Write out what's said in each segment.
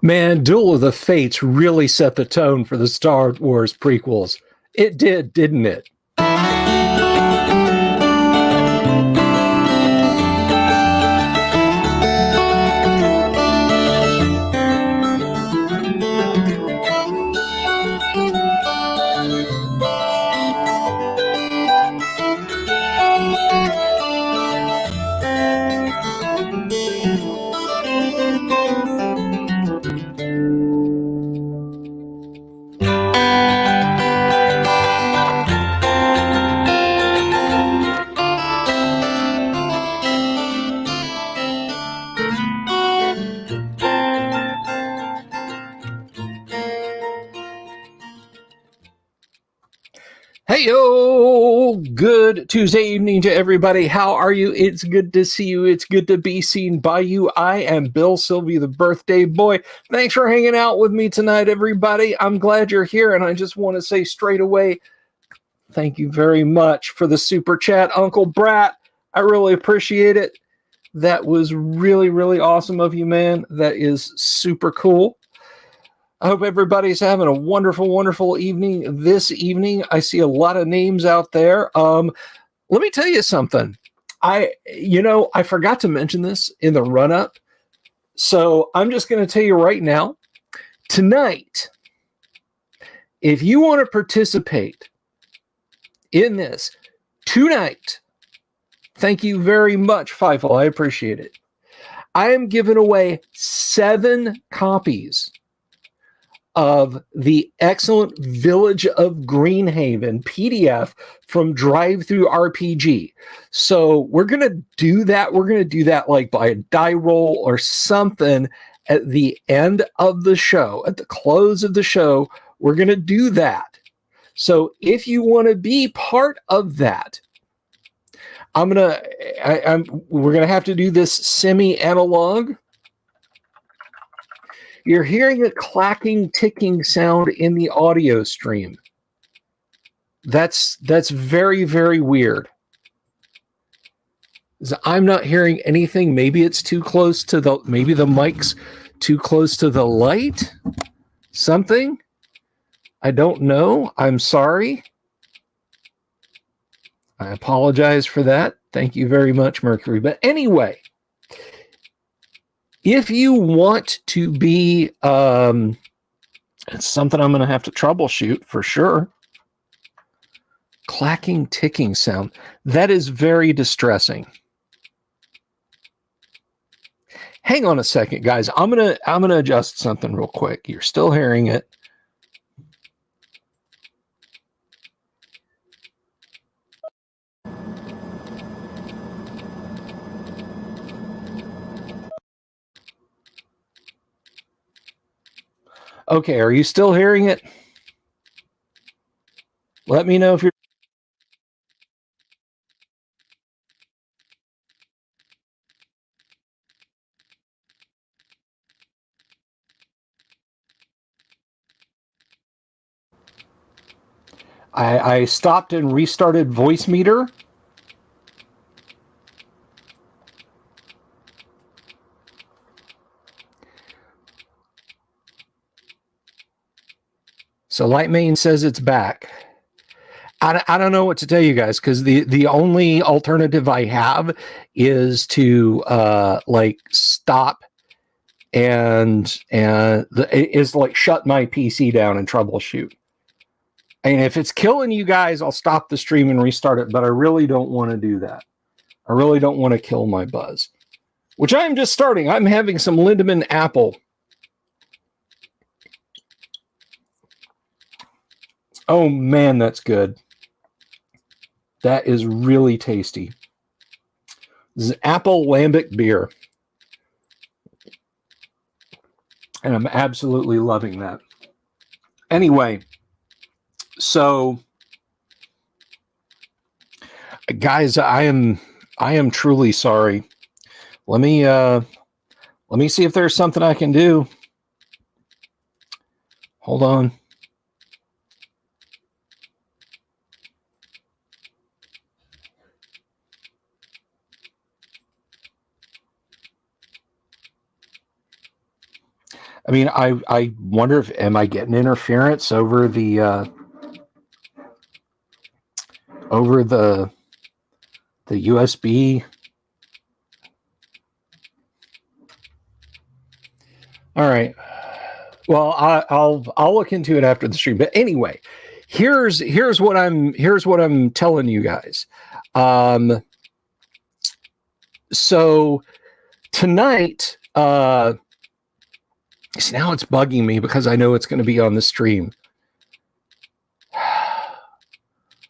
Man, Duel of the Fates really set the tone for the Star Wars prequels. It did, didn't it? Hey-yo! Good Tuesday evening to everybody. How are you? It's good to see you. It's good to be seen by you. I am Bill Sylvie, the birthday boy. Thanks for hanging out with me tonight, everybody. I'm glad you're here, and I just want to say straight away, thank you very much for the super chat, Uncle Brat. I really appreciate it. That was really, really awesome of you, man. That is super cool. I hope everybody's having a wonderful, wonderful evening this evening. I see a lot of names out there. Let me tell you something. I forgot to mention this in the run-up. So I'm just going to tell you right now, tonight, if you want to participate in this tonight, thank you very much, Feifel. I appreciate it. I am giving away 7 copies of the excellent Village of Greenhaven PDF from Drive-Thru RPG. So we're going to do that. We're going to do that like by a die roll or something at the end of the show, at the close of the show. We're going to do that. So if you want to be part of that, we're going to have to do this semi-analog. You're hearing a clacking, ticking sound in the audio stream. That's very, very weird. I'm not hearing anything. Maybe it's too close to maybe the mic's too close to the light. Something. I don't know. I'm sorry. I apologize for that. Thank you very much, Mercury. But anyway, if you want to be, it's something I'm going to have to troubleshoot for sure. Clacking, ticking sound. That is very distressing. Hang on a second, guys. I'm gonna adjust something real quick. You're still hearing it. Okay, are you still hearing it? Let me know if you're... I stopped and restarted Voicemeeter. So Lightmane says it's back. I don't know what to tell you guys, because the only alternative I have is to stop and is like shut my PC down and troubleshoot. And if it's killing you guys, I'll stop the stream and restart it. But I really don't want to do that. I really don't want to kill my buzz, which I'm just starting. I'm having some Lindemann apple. Oh man, that's good. That is really tasty. This is apple lambic beer. And I'm absolutely loving that. Anyway, so guys, I am truly sorry. Let me see if there's something I can do. Hold on. I mean, I wonder if am I getting interference over the USB? All right. Well, I'll look into it after the stream. But anyway, here's what I'm telling you guys. So tonight, now it's bugging me because I know it's going to be on the stream.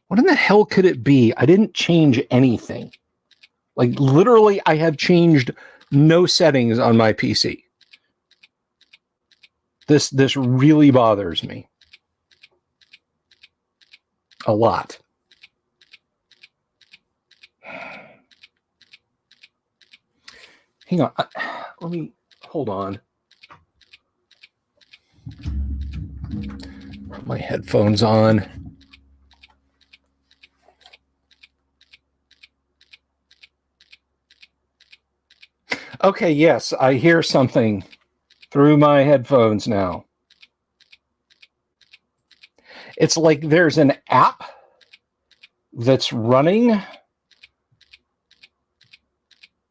What in the hell could it be? I didn't change anything. Like literally, I have changed no settings on my PC. This really bothers me a lot. Hang on, let me hold on. Put my headphones on. Okay, yes, I hear something through my headphones now. It's like there's an app that's running.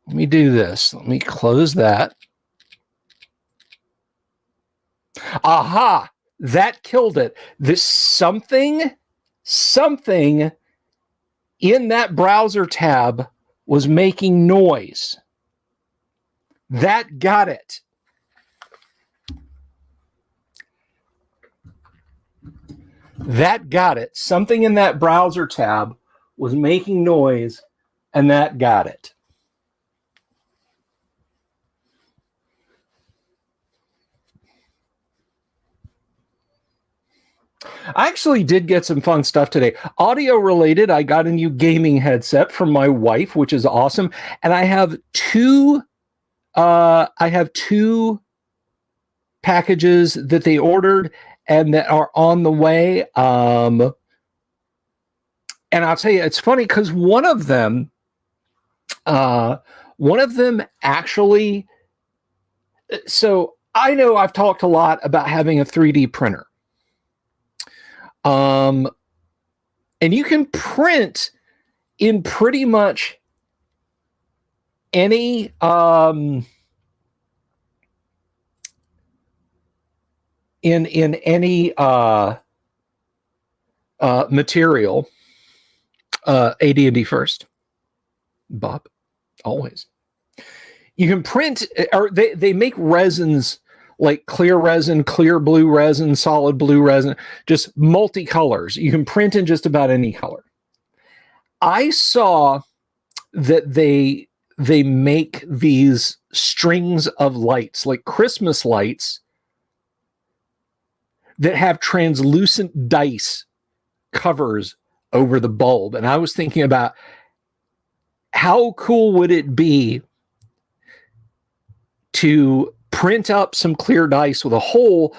Let me do this. Let me close that. Aha! That killed it. This something in that browser tab was making noise. That got it. That got it. Something in that browser tab was making noise, and that got it. I actually did get some fun stuff today. Audio related, I got a new gaming headset from my wife, which is awesome. And I have two packages that they ordered and that are on the way. And I'll tell you, it's funny because one of them actually, so I know I've talked a lot about having a 3D printer. And you can print in pretty much any in any material. AD&D first, Bob, always. You can print, or they make resins like clear resin, clear blue resin, solid blue resin, just multicolors. You can print in just about any color. I saw that they make these strings of lights, like Christmas lights, that have translucent dice covers over the bulb. And I was thinking about how cool would it be to print up some clear dice with a hole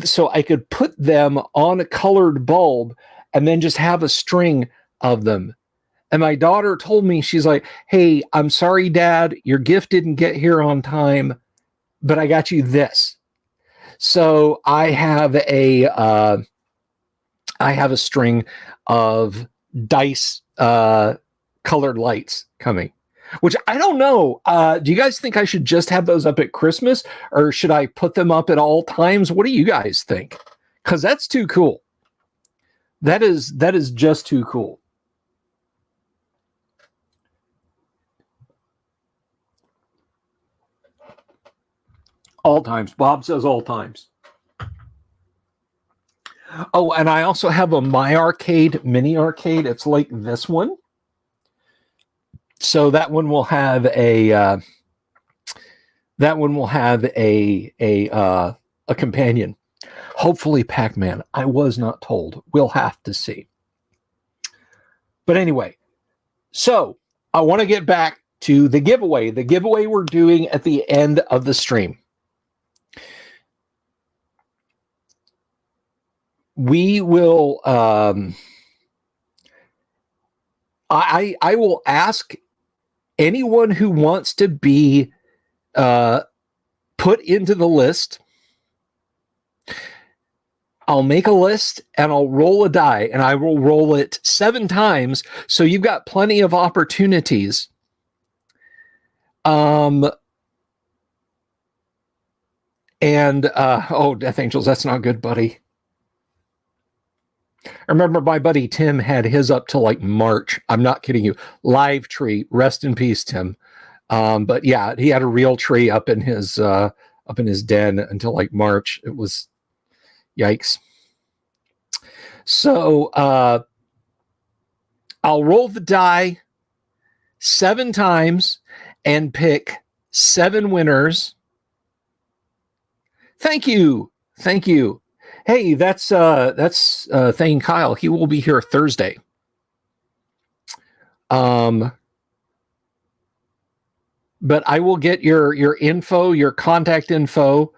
so I could put them on a colored bulb and then just have a string of them. And my daughter told me, she's like, hey, I'm sorry, Dad, your gift didn't get here on time, but I got you this. So I have a string of dice colored lights coming, which I don't know. Do you guys think I should just have those up at Christmas, or should I put them up at all times? What do you guys think? Because that's too cool. That is just too cool. All times. Bob says all times. Oh, and I also have a My Arcade mini arcade. It's like this one. So that one will have a companion. Hopefully Pac-Man. I was not told. We'll have to see. But anyway, so I want to get back to the giveaway. The giveaway we're doing at the end of the stream. We will I will ask anyone who wants to be put into the list I'll make a list and I'll roll a die, and I will roll it 7 times. So you've got plenty of opportunities. Death Angels, that's not good, buddy. I remember my buddy Tim had his up till like March. I'm not kidding you. Live tree, rest in peace, Tim. But yeah, he had a real tree up in his den until like March. It was yikes. So I'll roll the die 7 times and pick 7 winners. Thank you. Hey, that's Thane Kyle. He will be here Thursday. But I will get your info, your contact info,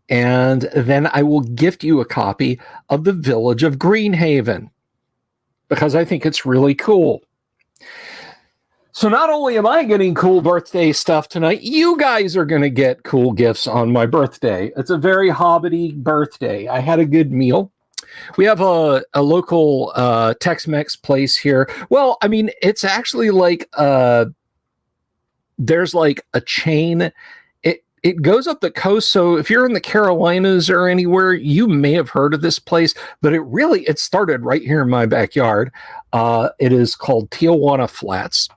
and then I will gift you a copy of The Village of Greenhaven because I think it's really cool. So not only am I getting cool birthday stuff tonight, you guys are going to get cool gifts on my birthday. It's a very hobbity birthday. I had a good meal. We have a local Tex-Mex place here. Well, I mean, it's actually like there's like a chain. It goes up the coast. So if you're in the Carolinas or anywhere, you may have heard of this place, but it started right here in my backyard. It is called Tijuana Flats,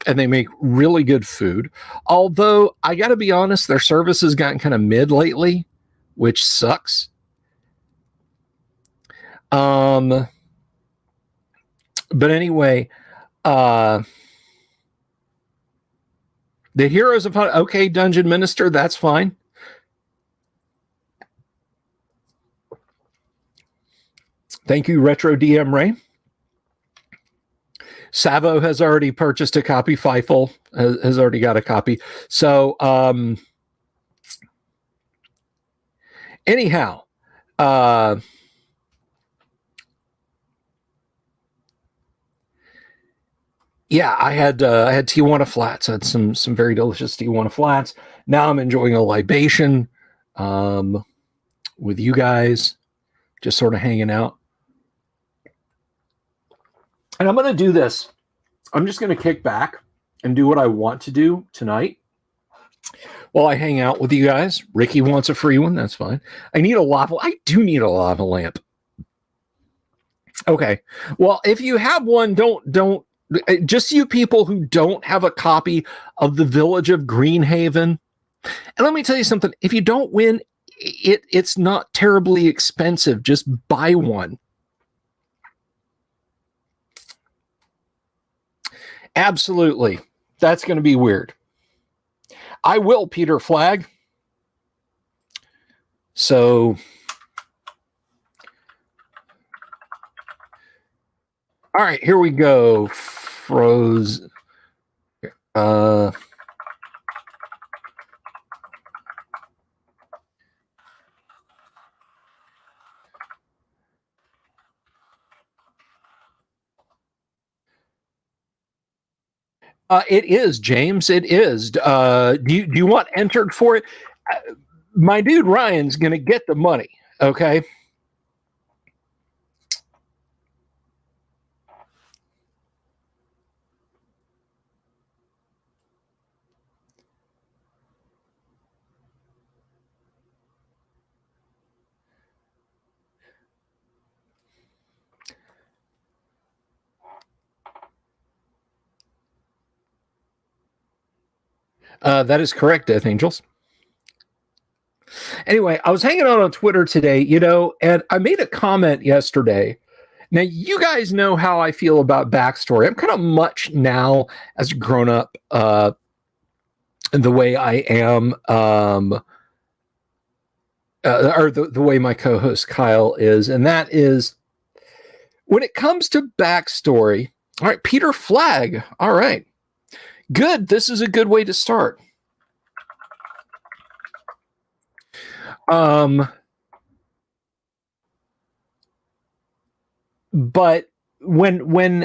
and they make really good food. Although I got to be honest, their service has gotten kind of mid lately, which sucks. But anyway, the Heroes of okay, Dungeon Minister, that's fine. Thank you, Retro DM Ray. Savo has already purchased a copy. Feifel has already got a copy. So, anyhow, yeah, I had Tijuana Flats. I had some very delicious Tijuana Flats. Now I'm enjoying a libation with you guys, just sort of hanging out. And I'm going to do this. I'm just going to kick back and do what I want to do tonight while I hang out with you guys. Ricky wants a free one. That's fine. I do need a lava lamp. Okay. Well, if you have one, don't just you people who don't have a copy of The Village of Greenhaven. And let me tell you something. If you don't win, it's not terribly expensive. Just buy one. Absolutely. That's going to be weird. I will, Peter Flag. So, all right, here we go. Froze. It is, James. It is. Do you want entered for it? My dude Ryan's going to get the money. Okay. That is correct, Death Angels. Anyway, I was hanging out on Twitter today, and I made a comment yesterday. Now, you guys know how I feel about backstory. I'm kind of much now as a grown up the way I am, or the way my co-host Kyle is, and that is when it comes to backstory. All right, Peter Flag. All right. Good. This is a good way to start. But when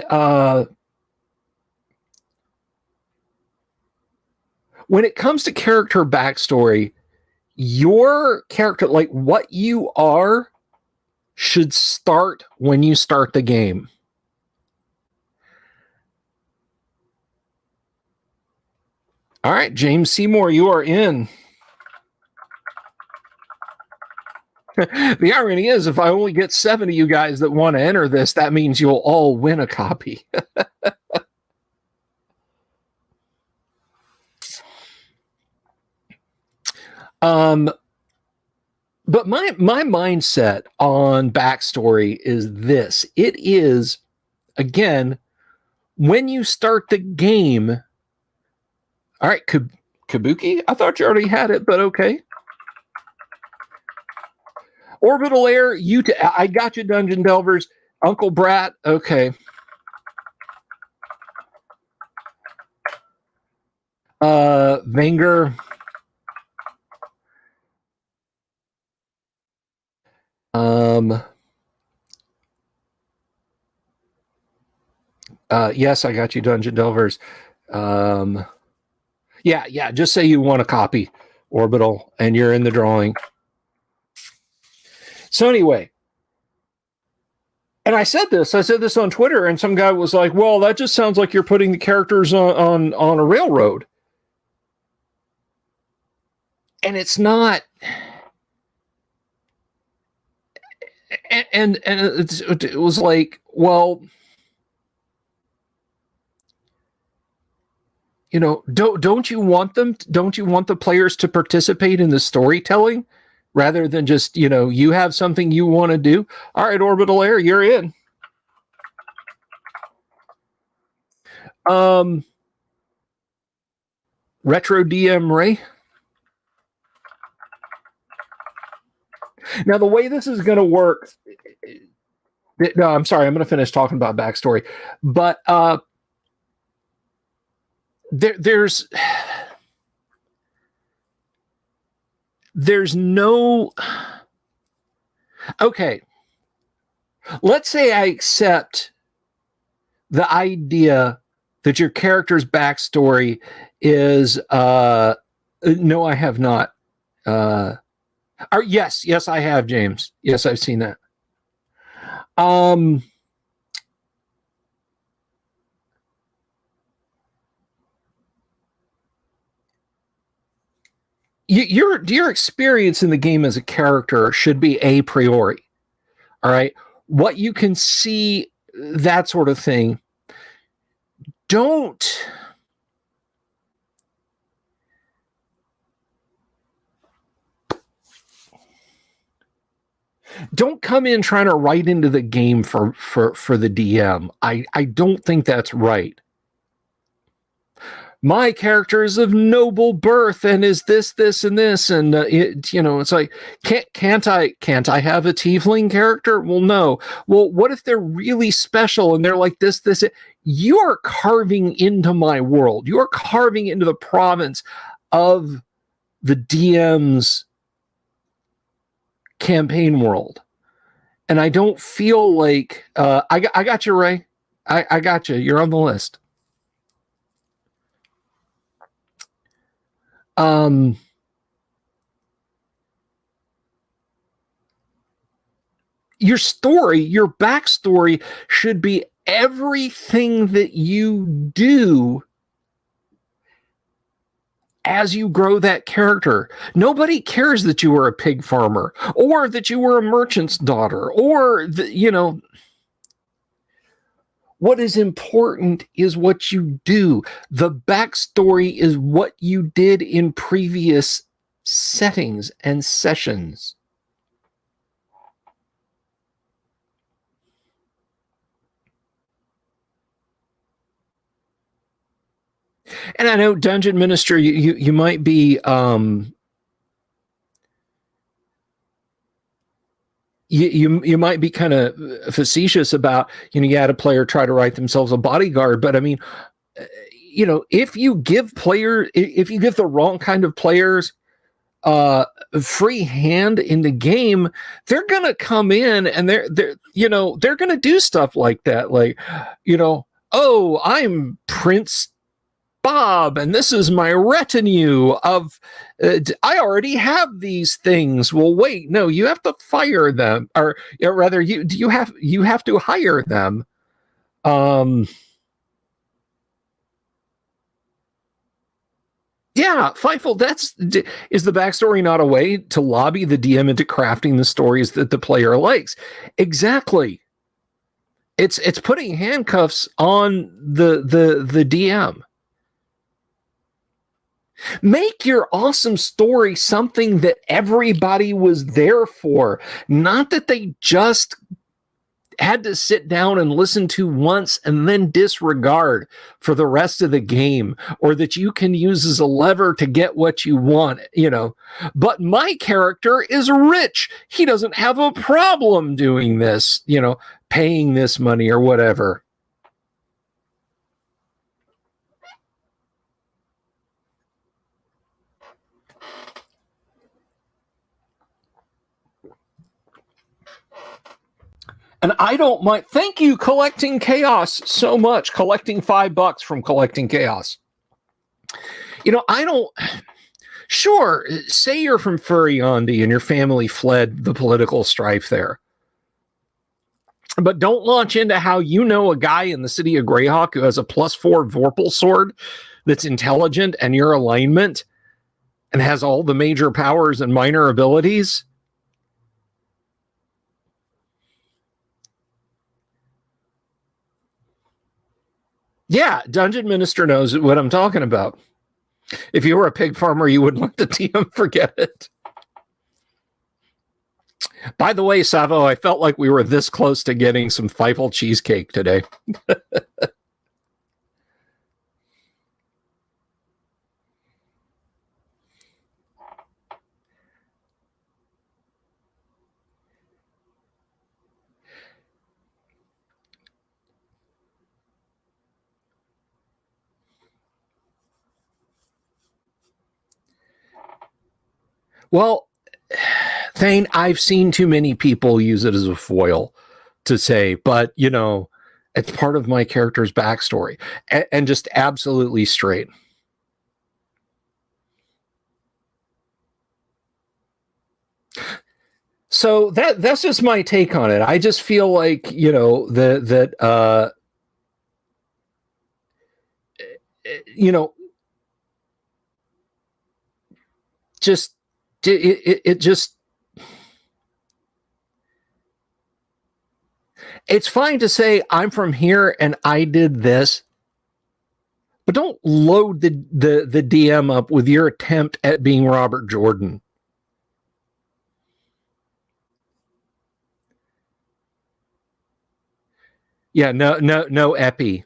it comes to character backstory, your character, like what you are, should start when you start the game. All right, James Seymour, you are in. The irony is, if I only get 7 of you guys that want to enter this, that means you'll all win a copy. But my mindset on backstory is this. It is, again, when you start the game. All right, Kabuki? I thought you already had it, but okay. Orbital Air, I got you, Dungeon Delvers. Uncle Brat, okay. Vanger. Yes, I got you, Dungeon Delvers. Yeah, just say you want a copy, Orbital, and you're in the drawing. So anyway, and I said this on Twitter, and some guy was like, well, that just sounds like you're putting the characters on a railroad. And it's not. And it was like, well, you know, don't you want the players to participate in the storytelling rather than just, you know, you have something you want to do? All right, Orbital Air, you're in. Retro DM Ray. Now, the way this is going to work, no, I'm sorry, I'm going to finish talking about backstory, but there's no, okay, let's say I accept the idea that your character's backstory is, no, I have not. Yes, I have, James. Yes, I've seen that. Your experience in the game as a character should be a priori. All right, what you can see, that sort of thing. Don't come in trying to write into the game for the DM. I don't think that's right. My character is of noble birth and is this, and this, and it's like, can't I have a tiefling character? Well, no. Well, what if they're really special and they're like this? You are carving into my world. You are carving into the province of the DM's campaign world. And I don't feel like I got you, Ray. I got you. You're on the list. Your story, your backstory should be everything that you do as you grow that character. Nobody cares that you were a pig farmer or that you were a merchant's daughter or what is important is what you do. The backstory is what you did in previous settings and sessions. And I know, Dungeon Minister, you might be you might be kind of facetious about, you had a player try to write themselves a bodyguard, but I mean, if you give the wrong kind of players free hand in the game, they're gonna come in and they're gonna do stuff like that, like, oh, I'm Prince Bob and this is my retinue of I already have these things. Well, wait, no, you have to fire them, or rather, you have to hire them. Yeah, Fightful, is the backstory not a way to lobby the DM into crafting the stories that the player likes? Exactly. It's putting handcuffs on the DM. Make your awesome story something that everybody was there for, not that they just had to sit down and listen to once and then disregard for the rest of the game, or that you can use as a lever to get what you want, But my character is rich. He doesn't have a problem doing this, paying this money or whatever. And I don't mind. Thank you, Collecting Chaos, so much. Collecting $5 from Collecting Chaos. I don't. Sure, say you're from Furiondi and your family fled the political strife there. But don't launch into how a guy in the city of Greyhawk who has a +4 Vorpal sword that's intelligent and your alignment and has all the major powers and minor abilities. Yeah, Dungeon Minister knows what I'm talking about. If you were a pig farmer, you wouldn't let the TM forget it. By the way, Savo, I felt like we were this close to getting some Fievel cheesecake today. Well, Thane, I've seen too many people use it as a foil to say, but, it's part of my character's backstory and just absolutely straight. So that's just my take on it. I just feel like, just it just it's fine to say I'm from here and I did this, but don't load the DM up with your attempt at being Robert Jordan. Yeah, no epi.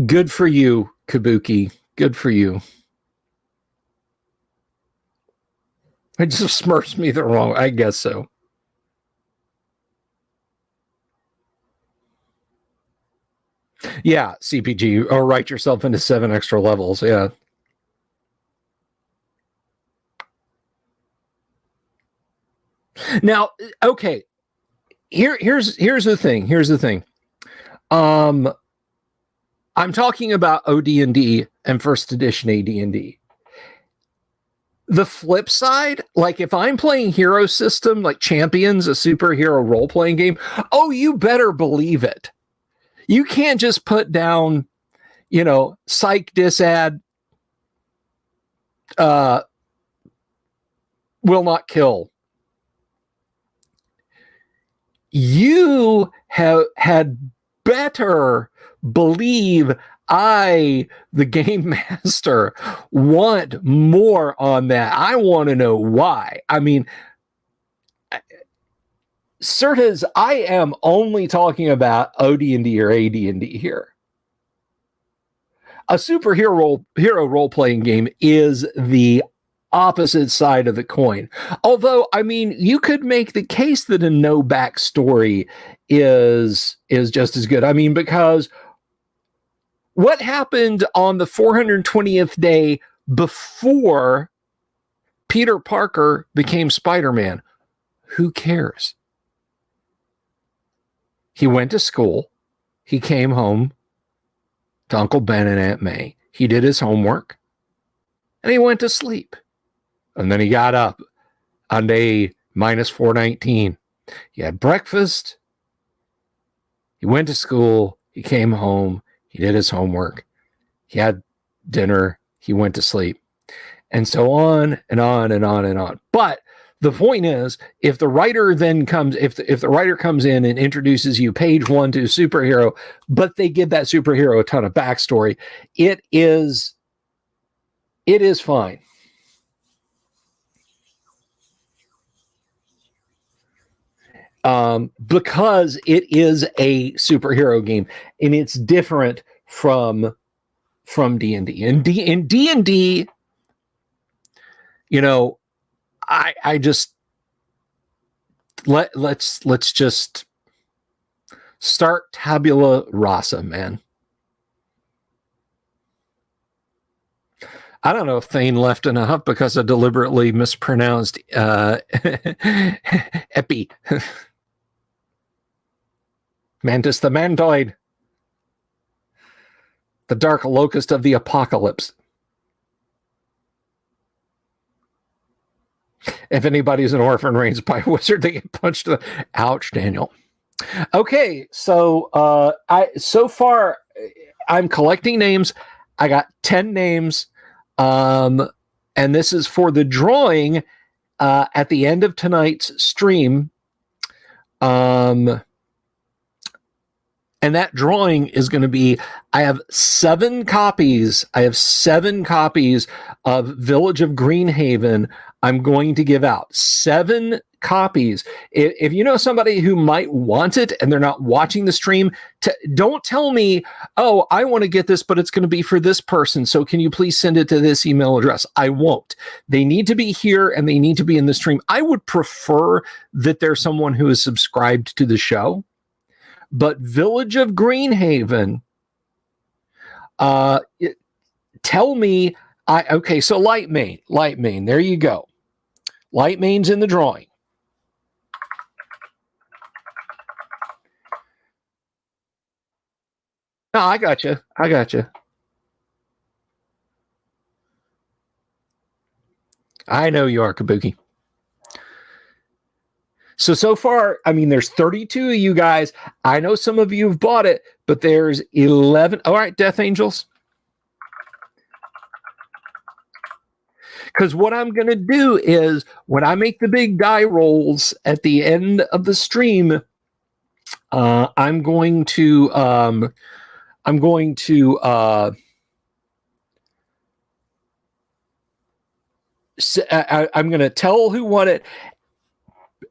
Good for you, Kabuki. Good for you. It just smirks me the wrong. I guess so. Yeah, CPG, or write yourself into 7 extra levels. Yeah. Now, okay. Here's the thing. Here's the thing. I'm talking about OD&D and first edition AD&D. The flip side, like if I'm playing Hero System, like Champions, a superhero role-playing game, oh, you better believe it. You can't just put down, psych disad, will not kill. You have had better believe I, the game master, want more on that. I want to know why. I mean, certes, I am only talking about OD&D or AD&D here. A superhero role-playing game is the opposite side of the coin. Although, I mean, you could make the case that a no backstory is just as good. I mean, because what happened on the 420th day before Peter Parker became Spider-Man. Who cares? He went to school. He came home to Uncle Ben and Aunt May. He did his homework. And he went to sleep. And then he got up on day minus 419. He had breakfast. He went to school. He came home. He did his homework. He had dinner. He went to sleep. And so on and on and on and on. But the point is, if the writer then comes, if the writer comes in and introduces you page one to a superhero, but they give that superhero a ton of backstory, it is fine. Because it is a superhero game and it's different from D&D. In D&D, you know, I just let's just start tabula rasa, man. I don't know if Thane left in a huff because I deliberately mispronounced epi. Mantis the Mantoid. The dark locust of the apocalypse. If anybody's an orphan raised by a wizard, they get punched. Ouch, Daniel. Okay, so so far I'm collecting names. I got 10 names, and this is for the drawing at the end of tonight's stream. And that drawing is going to be, I have 7 copies. I have 7 copies of Village of Greenhaven. I'm going to give out 7 copies. If you know somebody who might want it and they're not watching the stream, don't tell me, oh, I want to get this, but it's going to be for this person. So can you please send it to this email address? I won't. They need to be here and they need to be in the stream. I would prefer that there's someone who is subscribed to the show. But Village of Greenhaven, tell me, okay, so Light Mane, there you go. Light Mane's in the drawing. No, I got you. I know you are, Kabuki. So far, I mean, there's 32 of you guys. I know some of you have bought it, but there's 11. All right, Death Angels. Because what I'm going to do is when I make the big die rolls at the end of the stream, I'm going to tell who won it.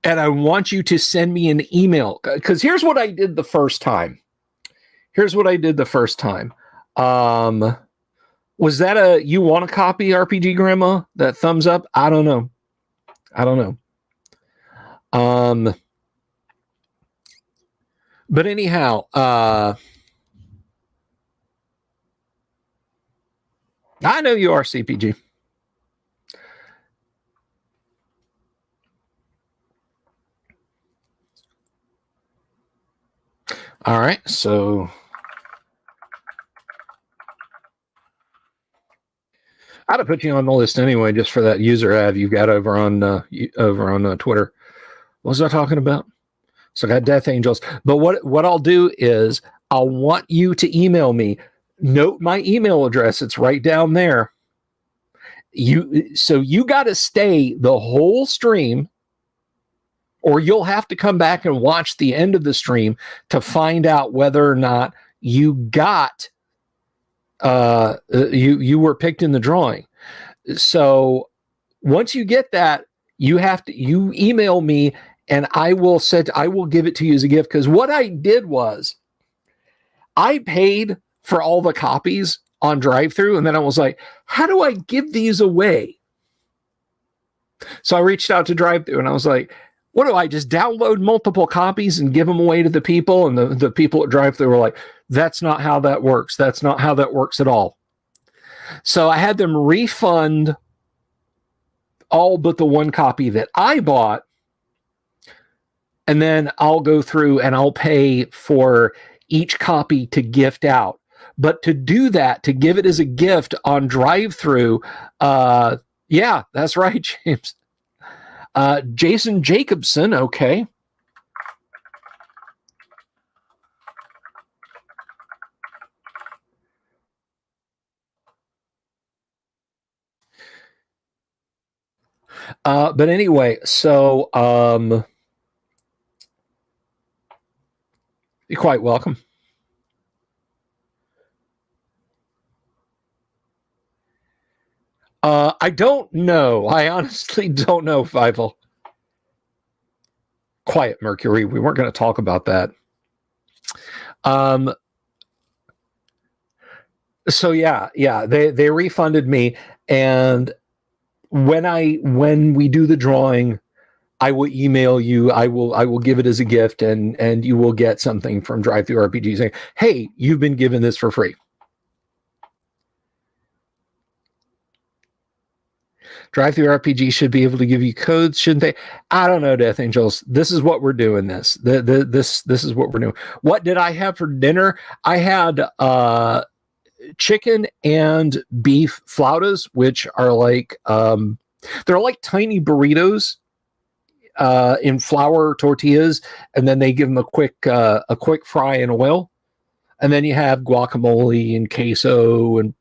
And I want you to send me an email, because here's what I did the first time. Was that a you want a copy, RPG Grandma? That thumbs up? I don't know. But anyhow, I know you are, CPG. All right, so I'd have put you on the list anyway, just for that user ad you got over on Twitter. What was I talking about? So I got Death Angels. But what I'll do is I'll want you to email me. Note my email address. It's right down there. So you got to stay the whole stream, or you'll have to come back and watch the end of the stream to find out whether or not you got you were picked in the drawing. So once you get that, you email me and I will give it to you as a gift. Because what I did was I paid for all the copies on drive-thru, and then I was like, how do I give these away? So I reached out to drive-thru and I was like, what do I just download multiple copies and give them away to the people? And the people at drive-thru were like, that's not how that works. That's not how that works at all. So I had them refund all but the one copy that I bought, and then I'll go through and I'll pay for each copy to gift out. But to do that, to give it as a gift on drive-through, yeah, that's right, James. Jason Jacobson, okay. But anyway, so you're quite welcome. I don't know. I honestly don't know, Fievel. Quiet, Mercury. We weren't going to talk about that. So yeah, they refunded me, and when we do the drawing, I will email you. I will give it as a gift, and you will get something from Drive-Thru RPG saying, "Hey, you've been given this for free." Drive-Thru RPG should be able to give you codes, shouldn't they? I don't know, Death Angels. This is what we're doing. This is what we're doing. What did I have for dinner? I had chicken and beef flautas, which are like they're like tiny burritos in flour tortillas, and then they give them a quick fry in oil. And then you have guacamole and queso and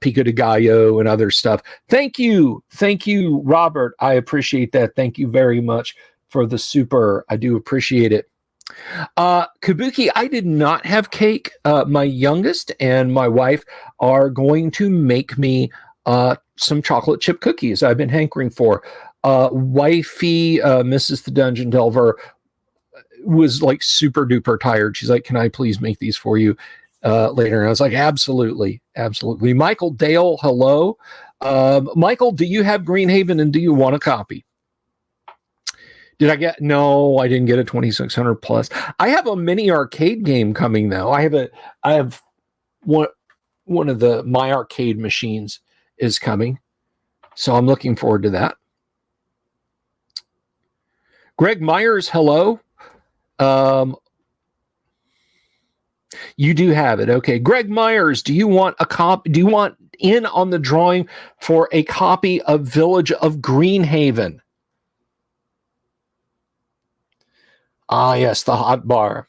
pico de gallo and other stuff. Thank you, Robert. I appreciate that. Thank you very much for the super. I do appreciate it. Kabuki, I did not have cake. My youngest and my wife are going to make me some chocolate chip cookies I've been hankering for. Wifey, Mrs. the Dungeon Delver, was like super duper tired. She's like, "Can I please make these for you later?" And I was like, absolutely. Michael Dale, hello. Michael, do you have Greenhaven, and do you want a copy? No, I didn't get a 2600 plus. I have a mini arcade game coming though. I have one of the my arcade machines is coming, so I'm looking forward to that. Greg Myers, hello. You do have it. Okay. Greg Myers, do you want a copy? Do you want in on the drawing for a copy of Village of Greenhaven? Ah, yes, the hot bar.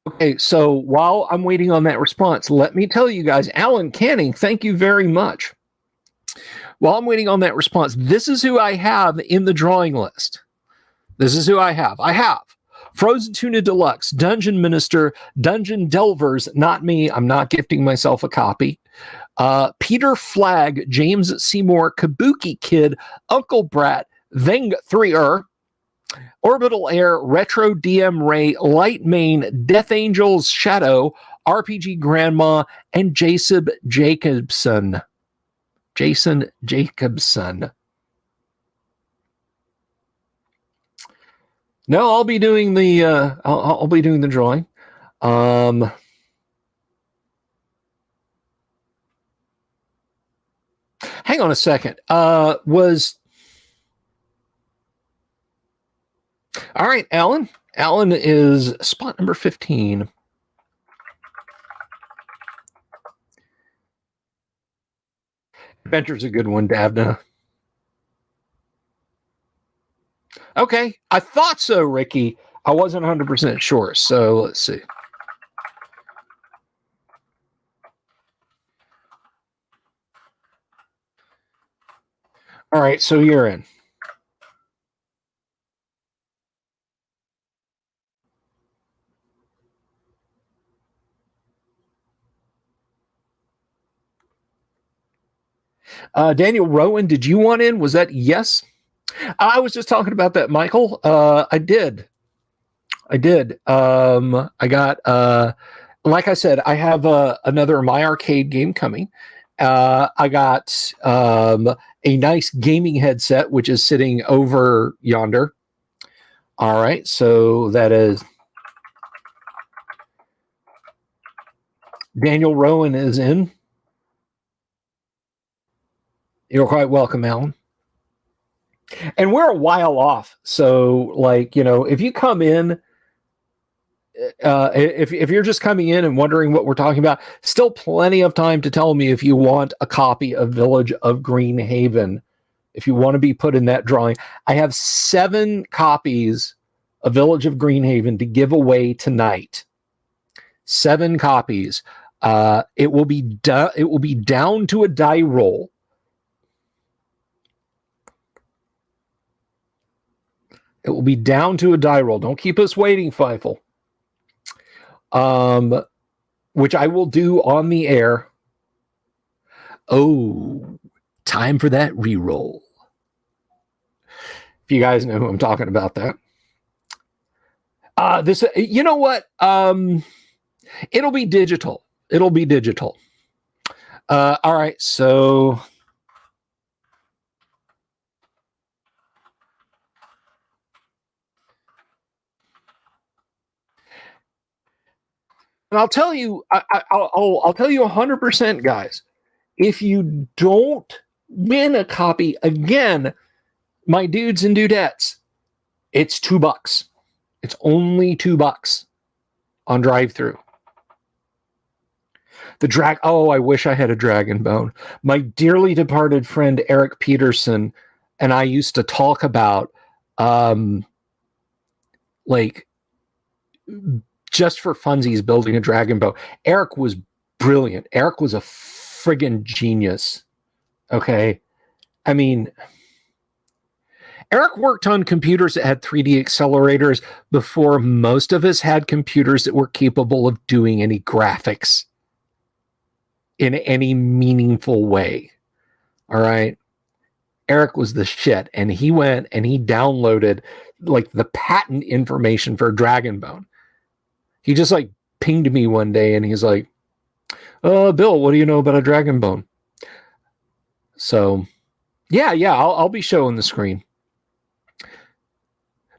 Okay, so while I'm waiting on that response, let me tell you guys, Alan Canning, thank you very much. While I'm waiting on that response, this is who I have in the drawing list. This is who I have. I have Frozen Tuna Deluxe, Dungeon Minister, Dungeon Delvers, not me. I'm not gifting myself a copy. Peter Flagg, James Seymour, Kabuki Kid, Uncle Brat, Veng 3er, Orbital Air, Retro DM Ray, Lightmane, Death Angels Shadow, RPG Grandma, and Jason Jacobson. No, I'll be doing the I'll be doing the drawing. Hang on a second. All right, Alan. Alan is spot number 15. Adventure's a good one, Davna. Okay, I thought so, Ricky. I wasn't 100% sure, so let's see. All right, so you're in. Daniel Rowan, did you want in? Was that yes? I was just talking about that, Michael. I did. I got, like I said, I have another My Arcade game coming. I got a nice gaming headset, which is sitting over yonder. All right, so that is Daniel Rowan is in. You're quite welcome, Alan. And we're a while off. So, like, if you come in, if you're just coming in and wondering what we're talking about, still plenty of time to tell me if you want a copy of Village of Greenhaven, if you want to be put in that drawing. I have 7 copies of Village of Greenhaven to give away tonight. 7 copies. It will be down to a die roll. It will be down to a die roll. Don't keep us waiting, Feifel. Which I will do on the air. Oh, time for that re-roll. If you guys know who I'm talking about, that. This, you know what? It'll be digital. It'll be digital. All right, so. And I'll tell you, I'll tell you 100%, guys. If you don't win a copy again, my dudes and dudettes, it's $2. It's only $2 on drive-through. I wish I had a dragon bone. My dearly departed friend Eric Peterson and I used to talk about, like, just for funsies, building a dragon bow. Eric was brilliant. Eric was a friggin' genius. Okay. I mean, Eric worked on computers that had 3D accelerators before most of us had computers that were capable of doing any graphics in any meaningful way. All right. Eric was the shit. And he went and he downloaded like the patent information for Dragonbone. He just like pinged me one day and he's like, Bill, what do you know about a Dragonbone? So yeah, I'll be showing the screen.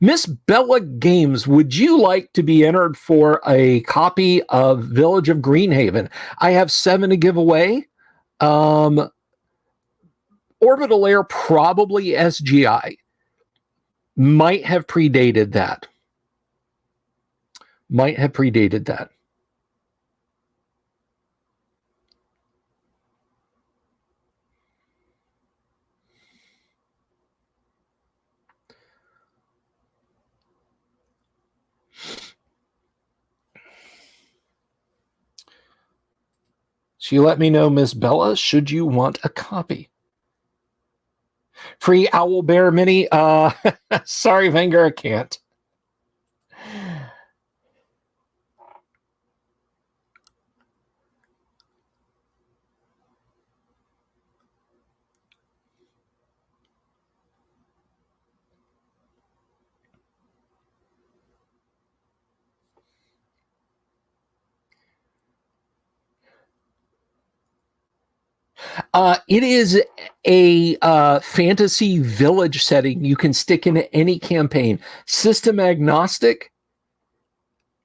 Miss Bella Games, would you like to be entered for a copy of Village of Greenhaven? I have 7 to give away. Orbital Air, probably SGI. Might have predated that. She let me know, Miss Bella, should you want a copy? Free Owl Bear Mini? Sorry, Venger, I can't. It is a fantasy village setting you can stick into any campaign. System agnostic.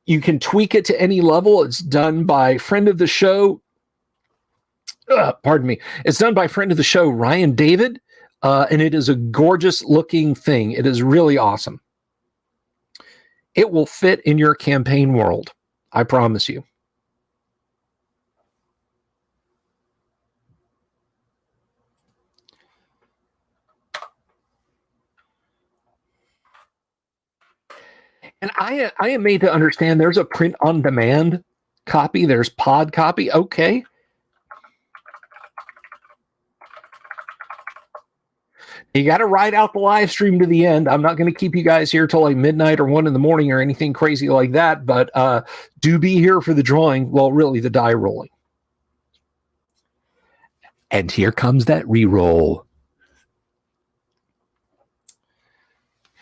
You can tweak it to any level. It's done by friend of the show. Pardon me. It's done by friend of the show, Ryan David. And it is a gorgeous looking thing. It is really awesome. It will fit in your campaign world. I promise you. And I am made to understand there's a print on demand copy. There's pod copy. Okay. You got to ride out the live stream to the end. I'm not going to keep you guys here till like midnight or 1 a.m. or anything crazy like that, but do be here for the drawing. Well, really, the die rolling. And here comes that re-roll.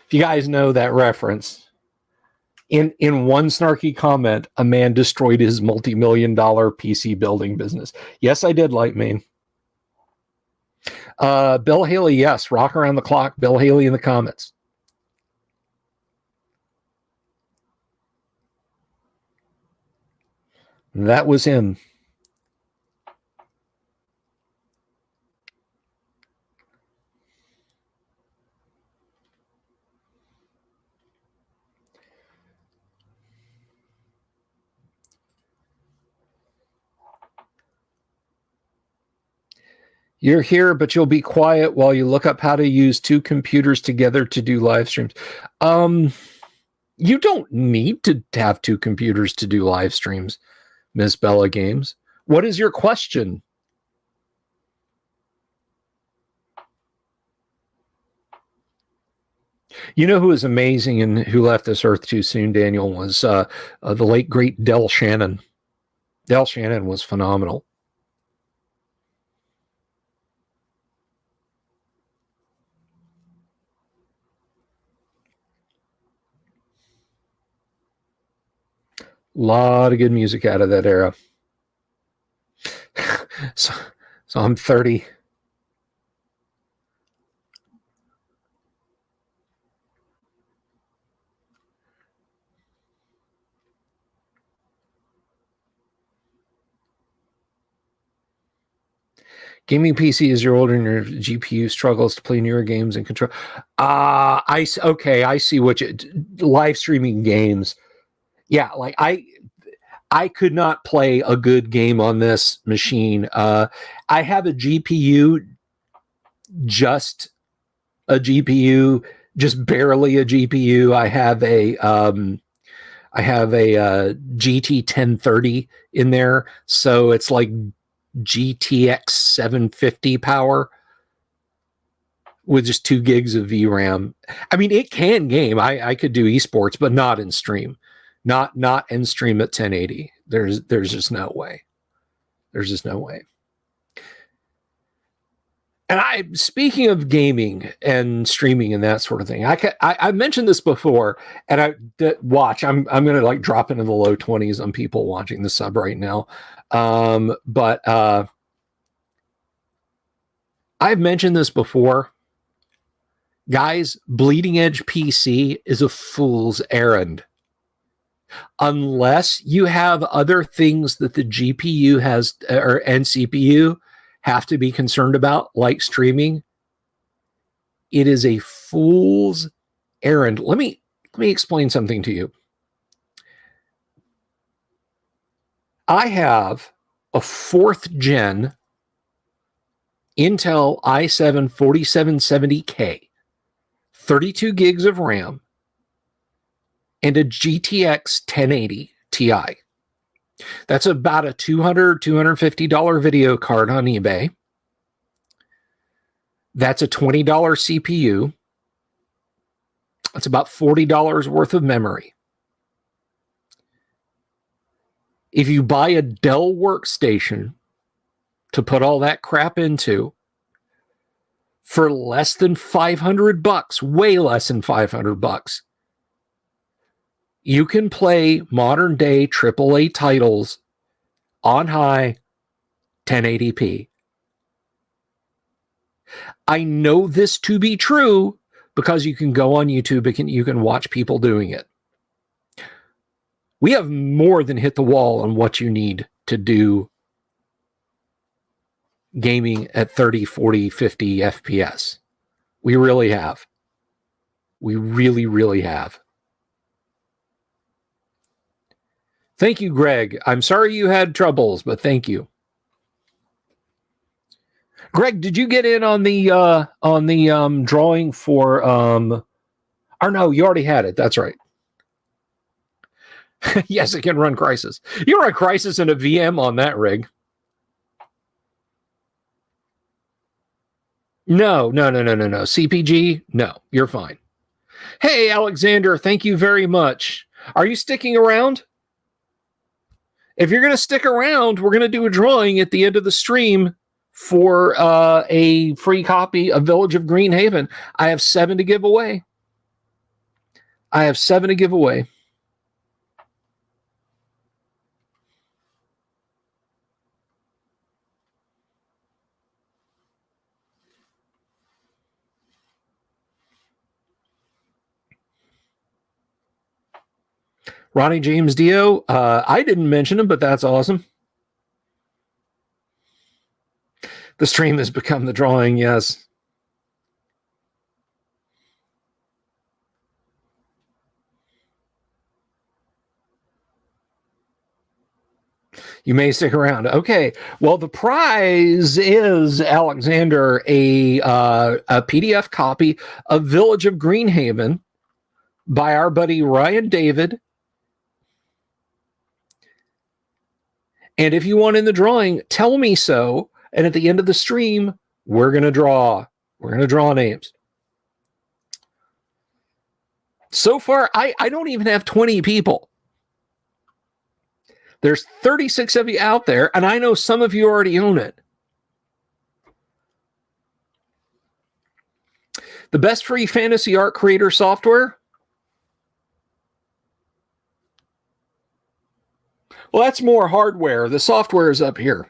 If you guys know that reference, in one snarky comment, a man destroyed his multi-million-dollar PC building business. Yes, I did, Lightmane. Bill Haley, yes. Rock around the clock. Bill Haley in the comments. That was him. You're here, but you'll be quiet while you look up how to use two computers together to do live streams. You don't need to have two computers to do live streams, Miss Bella Games. What is your question? You know who is amazing and who left this earth too soon, Daniel, was the late, great Del Shannon. Del Shannon was phenomenal. A lot of good music out of that era. so I'm 30. Gaming PC is you're older and your GPU struggles to play newer games and control. I see what you live streaming games. Yeah, like I could not play a good game on this machine. I have a GPU, just a GPU, just barely a GPU. I have a GT 1030 in there, so it's like GTX 750 power with just 2 gigs of VRAM. I mean, it can game. I could do esports, but not in stream. Not in stream at 1080. There's just no way. There's just no way. And speaking of gaming and streaming and that sort of thing, I mentioned this before, and I'm going to like drop into the low 20s on people watching the sub right now. But I've mentioned this before. Guys, bleeding edge PC is a fool's errand. Unless you have other things that the GPU has and CPU have to be concerned about, like streaming, it is a fool's errand. Let me explain something to you. I have a 4th gen Intel i7 4770K, 32 gigs of RAM, and a GTX 1080 Ti. That's about a $200, $250 video card on eBay. That's a $20 CPU. That's about $40 worth of memory. If you buy a Dell workstation to put all that crap into for less than $500, way less than $500, you can play modern day AAA titles on high 1080p. I know this to be true because you can go on YouTube and you can watch people doing it. We have more than hit the wall on what you need to do gaming at 30, 40, 50 FPS. We really have. We really, really have. Thank you, Greg. I'm sorry you had troubles, but thank you. Greg, did you get in on the drawing for or no, you already had it. That's right. Yes, it can run Crysis. You run Crysis in a VM on that rig. No. CPG? No, you're fine. Hey, Alexander, thank you very much. Are you sticking around? If you're going to stick around, we're going to do a drawing at the end of the stream for a free copy of Village of Greenhaven. I have 7 to give away. Ronnie James Dio, I didn't mention him, but that's awesome. The stream has become the drawing, yes. You may stick around. Okay. Well, the prize is, Alexander, a PDF copy of Village of Greenhaven by our buddy Ryan David. And if you want in the drawing, tell me so. And at the end of the stream, we're going to draw. We're going to draw names. So far, I don't even have 20 people. There's 36 of you out there, and I know some of you already own it. The best free fantasy art creator software? Well, that's more hardware. The software is up here.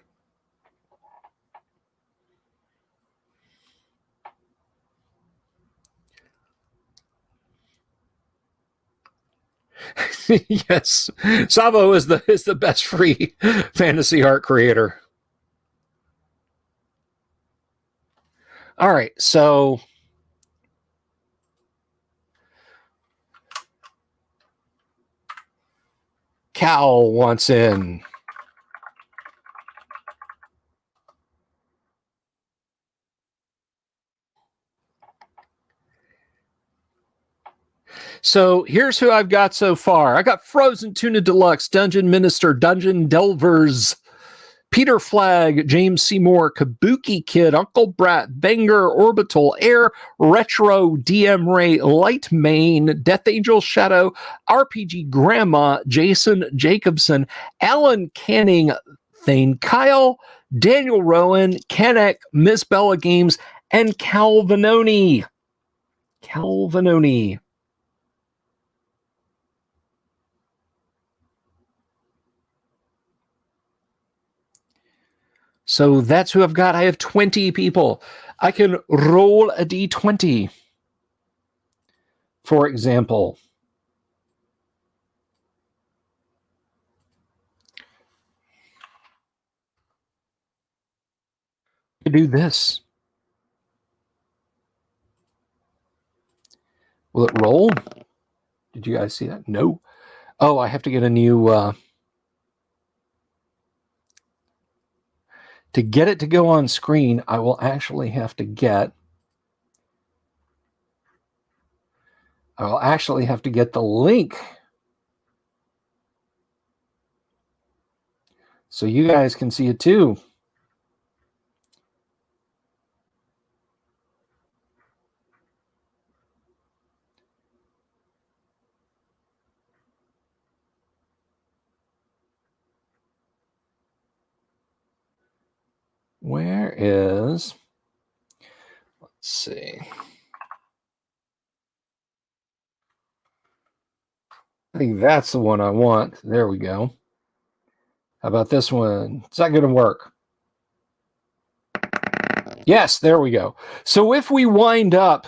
Yes, Savo is the best free fantasy art creator. All right, so Cal wants in. So here's who I've got so far. I got Frozen Tuna Deluxe, Dungeon Minister, Dungeon Delvers, Peter Flag, James Seymour, Kabuki Kid, Uncle Brat, Banger, Orbital, Air, Retro, DM Ray, Light Main, Death Angel Shadow, RPG Grandma, Jason Jacobson, Alan Canning, Thane Kyle, Daniel Rowan, Kanek, Miss Bella Games, and Calvinoni. Calvinoni. So that's who I've got. I have 20 people. I can roll a d20. For example, I do this. Will it roll? Did you guys see that? No. Oh, I have to get a new... to get it to go on screen, I will actually have to get... I'll actually have to get the link so you guys can see it too. Where is... Let's see. I think that's the one I want. There we go. How about this one? Is that going to work? Yes, there we go. So if we wind up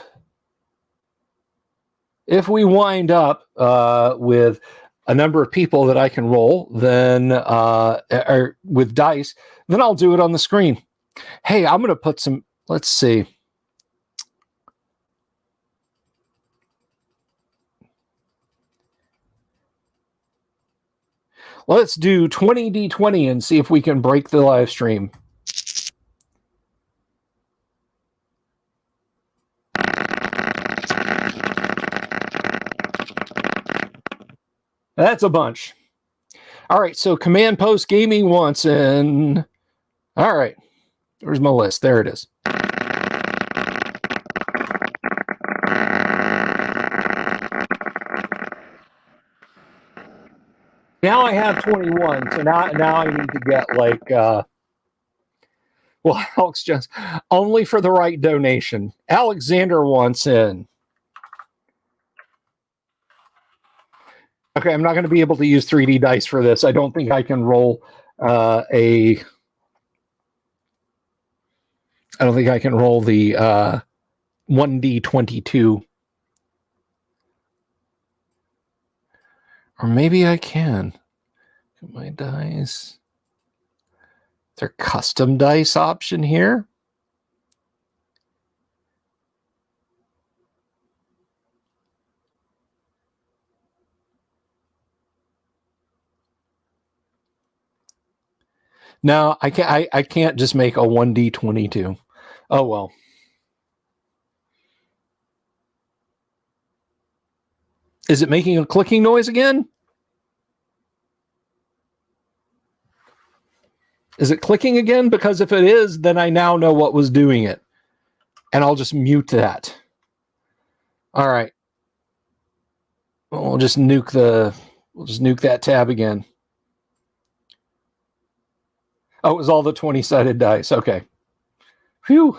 with a number of people that I can roll, then or with dice, then I'll do it on the screen. Hey, I'm going to put some. Let's see. Let's do 20d20 and see if we can break the live stream. That's a bunch. All right, so Command Post Gaming wants in. All right, where's my list? There it is. Now I have 21, so now I need to get like, well, Alex just only for the right donation. Alexander wants in. Okay, I'm not going to be able to use 3D dice for this. I don't think I can roll I don't think I can roll the 1d22. Or maybe I can. My dice. Is there custom dice option here? No, I can't. I can't just make a 1d22. Oh well. Is it making a clicking noise again? Is it clicking again? Because if it is, then I now know what was doing it. And I'll just mute that. All right. We'll just nuke that tab again. Oh, it was all the 20-sided dice. Okay. Phew.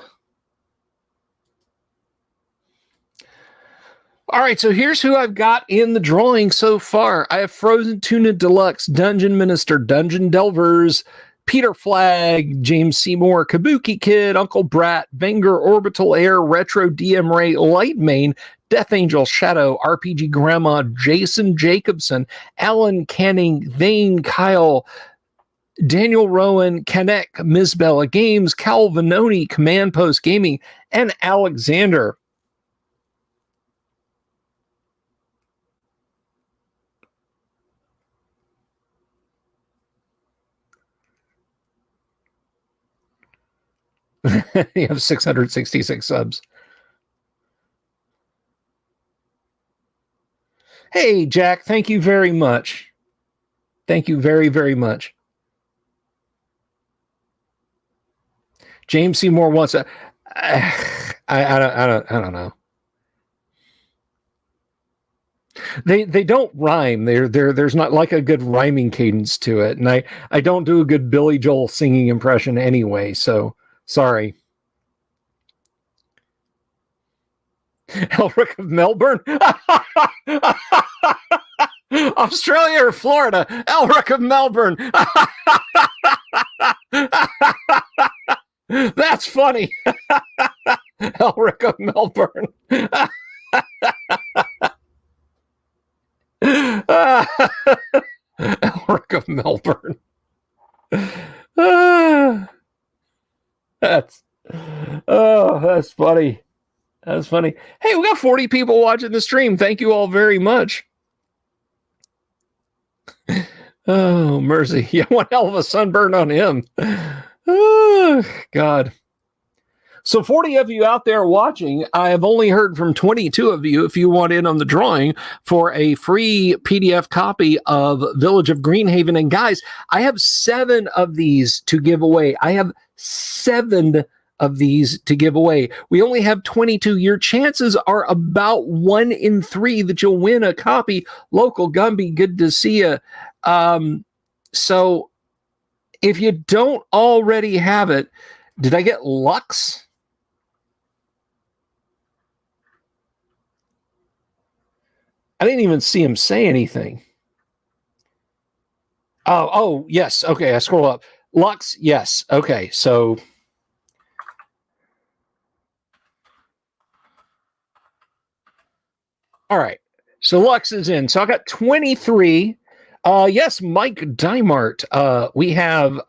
All right, so here's who I've got in the drawing so far. I have Frozen Tuna Deluxe, Dungeon Minister, Dungeon Delvers, Peter Flag, James Seymour, Kabuki Kid, Uncle Brat, Venger, Orbital Air, Retro DM Ray, Lightmane, Death Angel, Shadow, RPG Grandma, Jason Jacobson, Alan Canning, Vane, Kyle, Daniel Rowan, Kanek, Misbella Games, Cal Vanoni, Command Post Gaming, and Alexander. You have 666 subs. Hey, Jack, thank you very much. Thank you very, very much. James Seymour wants a. I don't know. They don't rhyme. There's not like a good rhyming cadence to it, and I don't do a good Billy Joel singing impression anyway. So sorry. Elric of Melbourne, Australia or Florida? Elric of Melbourne. That's funny. Elric of Melbourne. Elric of Melbourne. That's funny. That's funny. Hey, we got 40 people watching the stream. Thank you all very much. Oh, mercy. Yeah, one hell of a sunburn on him. Oh, God. So 40 of you out there watching, I have only heard from 22 of you if you want in on the drawing for a free PDF copy of Village of Greenhaven. And guys, I have 7 of these to give away. I have 7 of these to give away. We only have 22. Your chances are about 1 in 3 that you'll win a copy. Local Gumby, good to see you. So if you don't already have it, did I get Lux? I didn't even see him say anything. Oh, yes. Okay, I scroll up. Lux, yes. Okay, so all right. So Lux is in. So I got 23. Yes, Mike Dimart. We have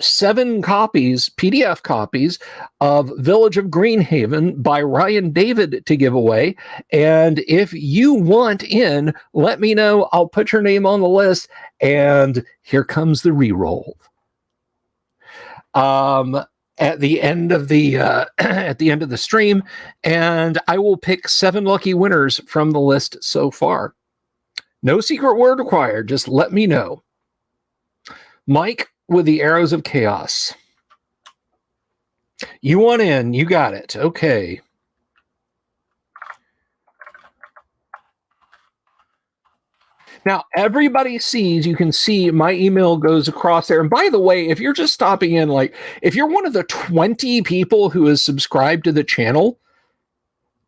7 copies, PDF copies of Village of Greenhaven by Ryan David to give away. And if you want in, let me know. I'll put your name on the list. And here comes the reroll. At the end of the stream, and I will pick 7 lucky winners from the list so far. No secret word required. Just let me know. Mike with the Arrows of Chaos. You want in? You got it. Okay. Now, everybody sees, you can see my email goes across there. And by the way, if you're just stopping in, like, if you're one of the 20 people who has subscribed to the channel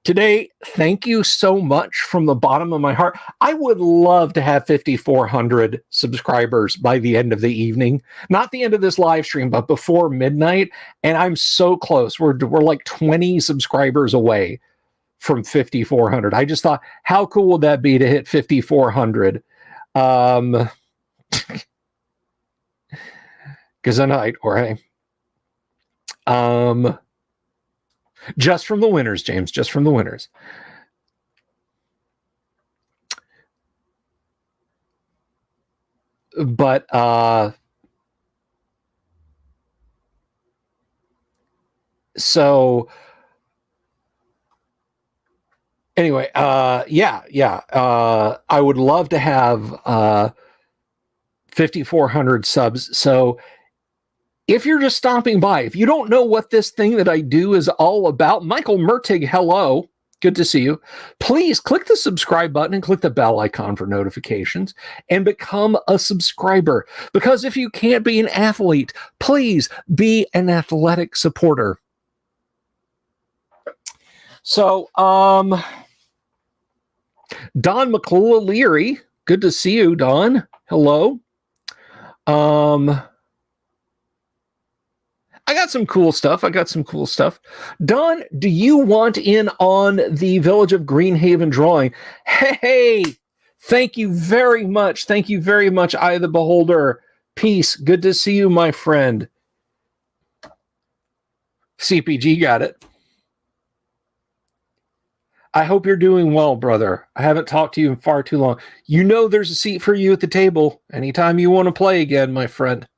today, thank you so much from the bottom of my heart. I would love to have 5,400 subscribers by the end of the evening. Not the end of this live stream, but before midnight. And I'm so close. We're like 20 subscribers away from 5,400. I just thought, how cool would that be to hit 5,400? Gesundheit, or hey. Just from the winners, James, just from the winners. But So anyway, I would love to have 5,400 subs. So if you're just stopping by, if you don't know what this thing that I do is all about, Michael Mertig, hello. Good to see you. Please click the subscribe button and click the bell icon for notifications and become a subscriber. Because if you can't be an athlete, please be an athletic supporter. So, Don McClure Leary, good to see you, Don. Hello. I got some cool stuff. Don, do you want in on the Village of Greenhaven drawing? Hey, thank you very much. Eye of the Beholder. Peace. Good to see you, my friend. CPG got it. I hope you're doing well, brother. I haven't talked to you in far too long. You know there's a seat for you at the table anytime you want to play again, my friend.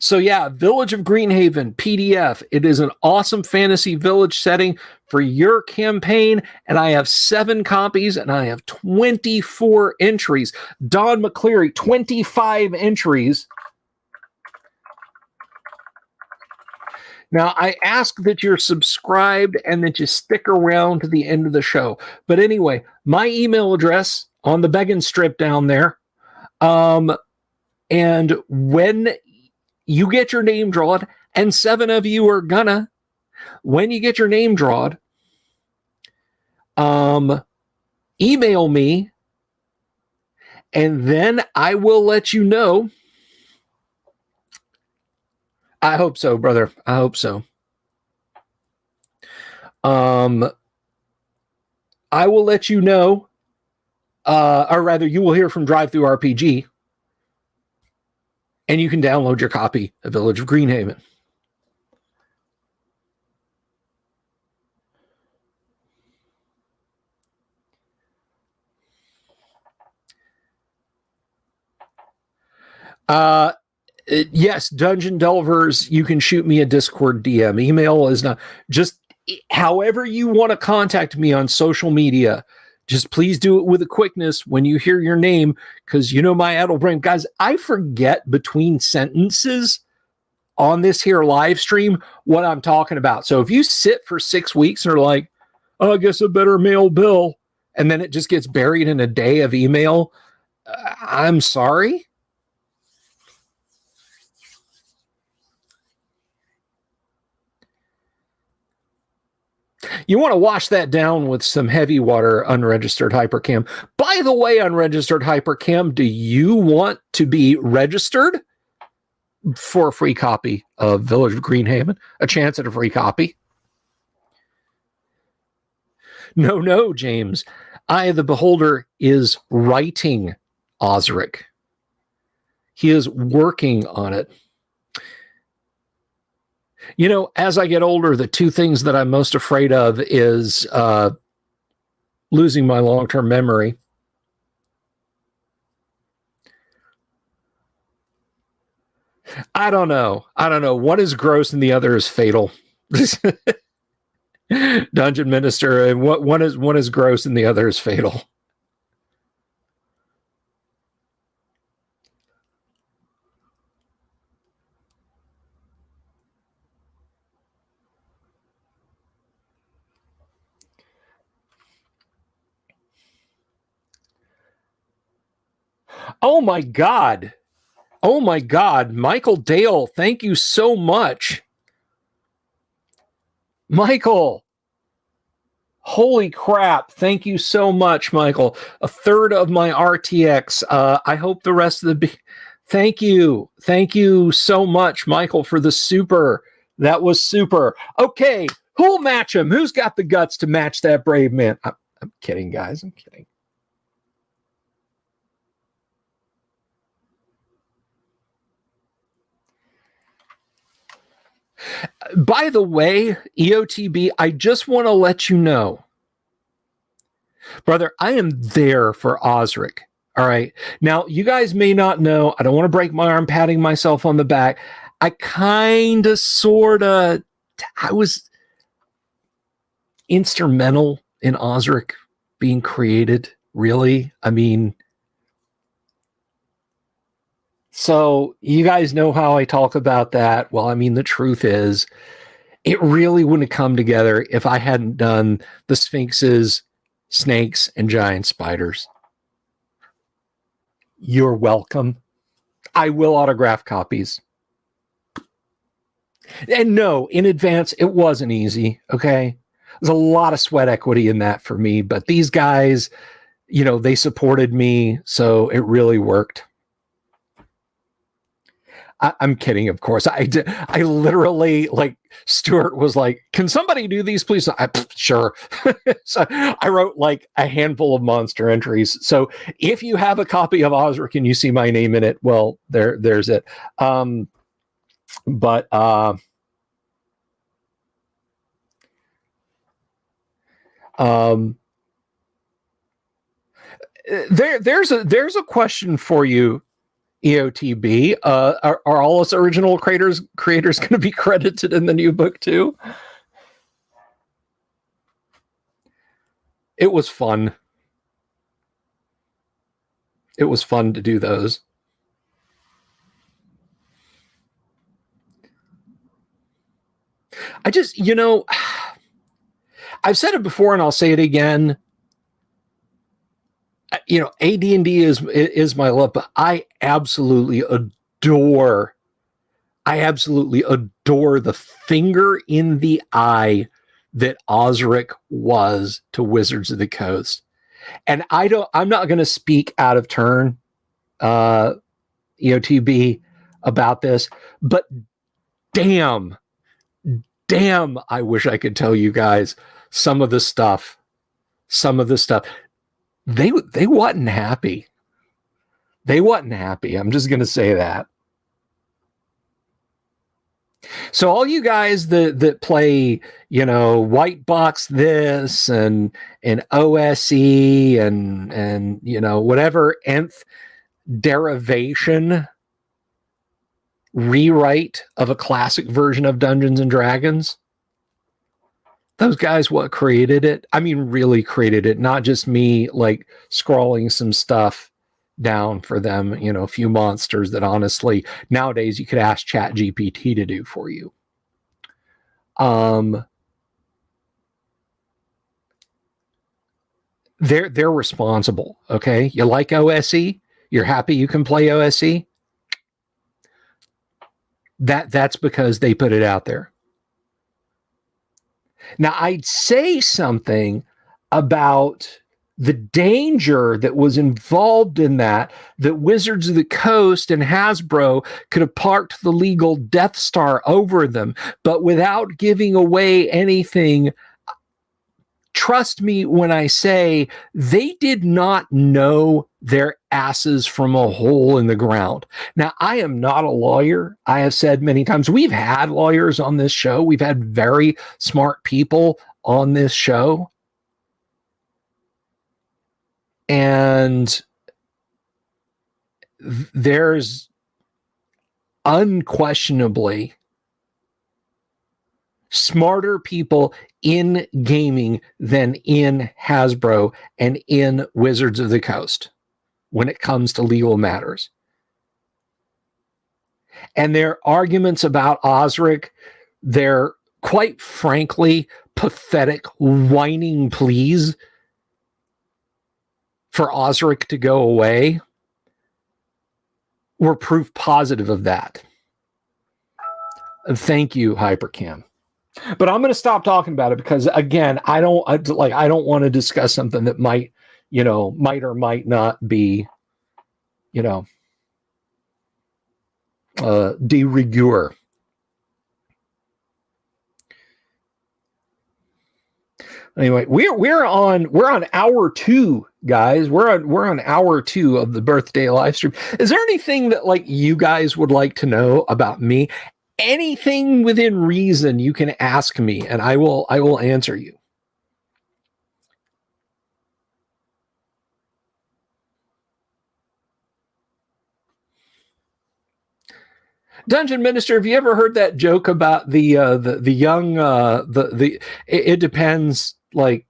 So yeah, Village of Greenhaven, PDF. It is an awesome fantasy village setting for your campaign, and I have 7 copies, and I have 24 entries. Don McCleary, 25 entries. Now, I ask that you're subscribed and that you stick around to the end of the show. But anyway, my email address on the begging strip down there. And when you get your name drawn, and 7 of you are gonna, when you get your name drawn, email me, and then I will let you know. I hope so, brother. I hope so. I will let you know, or rather, you will hear from Drive-Thru-RPG, and you can download your copy of Village of Greenhaven. Yes, Dungeon Delvers, you can shoot me a Discord DM. Email is not, just however you want to contact me on social media. Just please do it with a quickness when you hear your name, because you know my adult brain. Guys, I forget between sentences on this here live stream what I'm talking about. So if you sit for 6 weeks and are like, oh, I guess I better mail Bill, and then it just gets buried in a day of email, I'm sorry. You want to wash that down with some heavy water, unregistered hypercam. By the way, unregistered hypercam, do you want to be registered for a free copy of Village of Greenhaven? A chance at a free copy? No, James. Eye of the Beholder is writing Osric. He is working on it. You know, as I get older, the 2 things that I'm most afraid of is losing my long-term memory. I don't know. One is gross and the other is fatal. Dungeon Minister, and one is gross and the other is fatal. Oh my God. Michael Dale, thank you so much. Michael. Holy crap. Thank you so much, Michael. A third of my RTX. I hope the rest of the... Thank you. Thank you so much, Michael, for the super. That was super. Okay, who'll match him? Who's got the guts to match that brave man? I'm kidding, guys. I'm kidding. By the way, EOTB, I just want to let you know, brother, I am there for Osric. All right. Now, you guys may not know, I don't want to break my arm patting myself on the back. I kind of, sort of, I was instrumental in Osric being created, really. I mean, so you guys know how I talk about that. Well, I mean, the truth is, it really wouldn't have come together if I hadn't done the Sphinxes, snakes, and giant spiders. You're welcome. I will autograph copies. And no, in advance, it wasn't easy. Okay. There's a lot of sweat equity in that for me, but these guys, they supported me. So it really worked. I'm kidding, of course. I literally, like, Stuart was like, "Can somebody do these, please?" Sure. So I wrote like a handful of monster entries. So if you have a copy of Osric and you see my name in it, well, there's it. But there's a question for you, EOTB. Are all us original creators going to be credited in the new book too? It was fun. It was fun to do those. I just, I've said it before and I'll say it again. AD&D is my love, but I absolutely adore the finger in the eye that Osric was to Wizards of the Coast. And I'm not going to speak out of turn, EOTB, about this, but damn, I wish I could tell you guys some of the stuff. They wasn't happy. I'm just going to say that. So all you guys that play, white box this and OSE and whatever nth derivation rewrite of a classic version of Dungeons and Dragons, those guys what created it. I mean, really created it, not just me like scrawling some stuff down for them, a few monsters that honestly nowadays you could ask ChatGPT to do for you. They're responsible. Okay. You like OSE? You're happy you can play OSE? That's because they put it out there. Now, I'd say something about the danger that was involved in that Wizards of the Coast and Hasbro could have parked the legal Death Star over them, but without giving away anything. Trust me when I say they did not know their asses from a hole in the ground. Now, I am not a lawyer. I have said many times, we've had lawyers on this show. We've had very smart people on this show. And there's unquestionably smarter people in gaming than in Hasbro and in Wizards of the Coast when it comes to legal matters. And their arguments about Osric, they're quite frankly pathetic whining pleas for Osric to go away, were proof positive of that. Thank you, Hypercam. But I'm going to stop talking about it because, again, I don't want to discuss something that might or might not be, de rigueur. Anyway, we're on hour 2, guys. We're on hour 2 of the birthday live stream. Is there anything that you guys would like to know about me? Anything within reason you can ask me and I will answer you. Dungeon Minister, have you ever heard that joke about the young it depends, like,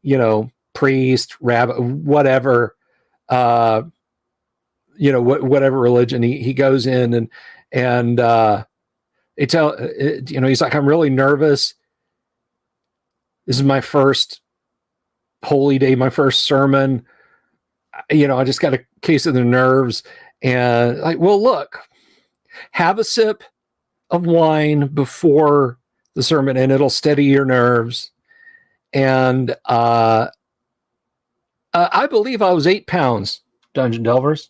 priest, rabbi, whatever, whatever religion he goes in, and he's like, I'm really nervous. This is my first holy day, my first sermon. I just got a case of the nerves, and like, well, look, have a sip of wine before the sermon and it'll steady your nerves. And I believe I was 8 pounds, Dungeon Delvers.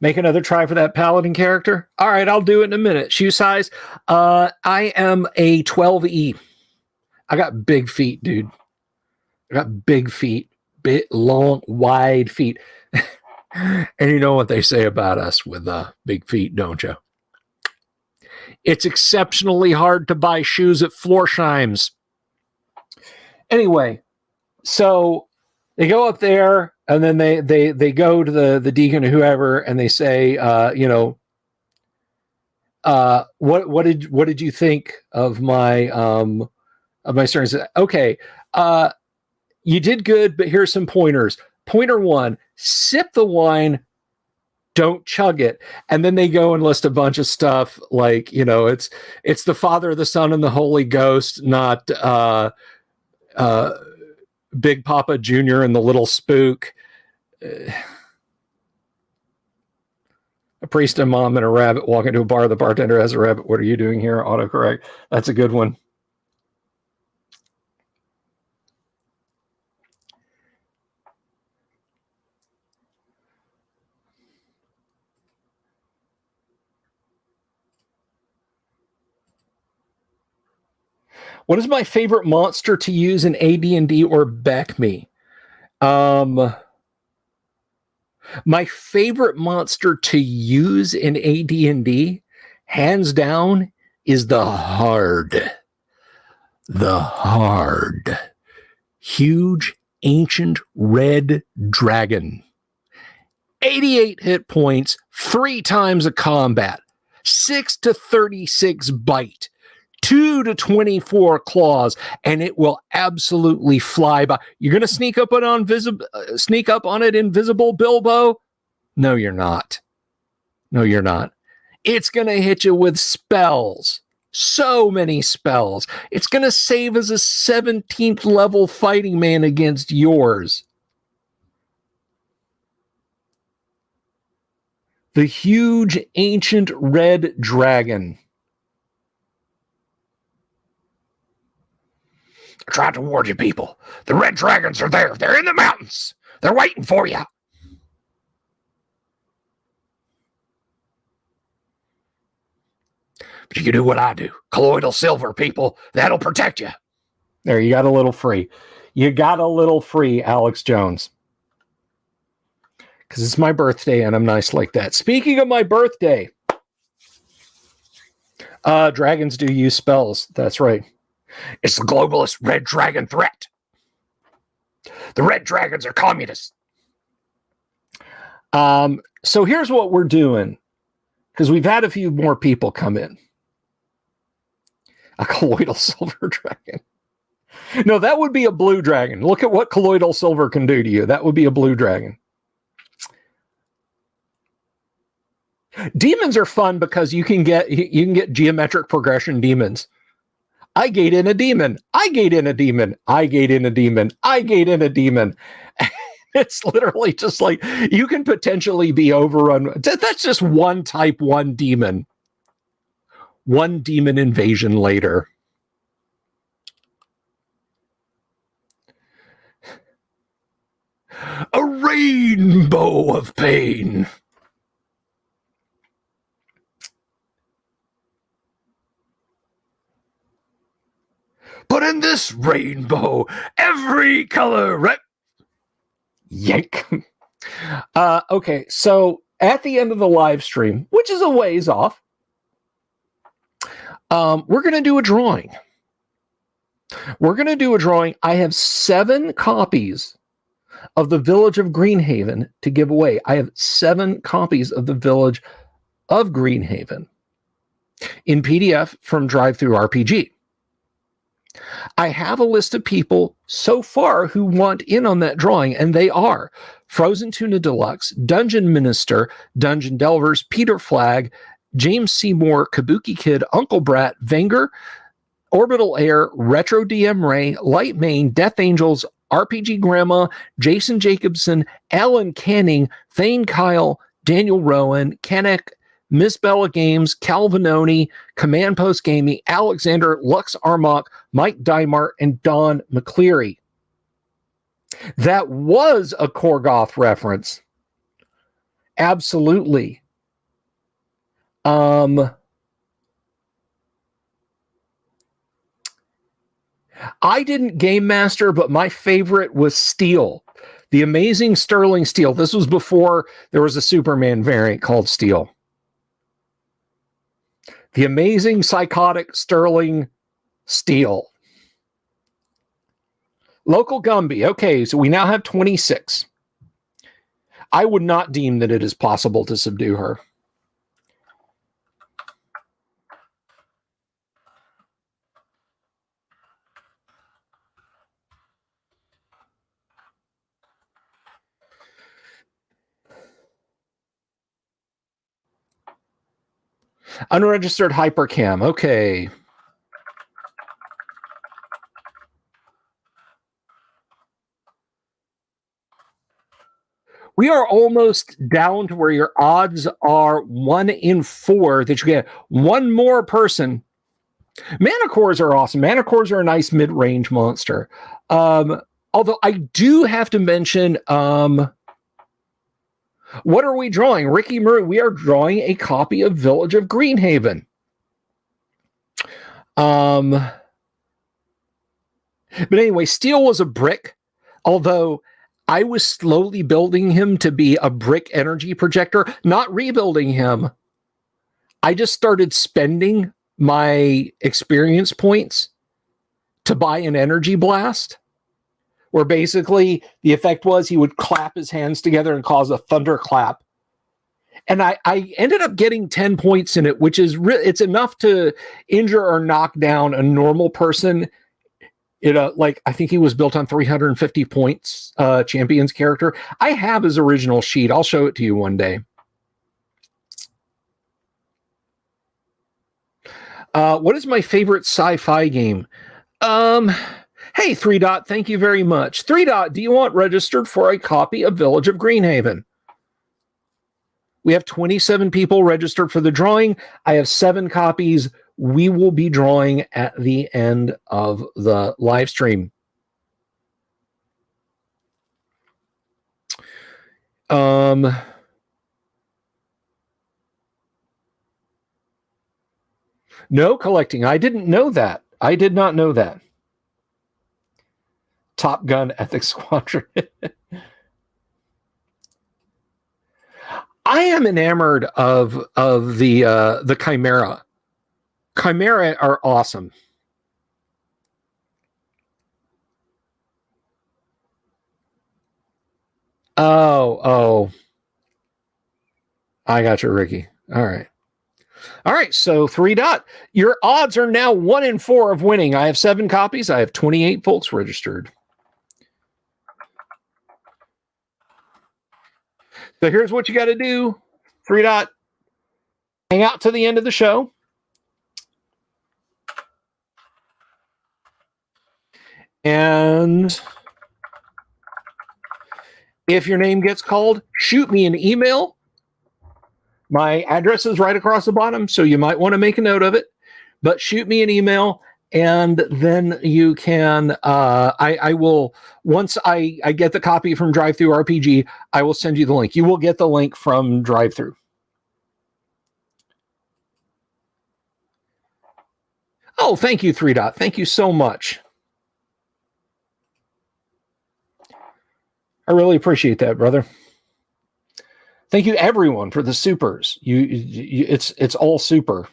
Make another try for that paladin character. All right, I'll do it in a minute. Shoe size. I am a 12E. I got big feet, dude. I got big feet, big, long, wide feet. And you know what they say about us with big feet, don't you? It's exceptionally hard to buy shoes at Florsheim's. Anyway, so they go up there, and then they go to the deacon or whoever, and they say, what did you think of my sermon? Okay, you did good, but here's some pointers. Pointer 1, sip the wine, don't chug it. And then they go and list a bunch of stuff like, it's the Father, the Son, and the Holy Ghost, not Big Papa Jr. and the Little Spook. A priest, a mom, and a rabbit walk into a bar. The bartender has a rabbit. What are you doing here? Autocorrect. That's a good one. What is my favorite monster to use in AD&D or Back Me? My favorite monster to use in AD&D, hands down, is the Hard. The Hard. Huge, ancient red dragon. 88 hit points, 3 times a combat, 6 to 36 bite, 2 to 24 claws, and it will absolutely fly by. You're going to sneak up on it invisible, Bilbo? No, you're not. No, you're not. It's going to hit you with spells. So many spells. It's going to save as a 17th level fighting man against yours. The huge ancient red dragon. I tried to warn you, people. The red dragons are there. They're in the mountains. They're waiting for you. But you can do what I do. Colloidal silver, people. That'll protect you. There, you got a little free. You got a little free, Alex Jones. Because it's my birthday and I'm nice like that. Speaking of my birthday, dragons do use spells. That's right. It's the globalist red dragon threat. The red dragons are communists. So here's what we're doing, because we've had a few more people come in. A colloidal silver dragon. No, that would be a blue dragon. Look at what colloidal silver can do to you. That would be a blue dragon. Demons are fun because you can get geometric progression demons. I gate in a demon. I gate in a demon. I gate in a demon. I gate in a demon. It's literally just like you can potentially be overrun. That's just one type 1 demon. One demon invasion later. A rainbow of pain. But in this rainbow, every color, right? Yank. Okay, so at the end of the live stream, which is a ways off, we're going to do a drawing. I have 7 copies of the Village of Greenhaven to give away. I have 7 copies of the Village of Greenhaven in PDF from DriveThruRPG. I have a list of people so far who want in on that drawing, and they are Frozen Tuna Deluxe, Dungeon Minister, Dungeon Delvers, Peter Flagg, James Seymour, Kabuki Kid, Uncle Brat, Venger, Orbital Air, Retro DM Ray, Light Main, Death Angels, RPG Grandma, Jason Jacobson, Alan Canning, Thane Kyle, Daniel Rowan, Kennick, Miss Bella Games, Calvinoni, Command Post Gaming, Alexander, Lux Armok, Mike Dymart, and Don McCleary. That was a Korgoth reference. Absolutely. I didn't Game Master, but my favorite was Steel. The Amazing Sterling Steel. This was before there was a Superman variant called Steel. The Amazing Psychotic Sterling Steel. Local Gumby. Okay, so we now have 26. I would not deem that it is possible to subdue her. Unregistered Hypercam. Okay. We are almost down to where your odds are 1 in 4 that you get one more person. Manticores are awesome. Manticores are a nice mid-range monster. Although I do have to mention, what are we drawing? Ricky Murray, we are drawing a copy of Village of Greenhaven. But anyway, Steel was a brick, although I was slowly building him to be a brick energy projector, not rebuilding him. I just started spending my experience points to buy an energy blast, where basically the effect was he would clap his hands together and cause a thunderclap. And I ended up getting 10 points in it, which is it's enough to injure or knock down a normal person. Like I think he was built on 350 points, Champion's character. I have his original sheet. I'll show it to you one day. What is my favorite sci-fi game? Hey, 3 Dot, thank you very much. 3 Dot, do you want registered for a copy of Village of Greenhaven? We have 27 people registered for the drawing. I have 7 copies. We will be drawing at the end of the live stream. No collecting. I didn't know that. I did not know that. Top Gun Ethics Squadron. I am enamored of the Chimera. Chimera are awesome. Oh. I got you, Ricky. All right, so 3 Dot. Your odds are now 1 in 4 of winning. I have 7 copies. I have 28 folks registered. So here's what you got to do, 3 Dot. Hang out to the end of the show. And if your name gets called, shoot me an email. My address is right across the bottom, so you might want to make a note of it. But shoot me an email, and then you can, I will, once I get the copy from DriveThruRPG, I will send you the link. You will get the link from DriveThru. Oh, thank you, 3 Dot. Thank you so much. I really appreciate that, brother. Thank you, everyone, for the supers. It's all super.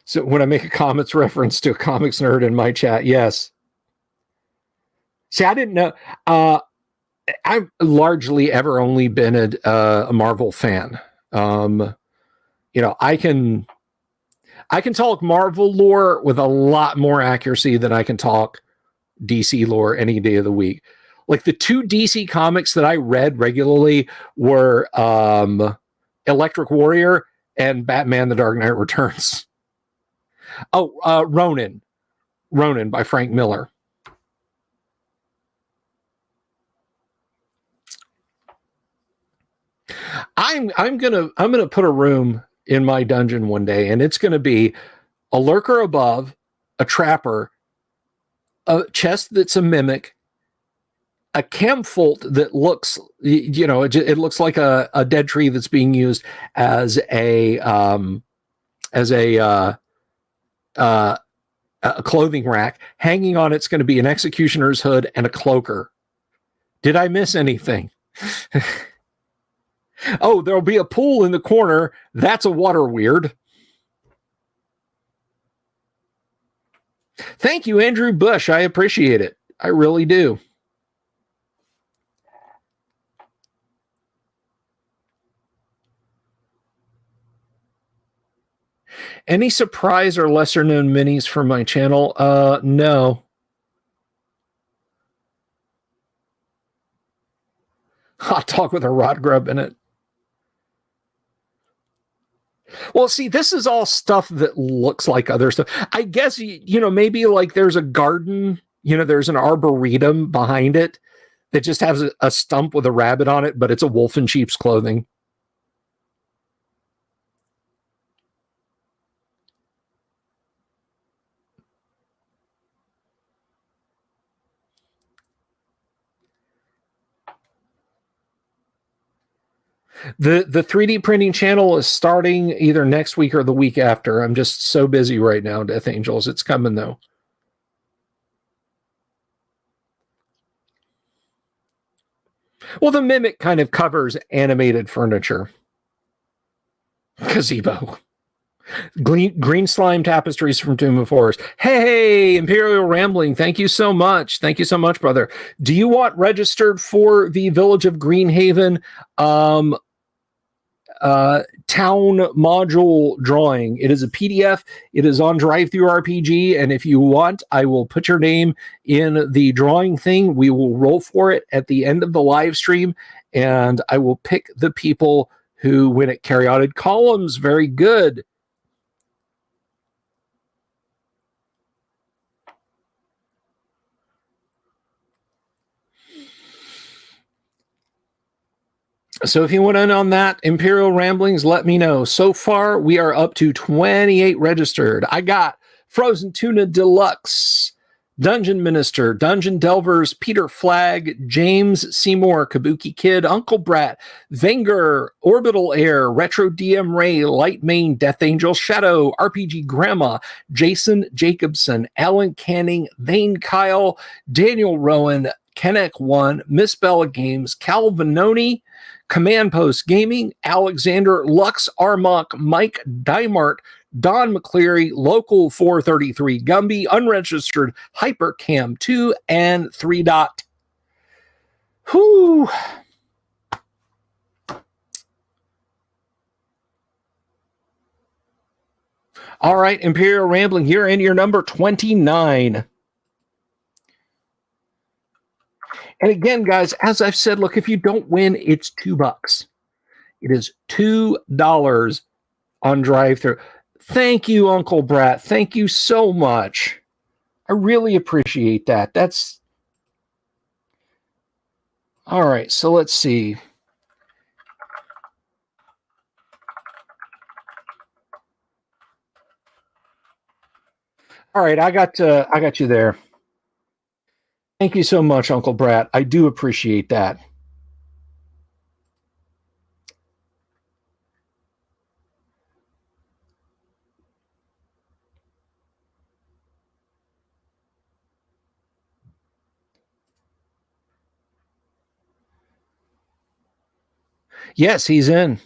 So when I make a comics reference to a comics nerd in my chat, yes. See, I didn't know. I've largely ever only been a Marvel fan. I can talk Marvel lore with a lot more accuracy than I can talk DC lore any day of the week. Like the two DC comics that I read regularly were Electric Warrior and Batman: The Dark Knight Returns. Oh, Ronin by Frank Miller. I'm gonna put a room in my dungeon one day, and it's gonna be a lurker above, a trapper, a chest that's a mimic, a camphult that looks, it looks like a dead tree that's being used as a clothing rack. Hanging on it's going to be an executioner's hood and a cloaker. Did I miss anything? Oh, there'll be a pool in the corner. That's a water weird. Thank you, Andrew Bush. I appreciate it. I really do. Any surprise or lesser known minis for my channel? No. Hot dog with a rot grub in it. Well, see, this is all stuff that looks like other stuff. I guess, maybe like there's a garden, there's an arboretum behind it that just has a stump with a rabbit on it, but it's a wolf in sheep's clothing. The 3D printing channel is starting either next week or the week after. I'm just so busy right now, Death Angels. It's coming though. Well, the Mimic kind of covers animated furniture. Gazebo. Green slime tapestries from Tomb of Horrors. Hey, Imperial Rambling. Thank you so much. Thank you so much, brother. Do you want registered for the Village of Greenhaven town module drawing? It is a PDF. It is on DriveThruRPG, and if you want, I will put your name in the drawing thing. We will roll for it at the end of the live stream, and I will pick the people who win it. Caryotid Columns, very good. So if you want in on that, Imperial Ramblings, let me know. So far, we are up to 28 registered. I got Frozen Tuna Deluxe, Dungeon Minister, Dungeon Delvers, Peter Flagg, James Seymour, Kabuki Kid, Uncle Brat, Venger, Orbital Air, Retro DM Ray, Light Main, Death Angel Shadow, RPG Grandma, Jason Jacobson, Alan Canning, Vane Kyle, Daniel Rowan, Kenneck One, Miss Bella Games, Calvinoni, Command Post Gaming, Alexander Lux Armok, Mike Dymart, Don McCleary, Local 433 Gumby, Unregistered Hypercam 2, and 3 Dot. Whoo! All right, Imperial Rambling, you're in your number 29. And again, guys, as I've said, look, if you don't win, it's $2. It is $2 on drive-thru. Thank you, Uncle Brat. Thank you so much. I really appreciate that. That's all right. So let's see. All right, I got you there. Thank you so much, Uncle Brat. I do appreciate that. Yes, he's in.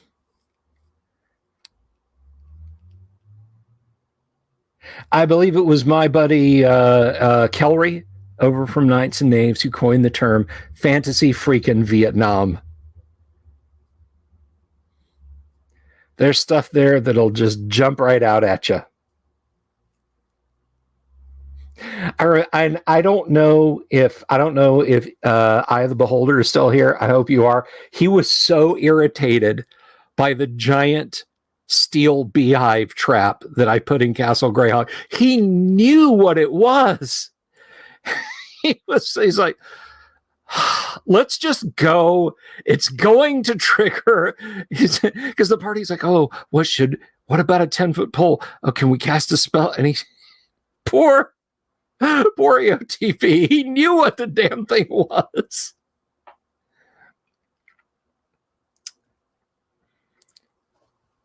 I believe it was my buddy Kellery over from Knights and Knaves who coined the term fantasy freaking Vietnam. There's stuff there that'll just jump right out at you. I don't know if Eye of the Beholder is still here. I hope you are. He was so irritated by the giant steel beehive trap that I put in Castle Greyhawk. He knew what it was. He's like, let's just go. It's going to trigger. Because the party's like, oh, what about a 10-foot pole? Oh, can we cast a spell? And poor EOTP, he knew what the damn thing was.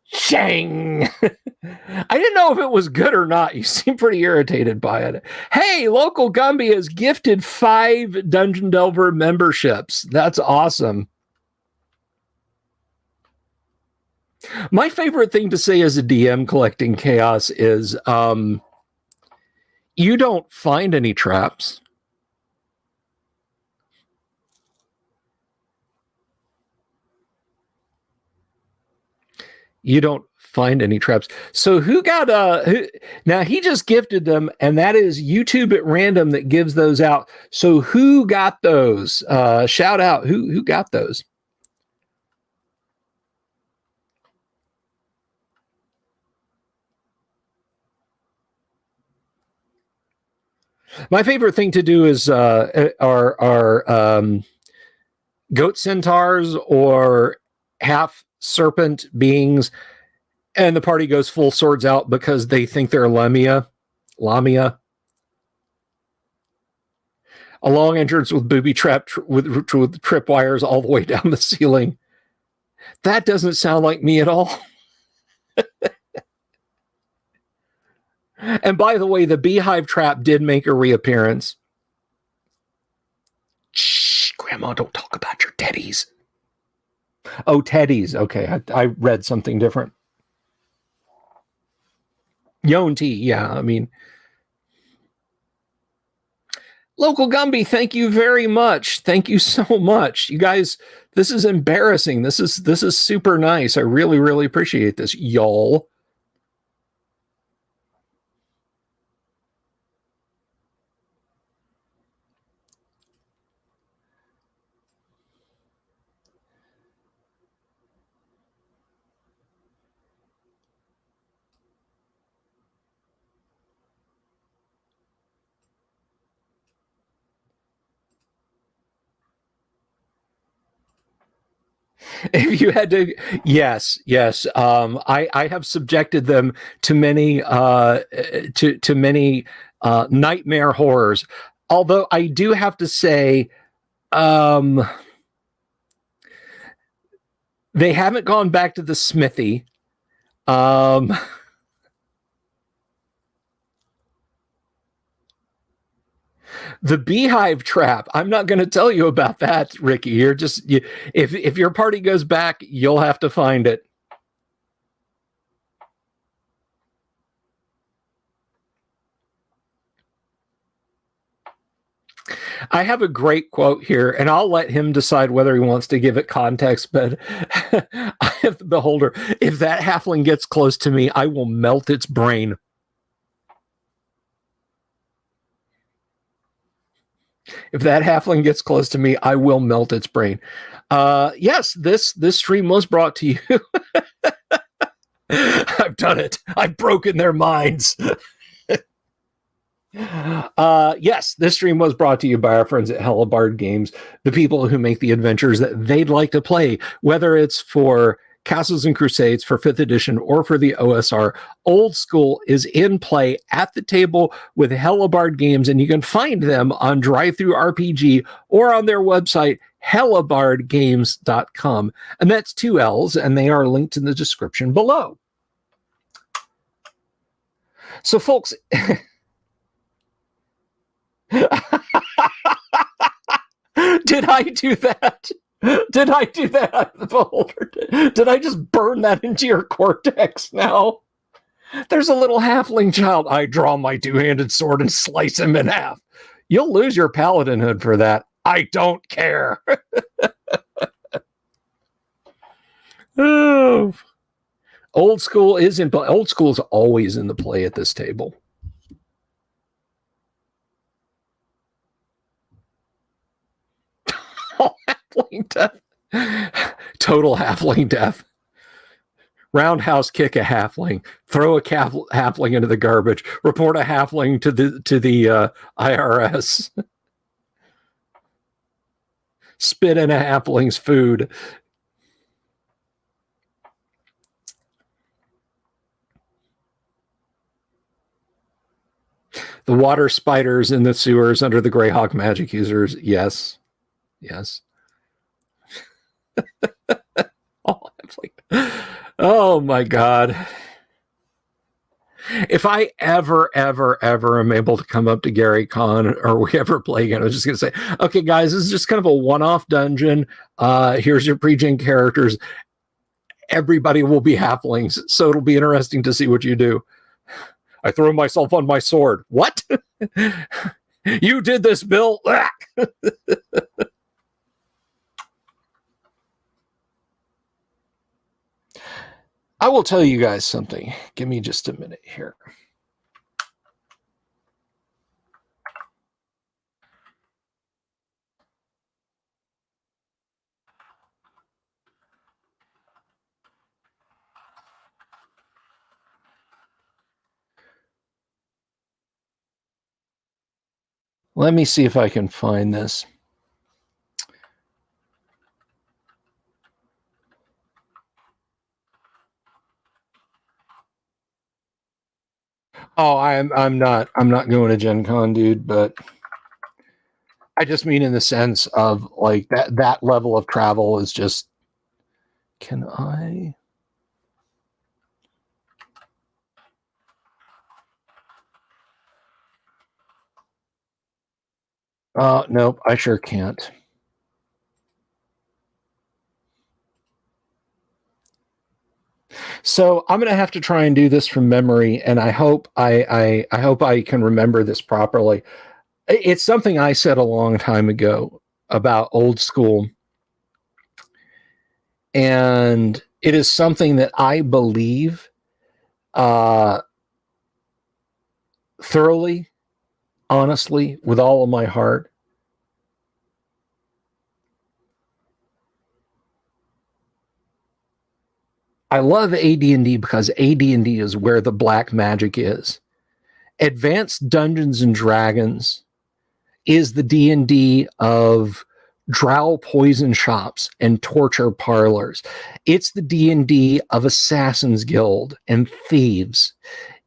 Shang! I didn't know if it was good or not. You seem pretty irritated by it. Hey, Local Gumby has gifted 5 Dungeon Delver memberships. That's awesome. My favorite thing to say as a DM collecting chaos is you don't find any traps. You don't find any traps. So who got now he just gifted them, and that is YouTube at random that gives those out. So who got those? Shout out who got those? My favorite thing to do is are goat centaurs or half serpent beings, and the party goes full swords out because they think they're Lamia. A long entrance with booby trap with tripwires all the way down the ceiling. That doesn't sound like me at all. And by the way, the beehive trap did make a reappearance. Shh, Grandma, don't talk about your teddies. Oh, teddies. Okay, I read something different. Yonti, yeah, I mean. Local Gumby, thank you very much. Thank you so much. You guys, this is embarrassing. This is super nice. I really, really appreciate this, y'all. If you had to, yes. I have subjected them to many nightmare horrors. Although I do have to say, they haven't gone back to the smithy. The beehive trap. I'm not going to tell you about that, Ricky. If your party goes back, you'll have to find it. I have a great quote here, and I'll let him decide whether he wants to give it context, but I have the Beholder. If that halfling gets close to me, I will melt its brain. If that halfling gets close to me, I will melt its brain. Yes, this stream was brought to you. I've done it. I've broken their minds. Yes, this stream was brought to you by our friends at Hellabard Games, the people who make the adventures that they'd like to play, whether it's for Castles and Crusades, for 5th edition, or for the OSR. Old School is in play at the table with Hellabard Games, and you can find them on DriveThruRPG or on their website, hellabardgames.com. And that's 2 L's, and they are linked in the description below. So, folks... Did I do that? Did I do that, Beholder? Did I just burn that into your cortex now? There's a little halfling child. I draw my two-handed sword and slice him in half. You'll lose your paladinhood for that. I don't care. Oh. Old school is in play. Old school is always in the play at this table. Halfling death. Total halfling death. Roundhouse kick a halfling. Throw a halfling into the garbage. Report a halfling to the IRS. Spit in a halfling's food. The water spiders in the sewers under the Greyhawk magic users. Yes. Yes. Oh my God. If I ever am able to come up to Gary Con or we ever play again, I was just going to say, okay, guys, this is just kind of a one-off dungeon. Here's your pre-gen characters. Everybody will be halflings, so it'll be interesting to see what you do. I throw myself on my sword. What? You did this, Bill. I will tell you guys something. Give me just a minute here. Let me see if I can find this. Oh, I'm not going to Gen Con, dude, but I just mean in the sense of like that level of travel is just, can I? Nope, I sure can't. So I'm going to have to try and do this from memory, and I hope I hope I can remember this properly. It's something I said a long time ago about old school, and it is something that I believe thoroughly, honestly, with all of my heart. I love AD&D because AD&D is where the black magic is. Advanced Dungeons and Dragons is the D&D of drow poison shops and torture parlors. It's the D&D of Assassin's Guild and thieves.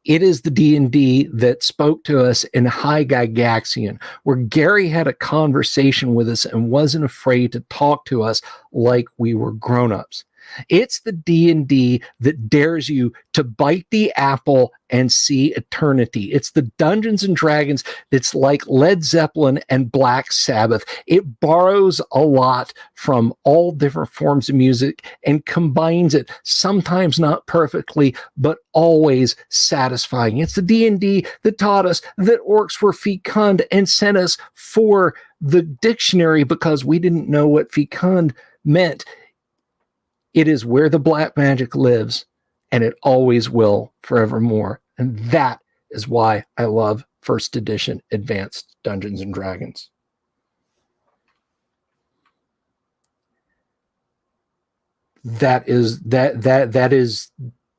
It is the D&D that spoke to us in High Gygaxian, where Gary had a conversation with us and wasn't afraid to talk to us like we were grown-ups. It's the D&D that dares you to bite the apple and see eternity. It's the Dungeons and Dragons that's like Led Zeppelin and Black Sabbath. It borrows a lot from all different forms of music and combines it, sometimes not perfectly, but always satisfying. It's the D&D that taught us that orcs were fecund and sent us for the dictionary because we didn't know what fecund meant. It is where the black magic lives, and it always will forevermore. And that is why I love first edition Advanced Dungeons and Dragons. That is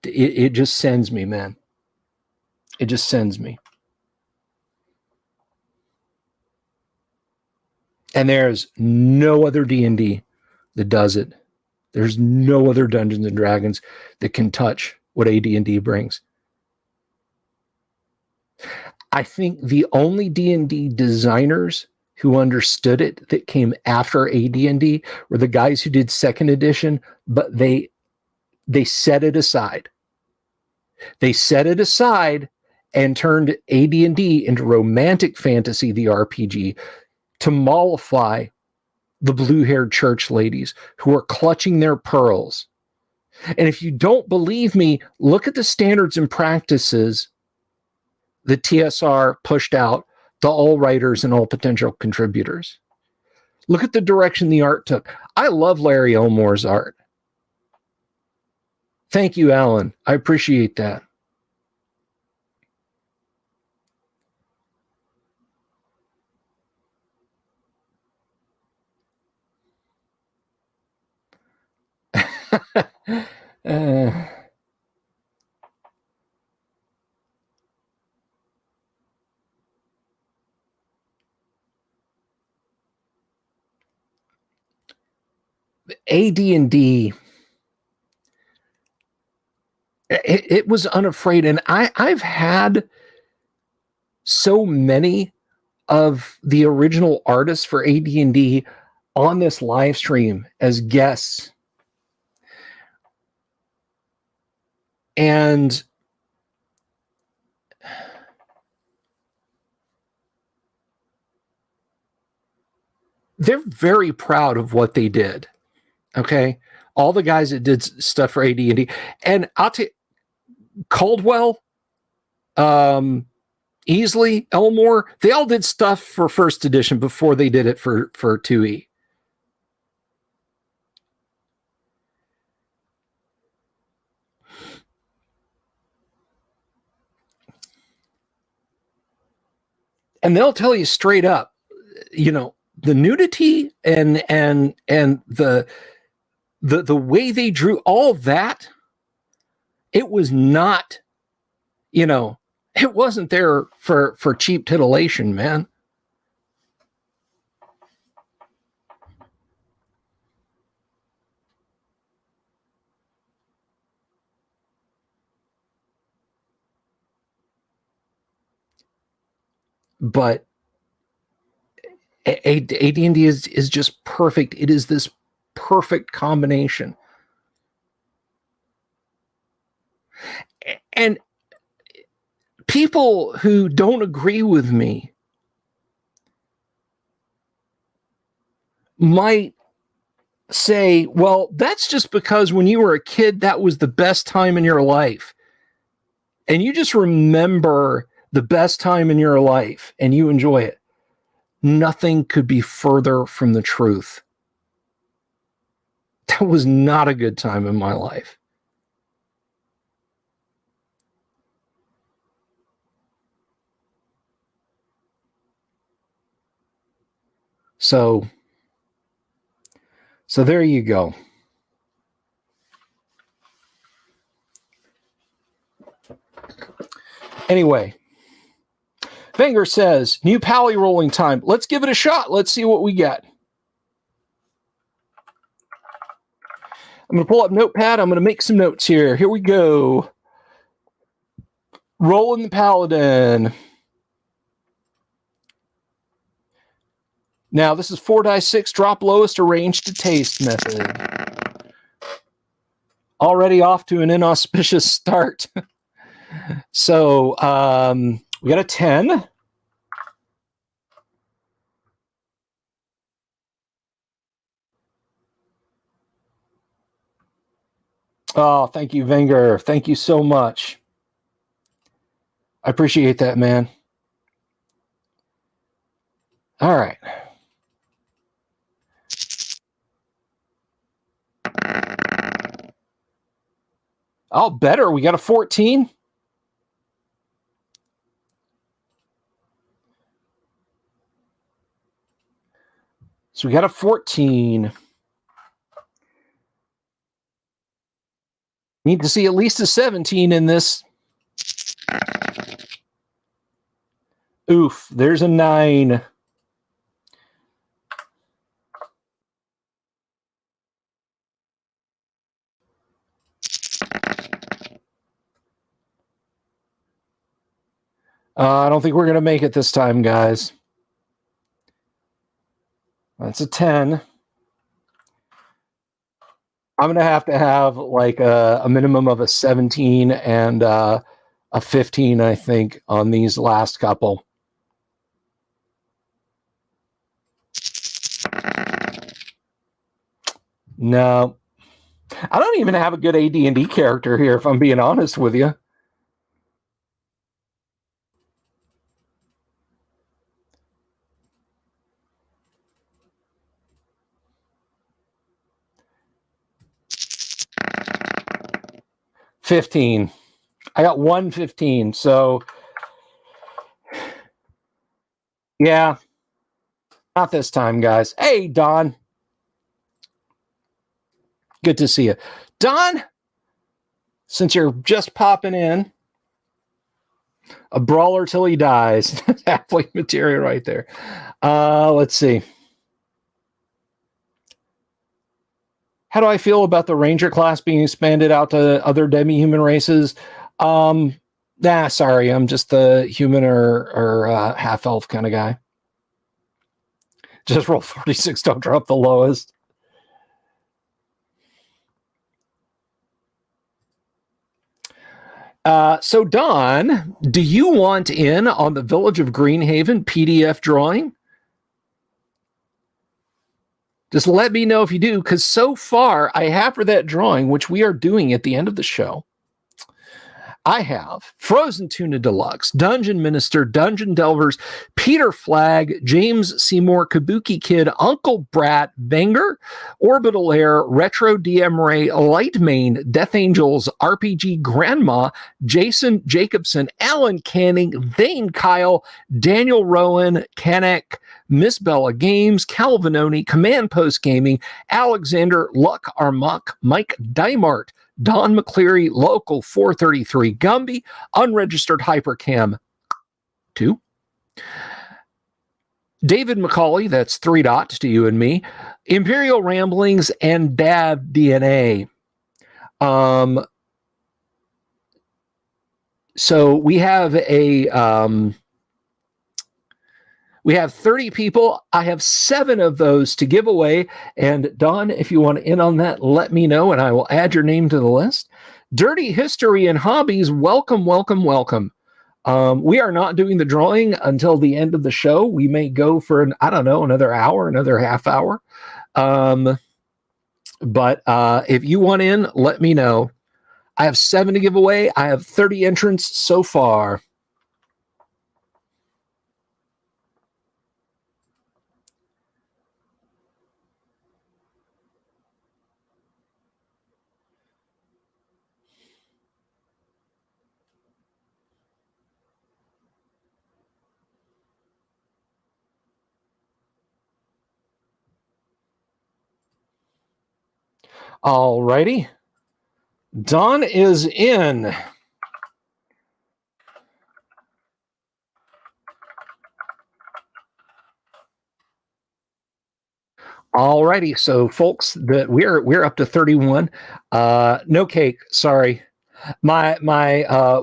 it just sends me, man. It just sends me. And there's no other D&D that does it. There's no other Dungeons and Dragons that can touch what AD&D brings. I think the only D&D designers who understood it that came after AD&D were the guys who did second edition, but they set it aside. They set it aside and turned AD&D into Romantic Fantasy, the RPG, to mollify the blue-haired church ladies who are clutching their pearls And if you don't believe me, look at the standards and practices that TSR pushed out to all writers and all potential contributors. Look at the direction the art took. I love Larry Elmore's art. Thank you, Alan. I appreciate that. AD&D, it was unafraid, and I've had so many of the original artists for AD&D on this live stream as guests, and they're very proud of what they did. Okay, all the guys that did stuff for AD&D, and I'll tell you, Caldwell, Easley, Elmore, they all did stuff for first edition before they did it for 2E. And they'll tell you straight up, you know, the nudity and the way they drew all that, it was not, you know, it wasn't there for cheap titillation, man. But AD&D is just perfect. It is this perfect combination. And people who don't agree with me might say, well, that's just because when you were a kid, that was the best time in your life. And you just remember the best time in your life and you enjoy it. Nothing could be further from the truth. That was not a good time in my life. So there you go. Anyway, Wenger says, new pally rolling time. Let's give it a shot. Let's see what we get. I'm going to pull up Notepad. I'm going to make some notes here. Here we go. Rolling the Paladin. Now, this is 4 die 6, drop lowest, arrange to taste method. Already off to an inauspicious start. So, we got a 10. Oh, thank you, Wenger. Thank you so much. I appreciate that, man. All right. Oh, better. We got a 14. So we got a 14. Need to see at least a 17 in this. Oof, there's a 9. I don't think we're going to make it this time, guys. That's a 10. I'm going to have like a minimum of a 17 and a 15, I think, on these last couple. No. I don't even have a good AD&D character here, if I'm being honest with you. $15. I got 115, so yeah, not this time, guys. Hey, Don. Good to see you. Don, since you're just popping in, a brawler till he dies. Halfway material right there. Let's see. How do I feel about the Ranger class being expanded out to other demi-human races? Sorry, I'm just the human or half-elf kind of guy. Just roll 46, don't drop the lowest. So, Don, do you want in on the Village of Greenhaven PDF drawing? Just let me know if you do, because so far I have for that drawing, which we are doing at the end of the show, I have Frozen Tuna Deluxe, Dungeon Minister, Dungeon Delvers, Peter Flagg, James Seymour, Kabuki Kid, Uncle Brat, Banger, Orbital Air, Retro DM Ray, Lightmane, Death Angels, RPG Grandma, Jason Jacobson, Alan Canning, Thane Kyle, Daniel Rowan, Kanek, Miss Bella Games, Calvinoni, Command Post Gaming, Alexander Luck Armok, Mike Dymart, Don McCleary, Local 433, Gumby, Unregistered Hypercam 2, David McCauley, that's 3 dots to you and me, Imperial Ramblings, and Dad DNA. So we have we have 30 people. I have 7 of those to give away. And Don, if you want to in on that, let me know and I will add your name to the list. Dirty History and Hobbies, welcome, welcome, welcome. We are not doing the drawing until the end of the show. We may go for another hour, another half hour. But if you want in, let me know. I have 7 to give away. I have 30 entrants so far. All righty. Don is in. All righty. So, folks, we're up to 31. No cake. Sorry. My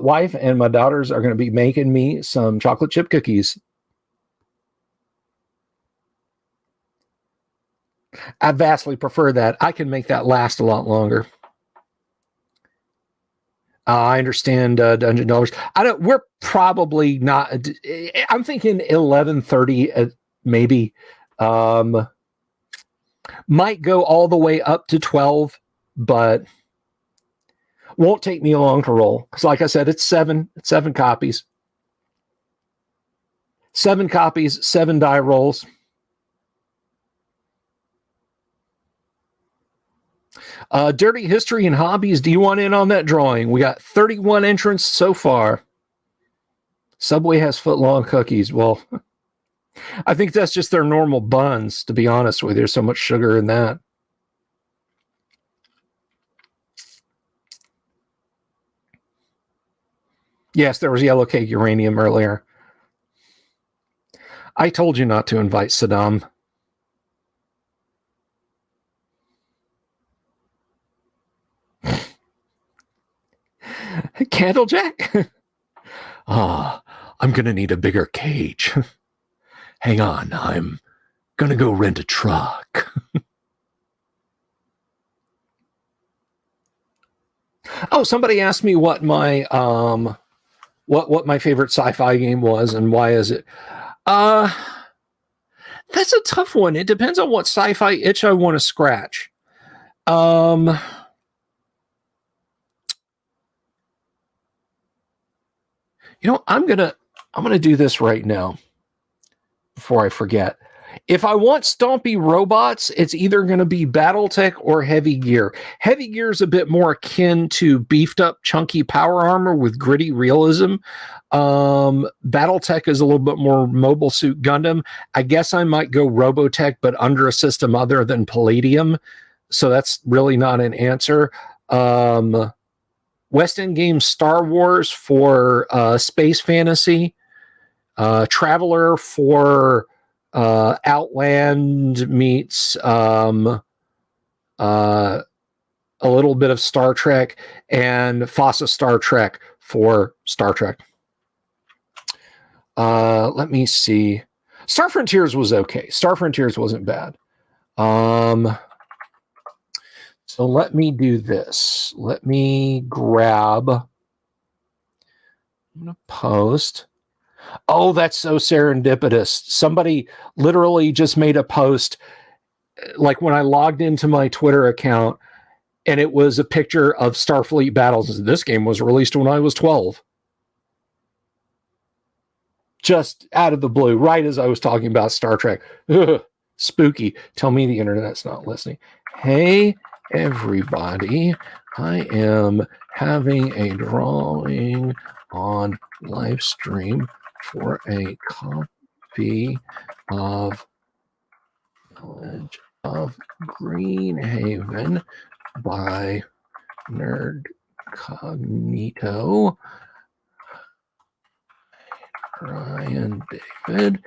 wife and my daughters are going to be making me some chocolate chip cookies. I vastly prefer that. I can make that last a lot longer. I understand Dungeon Dollars. We're probably not. I'm thinking 11:30, maybe. Might go all the way up to 12, but won't take me long to roll. Because, like I said, it's 7 copies. 7 copies, 7 die rolls. Dirty History and Hobbies, do you want in on that drawing? We got 31 entrants so far. Subway has foot-long cookies. Well, I think that's just their normal buns, to be honest with you. There's so much sugar in that. Yes, there was yellow cake uranium earlier. I told you not to invite Saddam. Candlejack? I'm going to need a bigger cage. Hang on, I'm going to go rent a truck. Oh, somebody asked me what my what my favorite sci-fi game was and why is it? That's a tough one. It depends on what sci-fi itch I want to scratch. I'm gonna do this right now before I forget. If I want stompy robots, it's either going to be BattleTech or Heavy Gear. Heavy Gear is a bit more akin to beefed up, chunky power armor with gritty realism. BattleTech is a little bit more Mobile Suit Gundam. I guess I might go Robotech, but under a system other than Palladium. So that's really not an answer. West End Games Star Wars for space fantasy. Traveler for Outland meets a little bit of Star Trek, and FOSSA Star Trek for Star Trek. Let me see. Star Frontiers was okay. Star Frontiers wasn't bad. So let me do this. Let me grab. I'm going to post. Oh, that's so serendipitous. Somebody literally just made a post, like when I logged into my Twitter account, and it was a picture of Starfleet battles. This game was released when I was 12. Just out of the blue, right as I was talking about Star Trek. Ugh, spooky. Tell me the internet's not listening. Hey, everybody. I am having a drawing on Livestream for a copy of Village of Greenhaven by Nerd Cognito, Ryan David,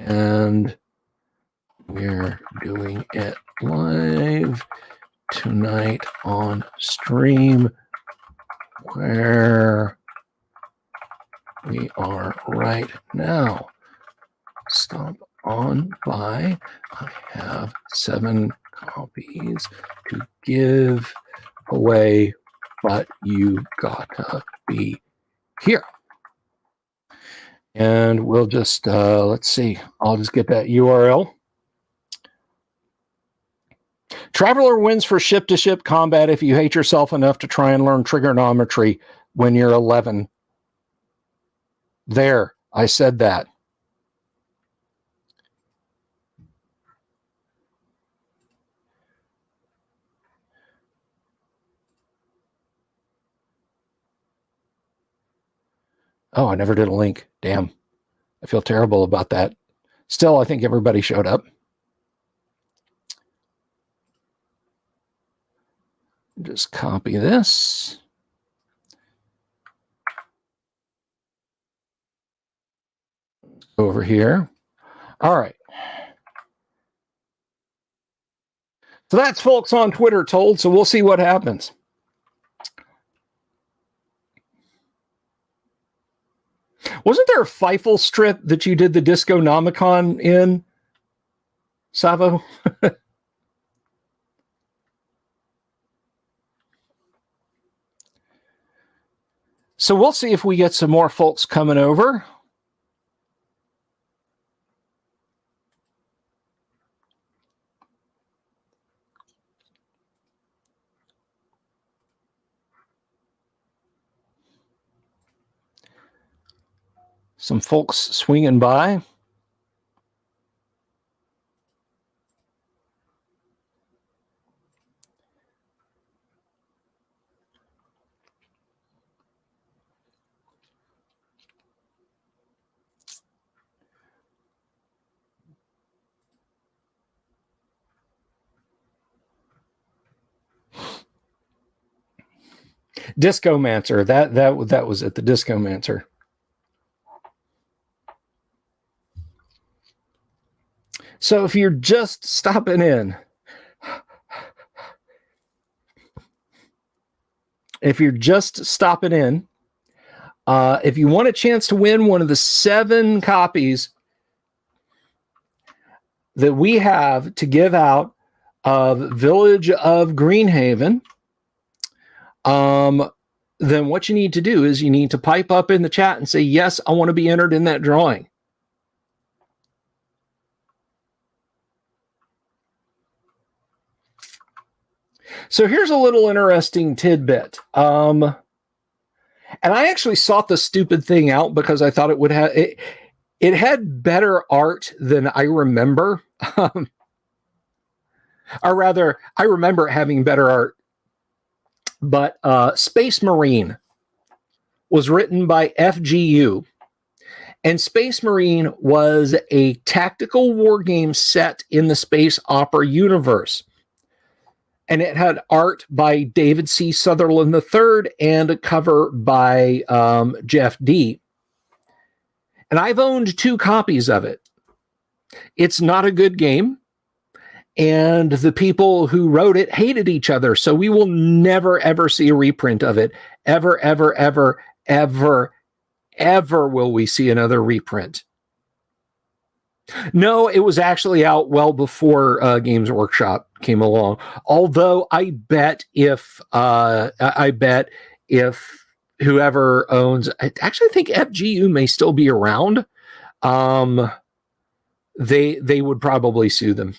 and we're doing it live tonight on stream, where we are right now. Stop on by. I have 7 copies to give away, but you gotta be here. And we'll just, let's see, I'll just get that URL. Traveler wins for ship-to-ship combat if you hate yourself enough to try and learn trigonometry when you're 11. There, I said that. Oh, I never did a link. Damn. I feel terrible about that. Still, I think everybody showed up. Just copy this. Over here. All right. So that's folks on Twitter told, so we'll see what happens. Wasn't there a Feifel strip that you did the Disco-Nomicon in, Savo? So we'll see if we get some more folks coming over. Some folks swinging by. Discomancer. That was it. The Discomancer. So if you're just stopping in, if you want a chance to win one of the 7 copies that we have to give out of Village of Greenhaven, then what you need to do is you need to pipe up in the chat and say, yes, I want to be entered in that drawing. So here's a little interesting tidbit. And I actually sought the stupid thing out because I thought it would have it. It had better art than I remember, or rather, I remember it having better art. But Space Marine was written by FGU, and Space Marine was a tactical war game set in the space opera universe. And it had art by David C. Sutherland III and a cover by Jeff D. And I've owned 2 copies of it. It's not a good game. And the people who wrote it hated each other. So we will never, ever see a reprint of it. Ever, ever, ever, ever, ever will we see another reprint. No, it was actually out well before Games Workshop came along. Although I bet if whoever owns, I actually think FGU may still be around. They would probably sue them.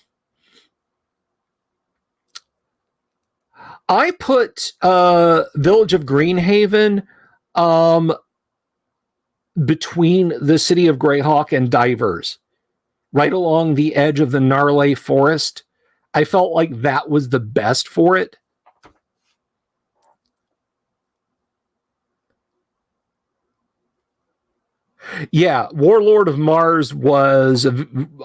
I put Village of Greenhaven between the city of Greyhawk and Divers, right along the edge of the Gnarle Forest. I felt like that was the best for it. Yeah, Warlord of Mars was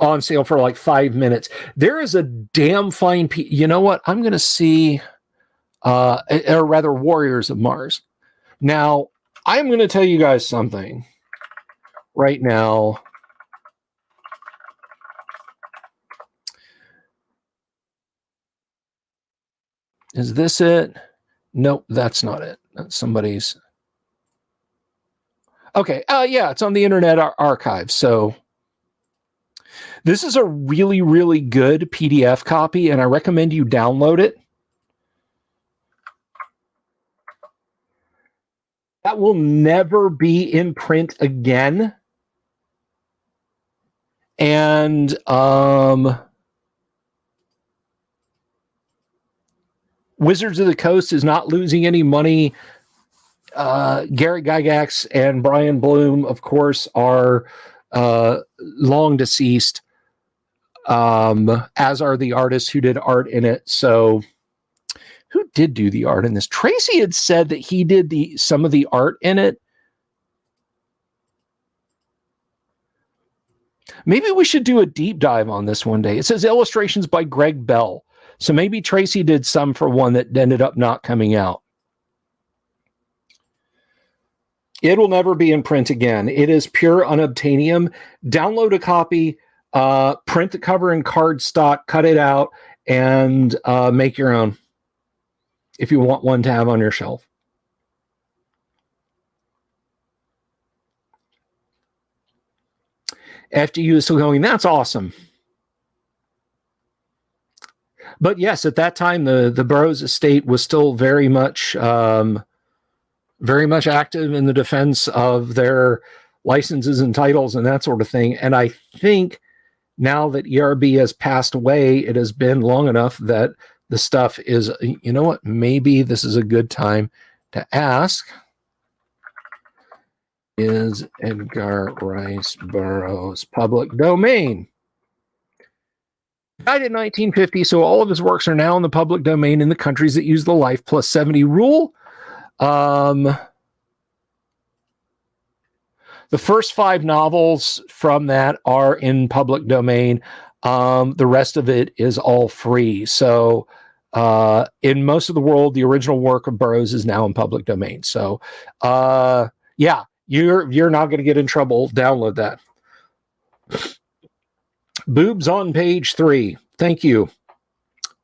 on sale for like 5 minutes. There is a damn fine you know what? I'm going to see, or rather, Warriors of Mars. Now, I'm going to tell you guys something right now. Is this it? Nope, that's not it. That's somebody's. Okay, yeah, it's on the Internet Archive. So this is a really, really good PDF copy, and I recommend you download it. That will never be in print again. And Wizards of the Coast is not losing any money. Garrett Gygax and Brian Bloom, of course, are long deceased, as are the artists who did art in it. So who did do the art in this? Tracy had said that he did some of the art in it. Maybe we should do a deep dive on this one day. It says illustrations by Greg Bell. So maybe Tracy did some for one that ended up not coming out. It will never be in print again. It is pure unobtainium. Download a copy, print the cover in cardstock, cut it out, and make your own if you want one to have on your shelf. FGU is still going, that's awesome. But yes, at that time, the Burroughs estate was still very much active in the defense of their licenses and titles and that sort of thing. And I think now that ERB has passed away, it has been long enough that the stuff is, you know what, maybe this is a good time to ask. Is Edgar Rice Burroughs public domain? Died in 1950, so all of his works are now in the public domain in the countries that use the Life Plus 70 rule. The first 5 novels from that are in public domain. The rest of it is all free. So in most of the world, the original work of Burroughs is now in public domain. So yeah, you're not going to get in trouble. Download that. Boobs on page 3. Thank you.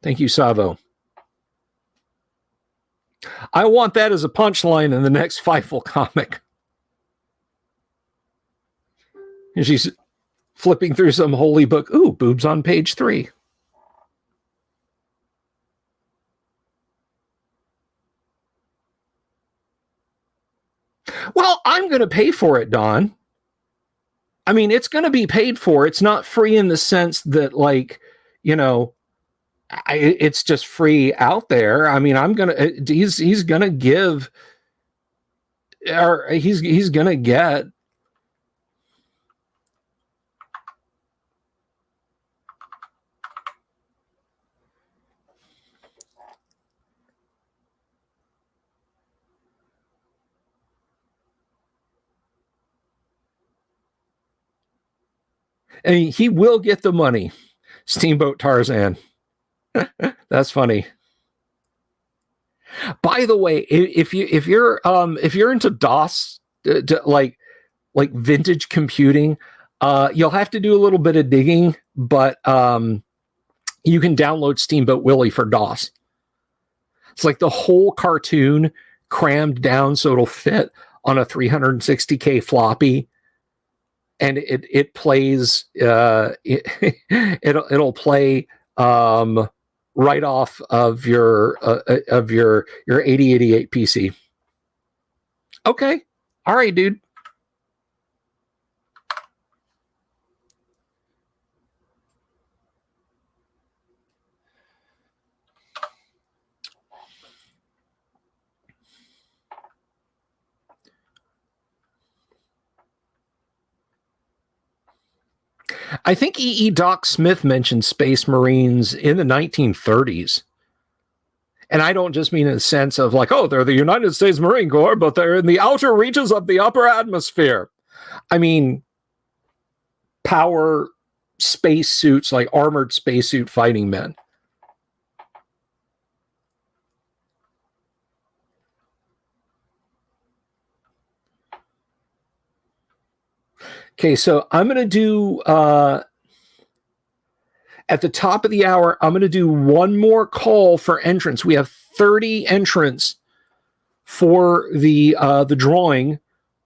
Thank you, Savo. I want that as a punchline in the next Fightful comic. And she's flipping through some holy book. Ooh, boobs on page 3. Well, I'm going to pay for it, Don. I mean, it's going to be paid for. It's not free in the sense that, like, you know, it's just free out there. I mean, he's going to give or he's gonna get. I mean, he will get the money. Steamboat Tarzan. That's funny. By the way, if you're into DOS, like vintage computing, you'll have to do a little bit of digging, but you can download Steamboat Willie for DOS. It's like the whole cartoon crammed down so it'll fit on a 360K floppy, and it plays. It'll play right off of your 8088 PC. Okay, all right, dude. I think E.E. Doc Smith mentioned Space Marines in the 1930s. And I don't just mean in the sense of like, oh, they're the United States Marine Corps, but they're in the outer reaches of the upper atmosphere. I mean, power spacesuits, like armored spacesuit fighting men. Okay, so I'm going to do, at the top of the hour, I'm going to do one more call for entrance. We have 30 entrants for the drawing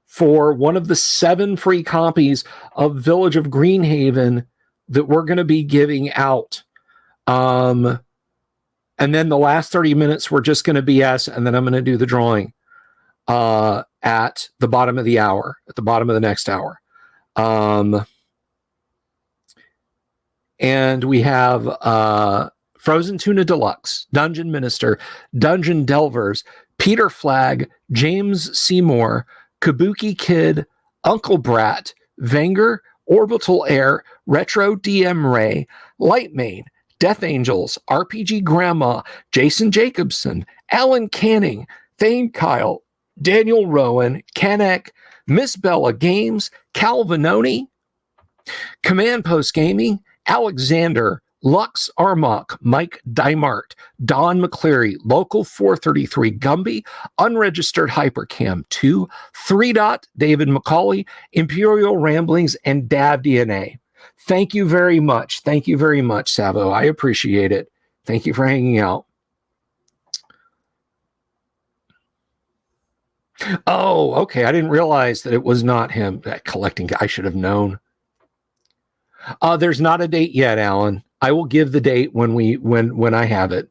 for one of the 7 free copies of Village of Greenhaven that we're going to be giving out. And then the last 30 minutes, we're just going to BS, and then I'm going to do the drawing at the bottom of the hour, at the bottom of the next hour. And we have Frozen Tuna Deluxe, Dungeon Minister, Dungeon Delvers, Peter Flagg, James Seymour, Kabuki Kid, Uncle Brat, Venger, Orbital Air, Retro DM Ray, Lightmane, Death Angels, RPG Grandma, Jason Jacobson, Alan Canning, Thane Kyle, Daniel Rowan, Kanek, Miss Bella Games, Cal Vanoni, Command Post Gaming, Alexander, Lux Armok, Mike Dimart, Don McCleary, Local 433 Gumby, Unregistered Hypercam 2, 3 Dot, David McCauley, Imperial Ramblings, and Dab DNA. Thank you very much. Thank you very much, Savo. I appreciate it. Thank you for hanging out. Oh, okay. I didn't realize that it was not him. That collecting, I should have known. There's not a date yet, Alan. I will give the date when I have it.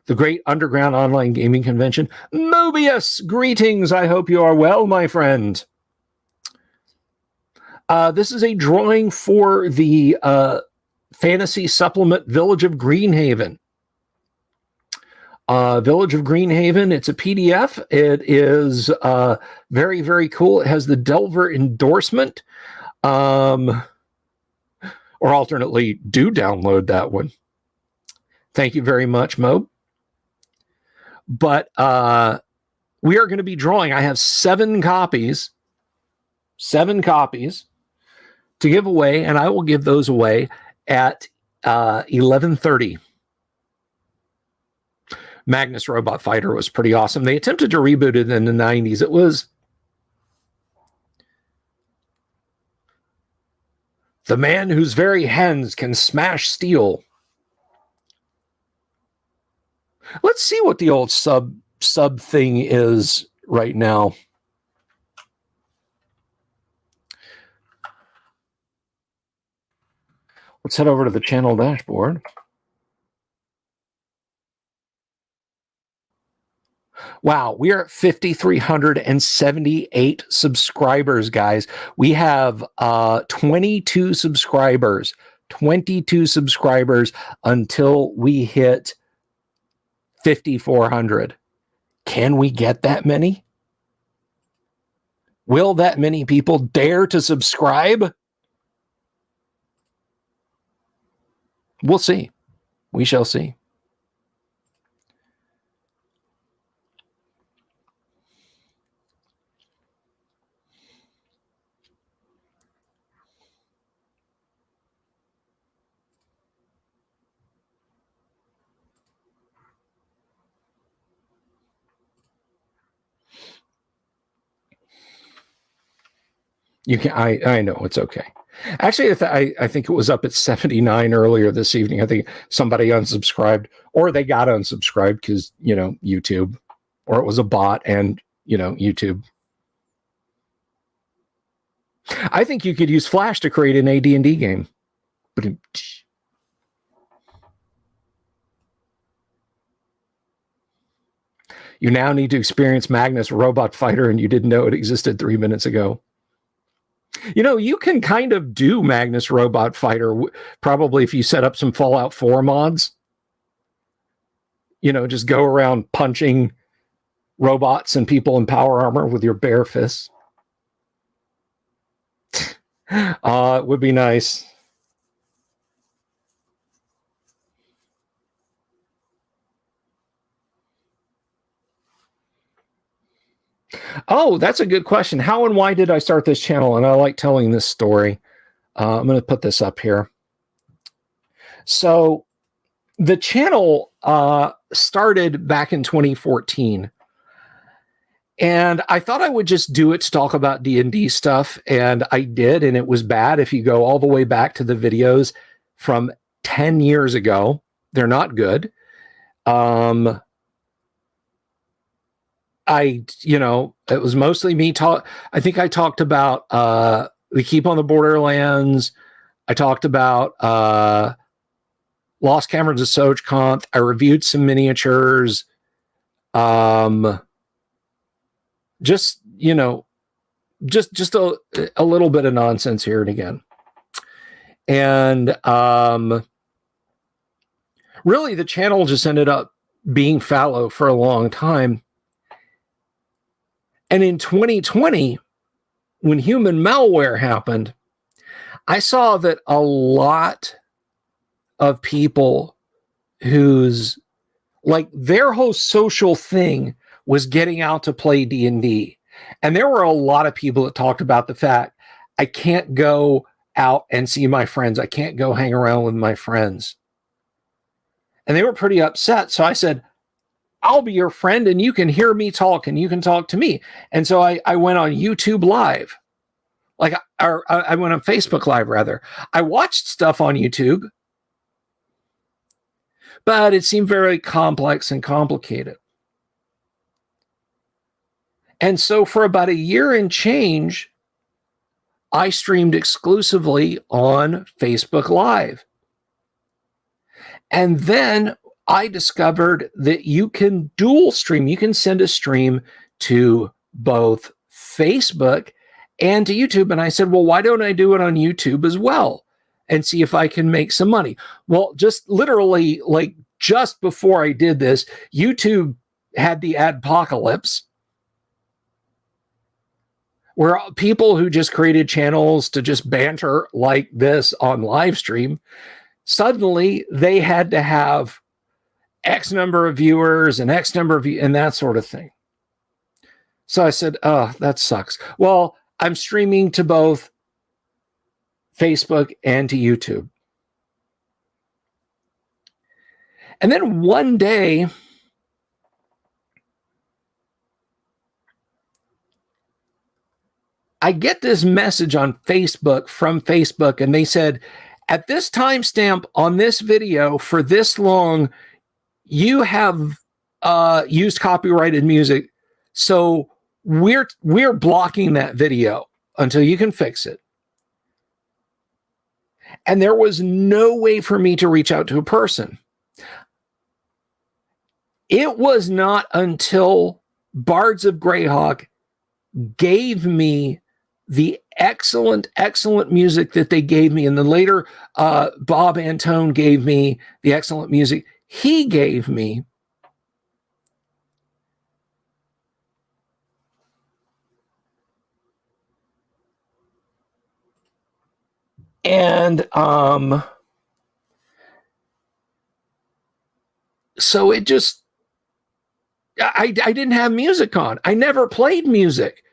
The Great Underground Online Gaming Convention. Mobius, greetings. I hope you are well, my friend. This is a drawing for the fantasy supplement Village of Greenhaven. Village of Greenhaven, it's a PDF. It is very, very cool. It has the Delver endorsement. Or alternately, do download that one. Thank you very much, Mo. But we are going to be drawing. I have 7 copies. 7 copies to give away, and I will give those away at 11:30. Magnus Robot Fighter was pretty awesome. They attempted to reboot it in the 90s. It was the man whose very hands can smash steel. Let's see what the old sub thing is right now. Let's head over to the channel dashboard. Wow, we are at 5,378 subscribers, guys. We have 22 subscribers. 22 subscribers until we hit 5,400. Can we get that many? Will that many people dare to subscribe? We'll see. We shall see. You can. I know it's okay. Actually, I think it was up at 79 earlier this evening. I think somebody unsubscribed, or they got unsubscribed because YouTube, or it was a bot and YouTube. I think you could use Flash to create an AD&D game. But you now need to experience Magnus Robot Fighter, and you didn't know it existed 3 minutes ago. You can kind of do Magnus Robot Fighter, probably if you set up some Fallout 4 mods. Just go around punching robots and people in power armor with your bare fists. It would be nice. Oh, that's a good question. How and why did I start this channel? And I like telling this story. I'm going to put this up here. So the channel started back in 2014. And I thought I would just do it to talk about D&D stuff. And I did, and it was bad. If you go all the way back to the videos from 10 years ago, they're not good. It was mostly me talk. I think I talked about the Keep on the Borderlands. I talked about Lost Caverns of Sochconth. I reviewed some miniatures. Just a little bit of nonsense here and again. And really the channel just ended up being fallow for a long time. And in 2020, when human malware happened, I saw that a lot of people whose, their whole social thing was getting out to play D&D. And there were a lot of people that talked about the fact, I can't go out and see my friends. I can't go hang around with my friends. And they were pretty upset. So I said, I'll be your friend and you can hear me talk and you can talk to me. And so I went on YouTube Live. I went on Facebook Live, rather. I watched stuff on YouTube, but it seemed very complex and complicated. And so for about a year and change, I streamed exclusively on Facebook Live. And then I discovered that you can dual stream. You can send a stream to both Facebook and to YouTube. And I said, well, why don't I do it on YouTube as well and see if I can make some money? Well, just literally, just before I did this, YouTube had the adpocalypse, where people who just created channels to just banter like this on live stream, suddenly they had to have X number of viewers and X number of and that sort of thing. So I said, oh, that sucks. Well, I'm streaming to both Facebook and to YouTube. And then one day, I get this message on Facebook from Facebook, and they said, at this timestamp on this video for this long, you have used copyrighted music, so we're blocking that video until you can fix it. And there was no way for me to reach out to a person. It was not until Bards of Greyhawk gave me the excellent music that they gave me, and then later Bob Antone gave me the excellent music he gave me, And so it just, I didn't have music on. I never played music.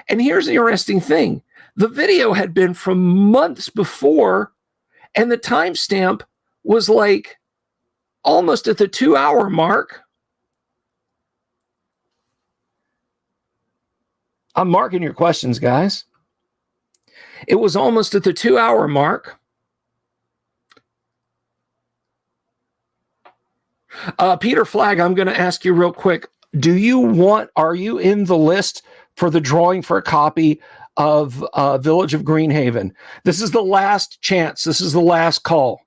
And here's the interesting thing. The video had been from months before, and the timestamp was like almost at the 2-hour mark. I'm marking your questions, guys. It was almost at the 2-hour mark. Peter Flagg, I'm going to ask you real quick. Are you in the list for the drawing for a copy of Village of Greenhaven? This is the last chance. This is the last call.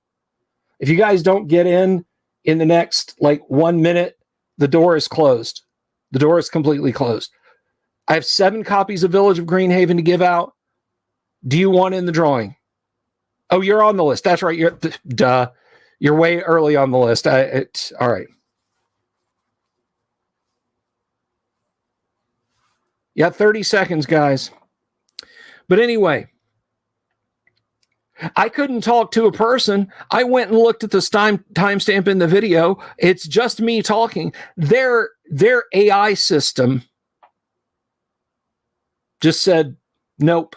If you guys don't get in the next 1 minute, the door is closed. The door is completely closed. I have 7 copies of Village of Greenhaven to give out. Do you want in the drawing? Oh, you're on the list. That's right. You're way early on the list. All right. Yeah, 30 seconds, guys. But anyway, I couldn't talk to a person. I went and looked at the timestamp in the video. It's just me talking. Their AI system just said, nope.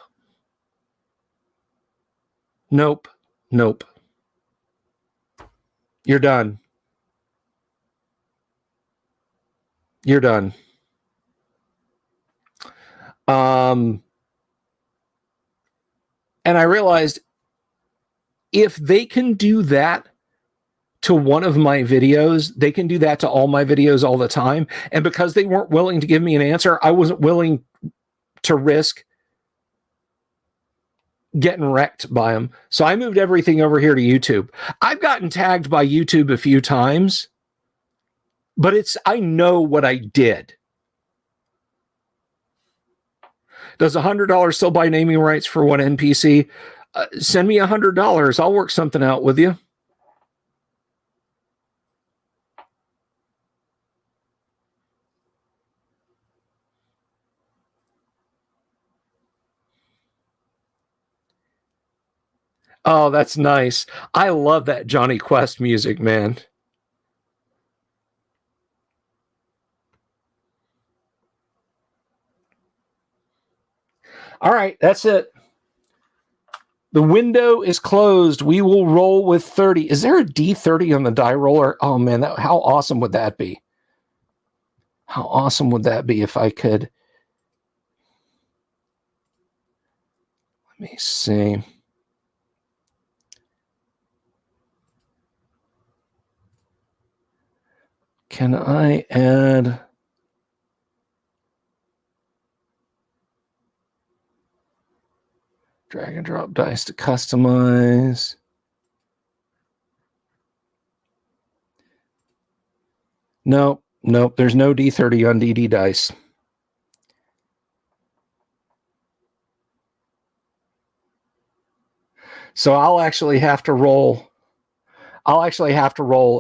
Nope. Nope. You're done. You're done. And I realized if they can do that to one of my videos, they can do that to all my videos all the time. And because they weren't willing to give me an answer, I wasn't willing to risk getting wrecked by them. So I moved everything over here to YouTube. I've gotten tagged by YouTube a few times, but I know what I did. Does $100 still buy naming rights for one NPC? Send me $100. I'll work something out with you. Oh, that's nice. I love that Johnny Quest music, man. All right, that's it. The window is closed. We will roll with 30. Is there a D30 on the die roller? Oh, man, how awesome would that be? How awesome would that be if I could? Let me see. Can I add... drag and drop dice to customize. Nope. There's no D30 on DD dice. So I'll actually have to roll.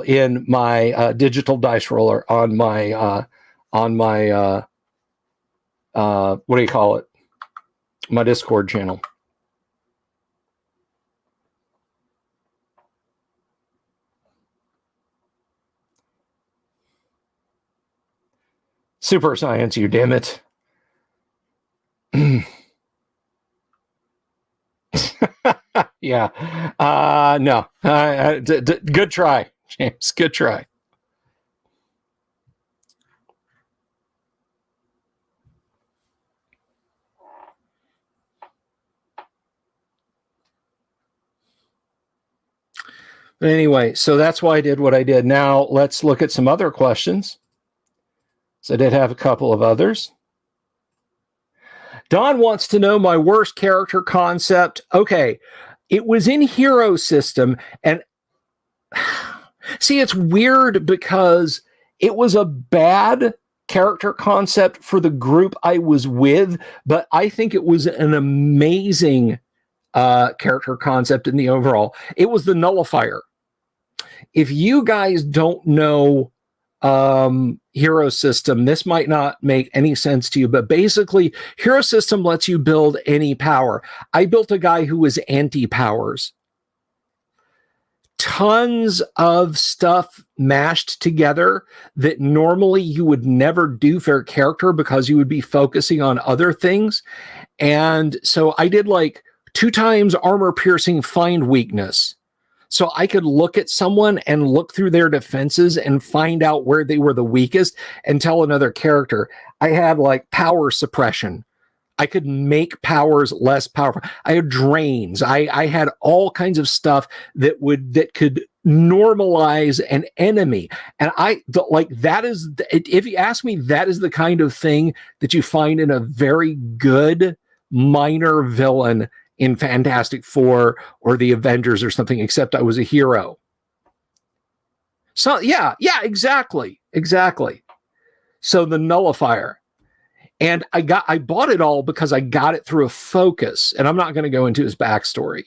In my digital dice roller on my what do you call it? My Discord channel. Super science, you damn it. Yeah. No. Good try, James. Good try. But anyway, so that's why I did what I did. Now let's look at some other questions. So I did have a couple of others. Don wants to know my worst character concept. Okay, it was in Hero System, and see, it's weird because it was a bad character concept for the group I was with, but I think it was an amazing character concept in the overall. It was the Nullifier. If you guys don't know hero system. This might not make any sense to you, but basically, hero system lets you build any power. I built a guy who was anti-powers. Tons of stuff mashed together that normally you would never do for a character because you would be focusing on other things. And so I did like 2 times armor piercing find weakness. So I could look at someone and look through their defenses and find out where they were the weakest and tell another character. I had like power suppression. I could make powers less powerful. I had drains. I had all kinds of stuff that could normalize an enemy. And that is, if you ask me, that is the kind of thing that you find in a very good minor villain in Fantastic Four or the Avengers or something, except I was a hero. So yeah, exactly. So the nullifier. And I bought it all because I got it through a focus, and I'm not going to go into his backstory.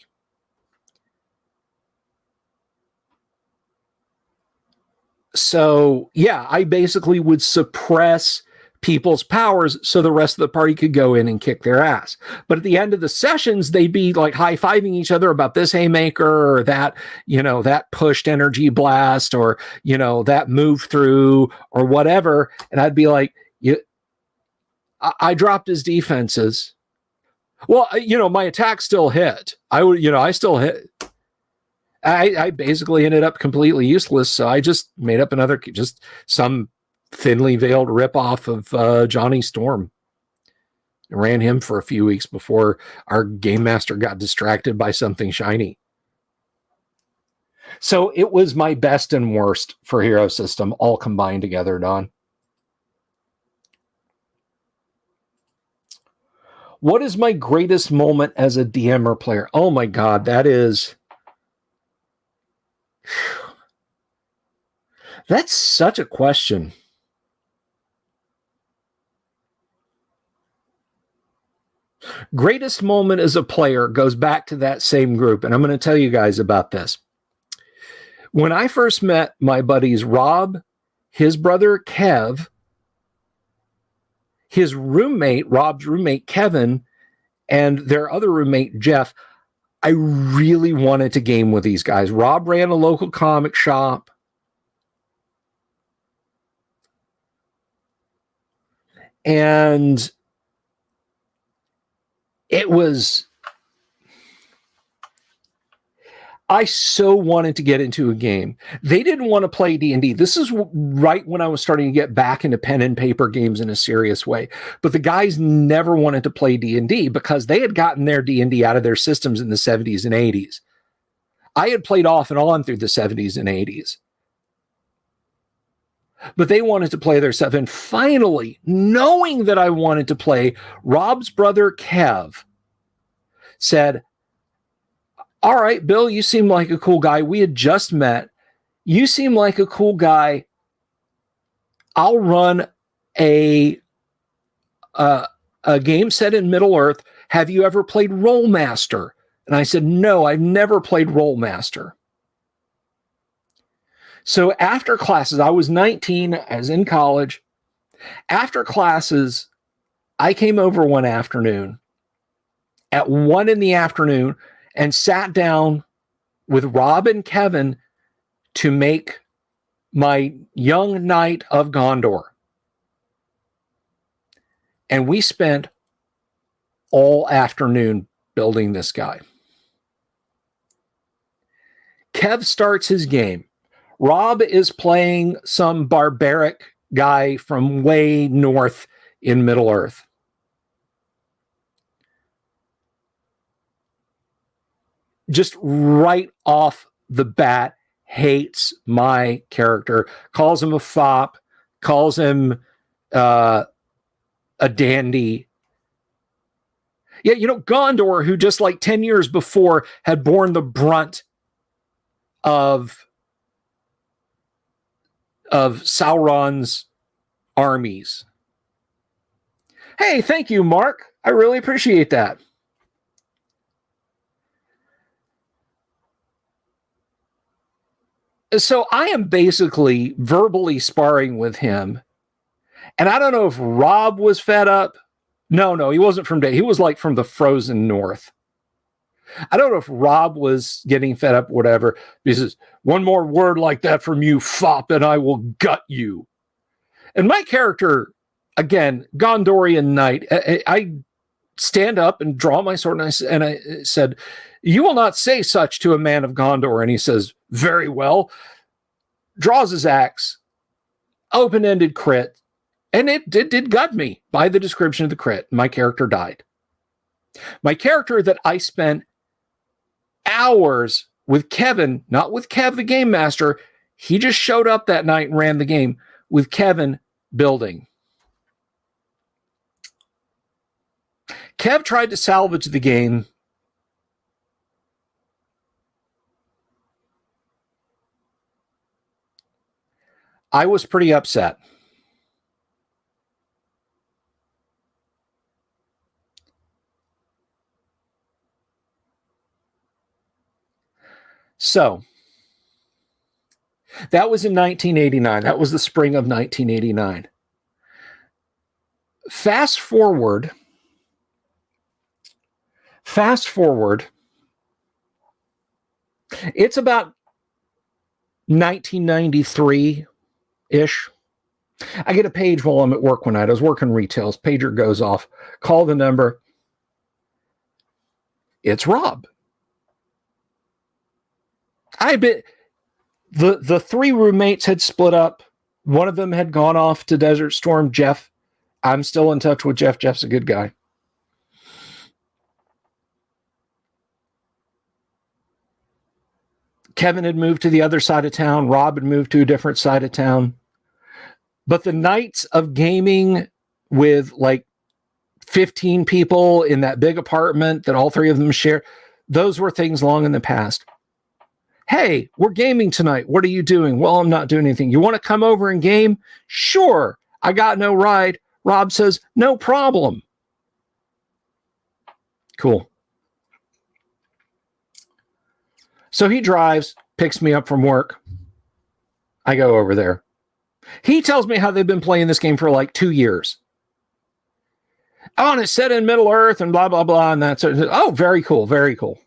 So yeah, I basically would suppress people's powers so the rest of the party could go in and kick their ass. But at the end of the sessions, they'd be like high-fiving each other about this haymaker or that, that pushed energy blast or, that move through or whatever. And I'd be like, I dropped his defenses. Well, my attack still hit. I still hit. I basically ended up completely useless. So I just made up just some thinly veiled ripoff of Johnny Storm. I ran him for a few weeks before our game master got distracted by something shiny. So it was my best and worst for Hero System all combined together, Don. What is my greatest moment as a DM or player? Oh my God, that's such a question. Greatest moment as a player goes back to that same group, and I'm going to tell you guys about this. When I first met my buddies Rob, his brother Kev, his roommate, Rob's roommate Kevin, and their other roommate Jeff, I really wanted to game with these guys. Rob ran a local comic shop. And I so wanted to get into a game. They didn't want to play D&D. This is right when I was starting to get back into pen and paper games in a serious way. But the guys never wanted to play D&D because they had gotten their D&D out of their systems in the 70s and 80s. I had played off and on through the 70s and 80s. But they wanted to play their stuff. And finally, knowing that I wanted to play, Rob's brother Kev said, all right, Bill, you seem like a cool guy. We had just met. You seem like a cool guy. I'll run a game set in Middle-earth. Have you ever played Rollmaster? And I said, no, I've never played Rollmaster. So after classes, I was 19, I was in college. After classes, I came over one afternoon at 1 p.m. and sat down with Rob and Kevin to make my young Knight of Gondor. And we spent all afternoon building this guy. Kev starts his game. Rob is playing some barbaric guy from way north in Middle-earth. Just right off the bat, hates my character, calls him a fop, calls him a dandy. Yeah, Gondor, who just like 10 years before had borne the brunt of Sauron's armies. Hey, thank you, Mark. I really appreciate that. So I am basically verbally sparring with him. And I don't know if Rob was fed up. No, he wasn't from Day. He was like from the frozen north. I don't know if Rob was getting fed up or whatever. He says, one more word like that from you, fop, and I will gut you. And my character, again, Gondorian knight, I stand up and draw my sword, and I said, you will not say such to a man of Gondor. And he says, very well. Draws his axe, open-ended crit, and it did gut me by the description of the crit. My character died. My character that I spent hours with Kevin, not with Kev, the game master. He just showed up that night and ran the game with Kevin building. Kev tried to salvage the game. I was pretty upset. So, that was in 1989. That was the spring of 1989. Fast forward. It's about 1993-ish. I get a page while I'm at work one night. I was working retails. Pager goes off. Call the number. It's Rob. I bet the three roommates had split up. One of them had gone off to Desert Storm. Jeff. I'm still in touch with Jeff. Jeff's a good guy. Kevin had moved to the other side of town. Rob had moved to a different side of town. But the nights of gaming with like 15 people in that big apartment that all three of them share, those were things long in the past. Hey, we're gaming tonight. What are you doing? Well, I'm not doing anything. You want to come over and game? Sure. I got no ride. Rob says, no problem. Cool. So he drives, picks me up from work. I go over there. He tells me how they've been playing this game for like 2 years. Oh, and it's set in Middle Earth and blah, blah, blah. And that's, oh, very cool. Very cool.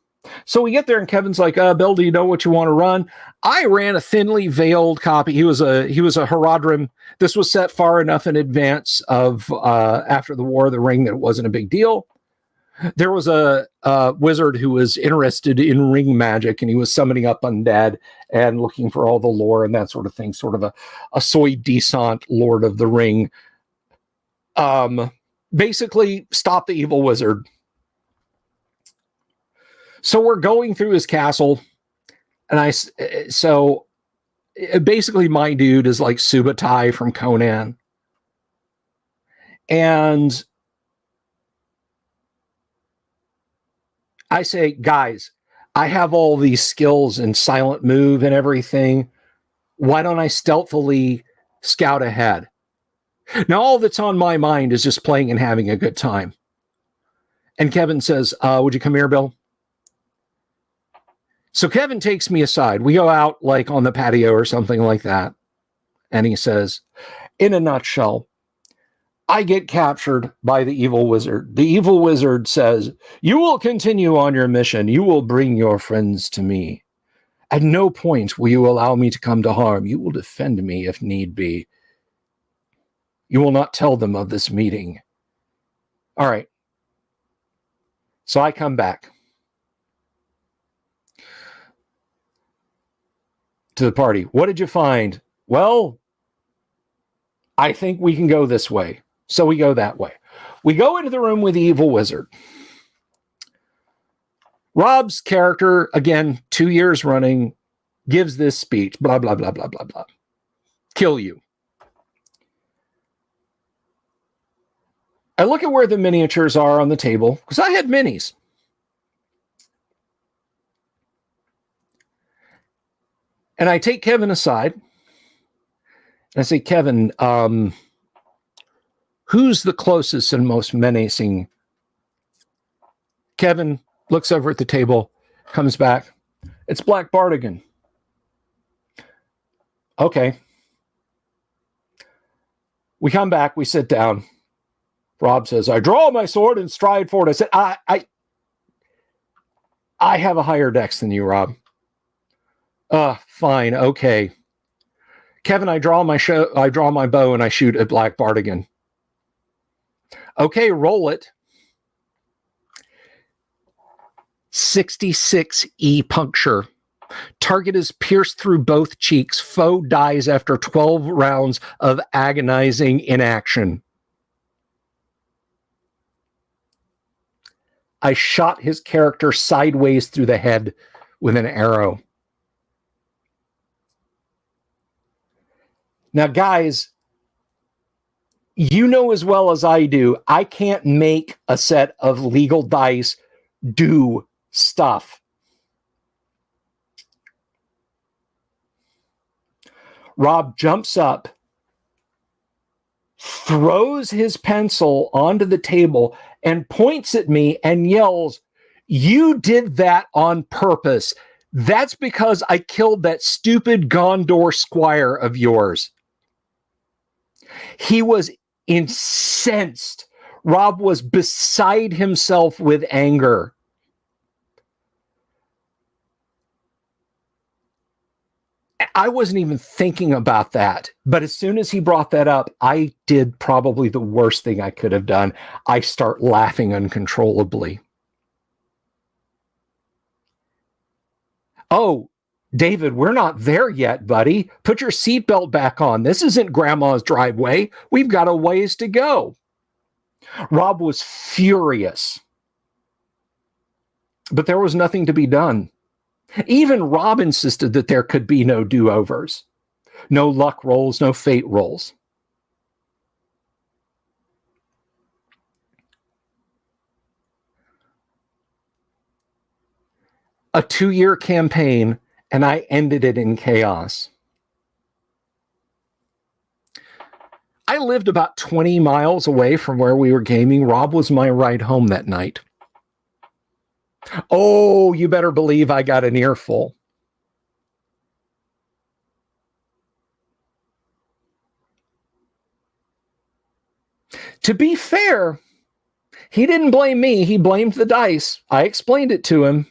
So we get there and Kevin's like, Bill, do you know what you want to run? I ran a thinly veiled copy. He was a Herodrim. This was set far enough in advance of after the War of the Ring that it wasn't a big deal. There was a wizard who was interested in ring magic, and he was summoning up undead and looking for all the lore and that sort of thing, sort of a soi disant Lord of the Ring. Basically, stop the evil wizard. So we're going through his castle, and so basically my dude is like Subutai from Conan. And I say, guys, I have all these skills and silent move and everything. Why don't I stealthily scout ahead? Now, all that's on my mind is just playing and having a good time. And Kevin says, would you come here, Bill? So Kevin takes me aside. We go out like on the patio or something like that. And he says, in a nutshell, I get captured by the evil wizard. The evil wizard says, you will continue on your mission. You will bring your friends to me. At no point will you allow me to come to harm. You will defend me if need be. You will not tell them of this meeting. All right. So I come back to the party. What did you find? Well, I think we can go this way. So we go that way. We go into the room with the evil wizard. Rob's character, again, 2 years running, gives this speech, blah, blah, blah, blah, blah, blah. Kill you. I look at where the miniatures are on the table, because I had minis. And I take Kevin aside, and I say, Kevin, who's the closest and most menacing? Kevin looks over at the table, comes back. It's Black Bardigan. Okay. We come back, we sit down. Rob says, I draw my sword and stride forward. I said, I have a higher dex than you, Rob. Fine, okay. Kevin, I draw my bow and I shoot at Black Bardigan. Okay, roll it. 66 E puncture. Target is pierced through both cheeks. Foe dies after 12 rounds of agonizing inaction. I shot his character sideways through the head with an arrow. Now, guys, you know as well as I do, I can't make a set of legal dice do stuff. Rob jumps up, throws his pencil onto the table, and points at me and yells, "You did that on purpose. That's because I killed that stupid Gondor squire of yours." He was incensed. Rob was beside himself with anger. I wasn't even thinking about that. But as soon as he brought that up, I did probably the worst thing I could have done. I start laughing uncontrollably. Oh, David, we're not there yet, buddy. Put your seatbelt back on. This isn't Grandma's driveway. We've got a ways to go. Rob was furious. But there was nothing to be done. Even Rob insisted that there could be no do-overs. No luck rolls, no fate rolls. A 2-year campaign, and I ended it in chaos. I lived about 20 miles away from where we were gaming. Rob was my ride home that night. Oh, you better believe I got an earful. To be fair, he didn't blame me. He blamed the dice. I explained it to him.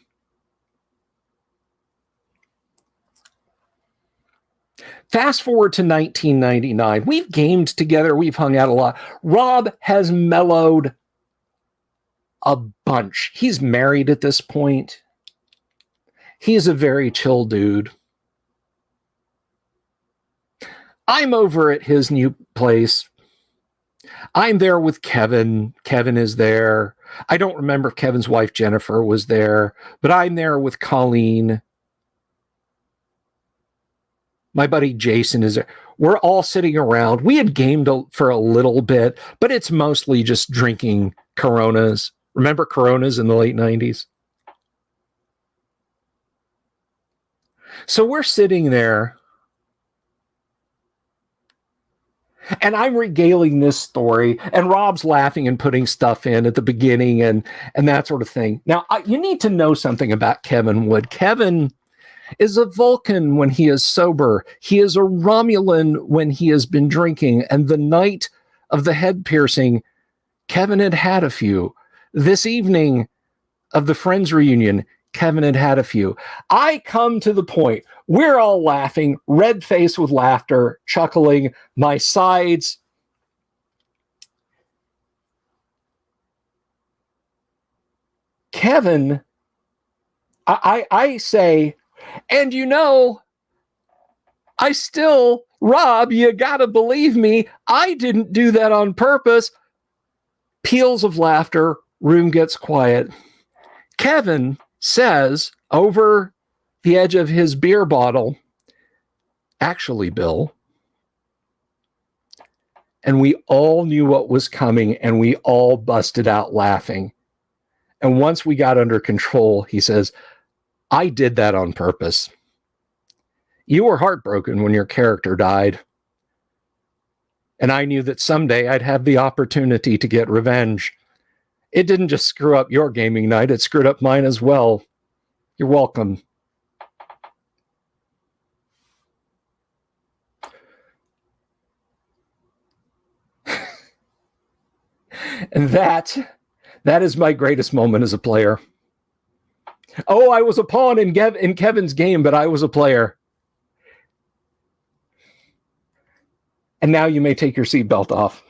Fast forward to 1999. We've gamed together. We've hung out a lot. Rob has mellowed a bunch. He's married at this point. He's a very chill dude. I'm over at his new place. I'm there with Kevin. Kevin is there. I don't remember if Kevin's wife Jennifer was there, but I'm there with Colleen. My buddy Jason is there. We're all sitting around. We had gamed for a little bit, but it's mostly just drinking Coronas. Remember Coronas in the late 90s? So we're sitting there, and I'm regaling this story, and Rob's laughing and putting stuff in at the beginning and that sort of thing. Now, you need to know something about Kevin Wood. Kevin is a Vulcan when he is sober. He is a Romulan when he has been drinking. And the night of the head piercing, Kevin had had a few. This evening of the Friends reunion, Kevin had had a few. I come to the point. We're all laughing, red face with laughter, chuckling, my sides. Kevin, I say, and you know, Rob, you gotta believe me, I didn't do that on purpose. Peals of laughter, room gets quiet. Kevin says over the edge of his beer bottle, "Actually, Bill," and we all knew what was coming, and we all busted out laughing. And once we got under control, he says, "I did that on purpose. You were heartbroken when your character died. And I knew that someday I'd have the opportunity to get revenge. It didn't just screw up your gaming night, it screwed up mine as well. You're welcome." And that is my greatest moment as a player. Oh, I was a pawn in Kevin's game, but I was a player. And now you may take your seatbelt off.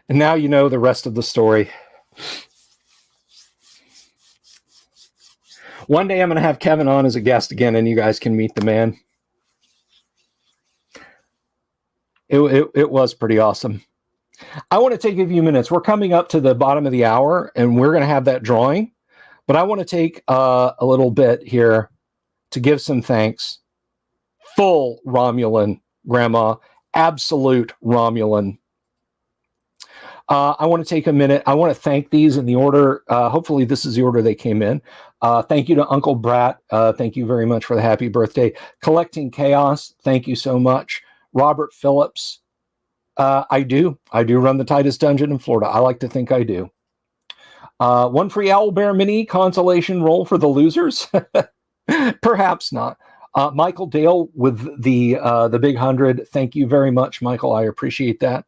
And now you know the rest of the story. One day I'm going to have Kevin on as a guest again, and you guys can meet the man. It was pretty awesome. I want to take a few minutes. We're coming up to the bottom of the hour, and we're going to have that drawing. But I want to take a little bit here to give some thanks. Full Romulan, Grandma. Absolute Romulan. I want to take a minute. I want to thank these in the order. Hopefully, this is the order they came in. Thank you to Uncle Brat. Thank you very much for the happy birthday. Collecting Chaos. Thank you so much. Robert Phillips. I do run the tightest dungeon in Florida. I like to think I do. One free Owlbear mini consolation roll for the losers. Perhaps not. Michael Dale with the big 100. Thank you very much, Michael. I appreciate that.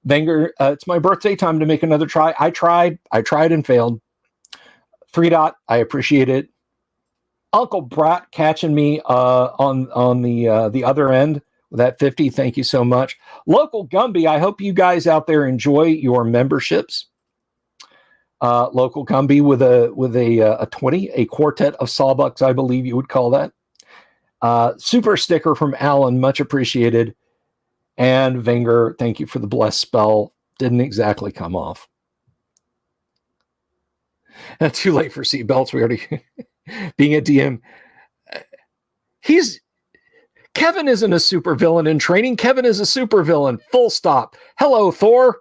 Wenger, it's my birthday, time to make another try. I tried and failed. 3 Dot, I appreciate it. Uncle Brat catching me on the other end with that 50. Thank you so much. Local Gumby, I hope you guys out there enjoy your memberships. Local Gumby with a 20, a quartet of sawbucks, I believe you would call that. Super sticker from Alan, much appreciated. And Wenger, thank you for the blessed spell. Didn't exactly come off. Too late for seatbelts. We already being a DM. Kevin isn't a supervillain in training. Kevin is a supervillain. Full stop. Hello, Thor.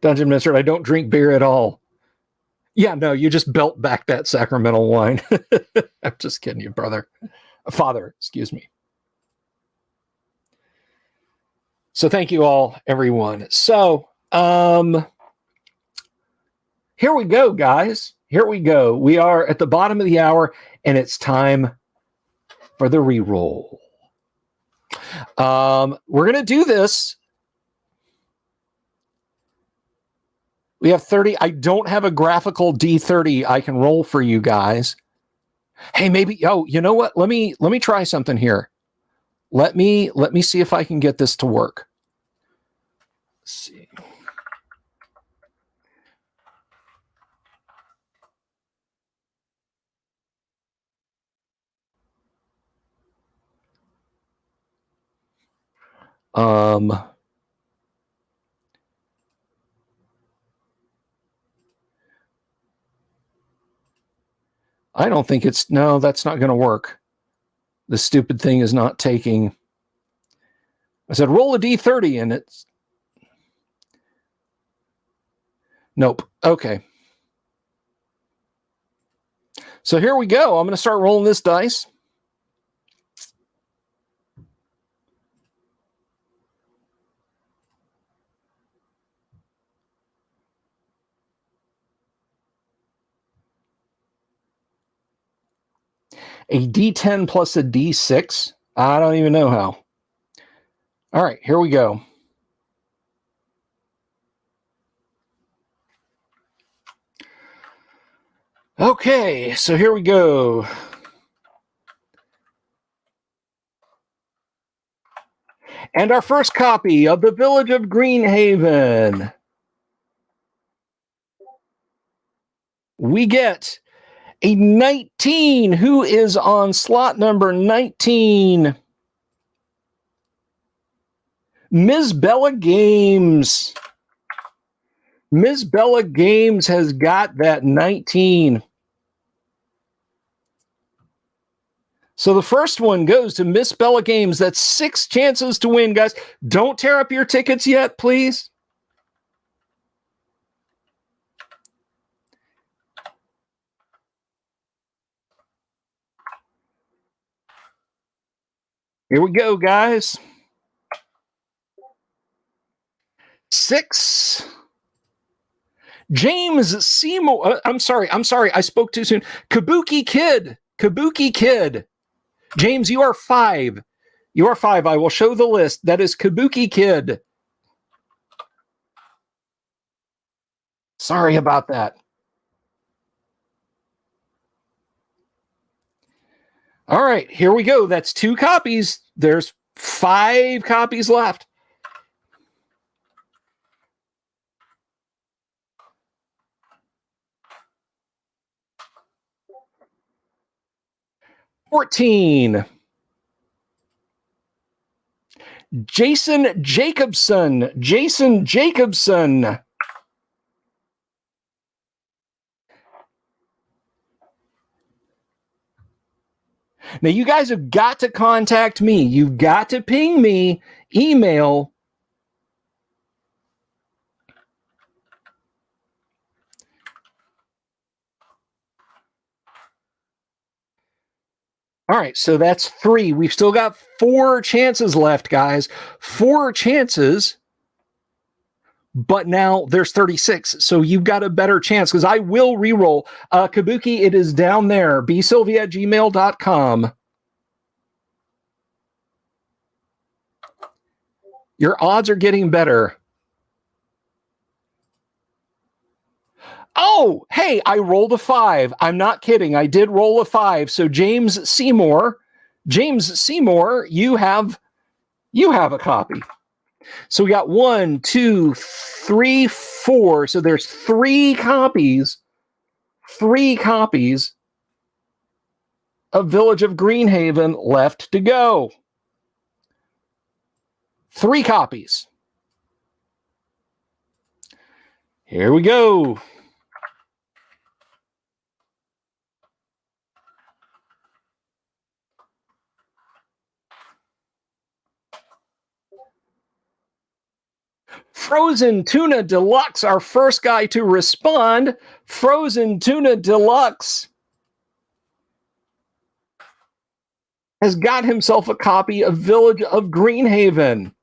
Dungeon Master, I don't drink beer at all. Yeah, no, you just belt back that Sacramento wine. I'm just kidding you, brother. Father, excuse me. So thank you all, everyone. So here we go, guys. Here we go. We are at the bottom of the hour, and it's time for the reroll. We're going to do this. We have 30. I don't have a graphical D30 I can roll for you guys. Hey, maybe, you know what? Let me try something here. Let me see if I can get this to work. Let's see. I don't think that's not going to work. The stupid thing is not taking. I said, roll a D30 and it's. Nope. Okay. So here we go. I'm going to start rolling this dice. A D10 plus a D6. I don't even know how. All right, here we go. Okay, so here we go. And our first copy of The Village of Greenhaven. We get a 19. Who is on slot number 19? Ms. Bella Games. Ms. Bella Games has got that 19. So the first one goes to Miss Bella Games. That's 6 chances to win, guys. Don't tear up your tickets yet, please. Here we go, guys. 6. James Seymour. I'm sorry. I spoke too soon. Kabuki Kid. James, you are 5. I will show the list. That is Kabuki Kid. Sorry about that. All right, here we go. That's 2 copies. There's 5 copies left. $14. Jason Jacobson. Now, you guys have got to contact me. You've got to ping me, email. All right, so that's 3. We've still got 4 chances left, guys. 4 chances. But now there's 36, so you've got a better chance because I will re-roll. Kabuki, it is down there, bsylvia@gmail.com. Your odds are getting better. Oh, hey, I rolled a 5. I'm not kidding. I did roll a 5. So James Seymour, you have a copy. So we got 1, 2, 3, 4. So there's 3 copies. 3 copies of Village of Greenhaven left to go. 3 copies. Here we go. Frozen Tuna Deluxe, our first guy to respond. Frozen Tuna Deluxe has got himself a copy of Village of Greenhaven.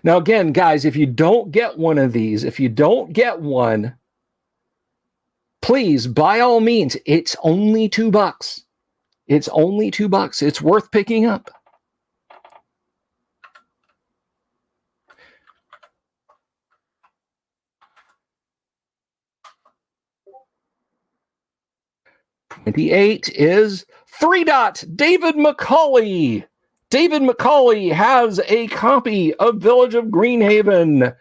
Now, again, guys, if you don't get one of these, please, by all means, it's only $2. It's only $2. It's worth picking up. $28 is 3. David McCauley. David McCauley has a copy of Village of Greenhaven.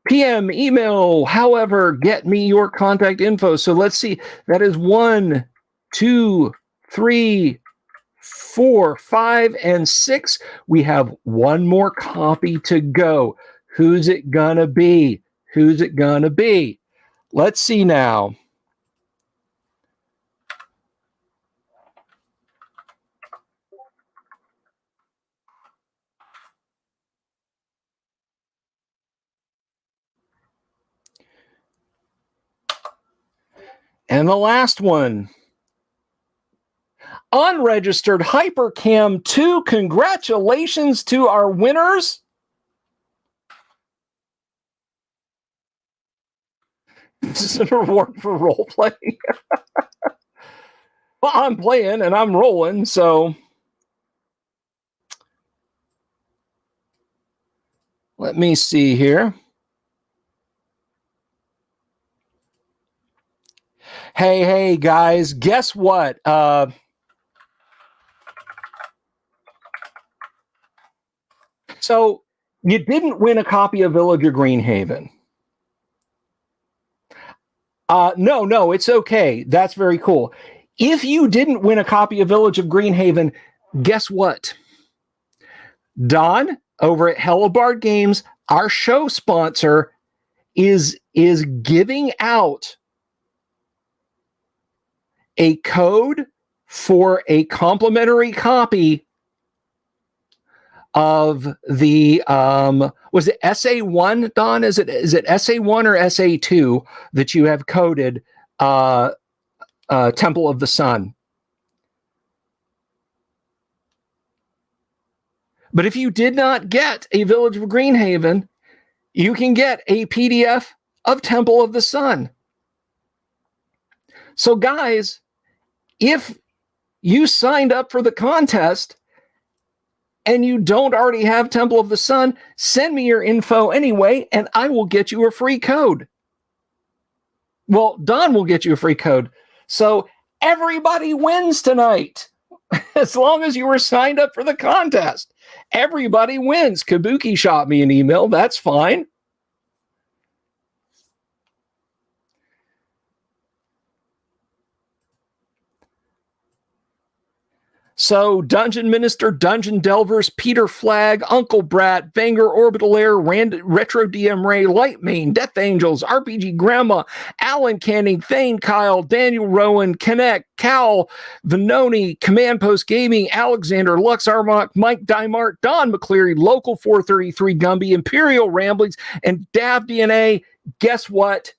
PM, email, however, get me your contact info. So let's see. That is 1, 2, 3, 4, 5, and 6. We have 1 more copy to go. Who's it gonna be? Let's see now. And the last one. Unregistered Hypercam 2. Congratulations to our winners. This is a reward for role playing. Well, I'm playing and I'm rolling, so let me see here. Hey, guys, guess what? So you didn't win a copy of Village of Greenhaven. No, it's okay. That's very cool. If you didn't win a copy of Village of Greenhaven, guess what? Don over at Hellabard Games, our show sponsor, is giving out a code for a complimentary copy of the was it SA1, Don? Is it SA1 or SA2 that you have coded Temple of the Sun? But if you did not get a Village of Greenhaven, you can get a PDF of Temple of the Sun. So guys, if you signed up for the contest and you don't already have Temple of the Sun, send me your info anyway, and I will get you a free code. Well, Don will get you a free code. So everybody wins tonight. As long as you were signed up for the contest, everybody wins. Kabuki shot me an email. That's fine. So, Dungeon Minister, Dungeon Delvers, Peter Flag, Uncle Brat, Vanger Orbital Air, Retro DM Ray, Lightmane, Death Angels, RPG Grandma, Alan Canning, Thane Kyle, Daniel Rowan, Connect, Cal, Venoni, Command Post Gaming, Alexander, Lux Armok, Mike Dymart, Don McCleary, Local 433 Gumby, Imperial Ramblings, and Dav DNA. Guess what?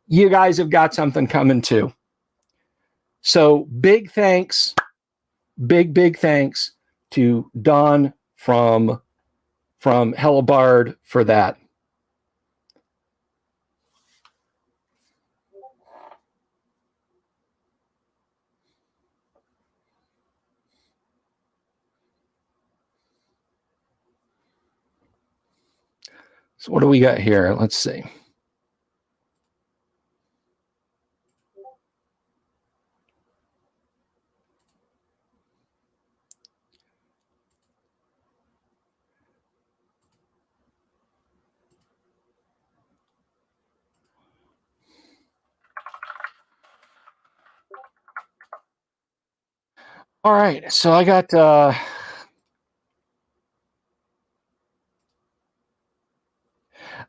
You guys have got something coming too. So, big thanks. Big thanks to Don from Hellebard for that. So what do we got here? Let's see. All right, so I got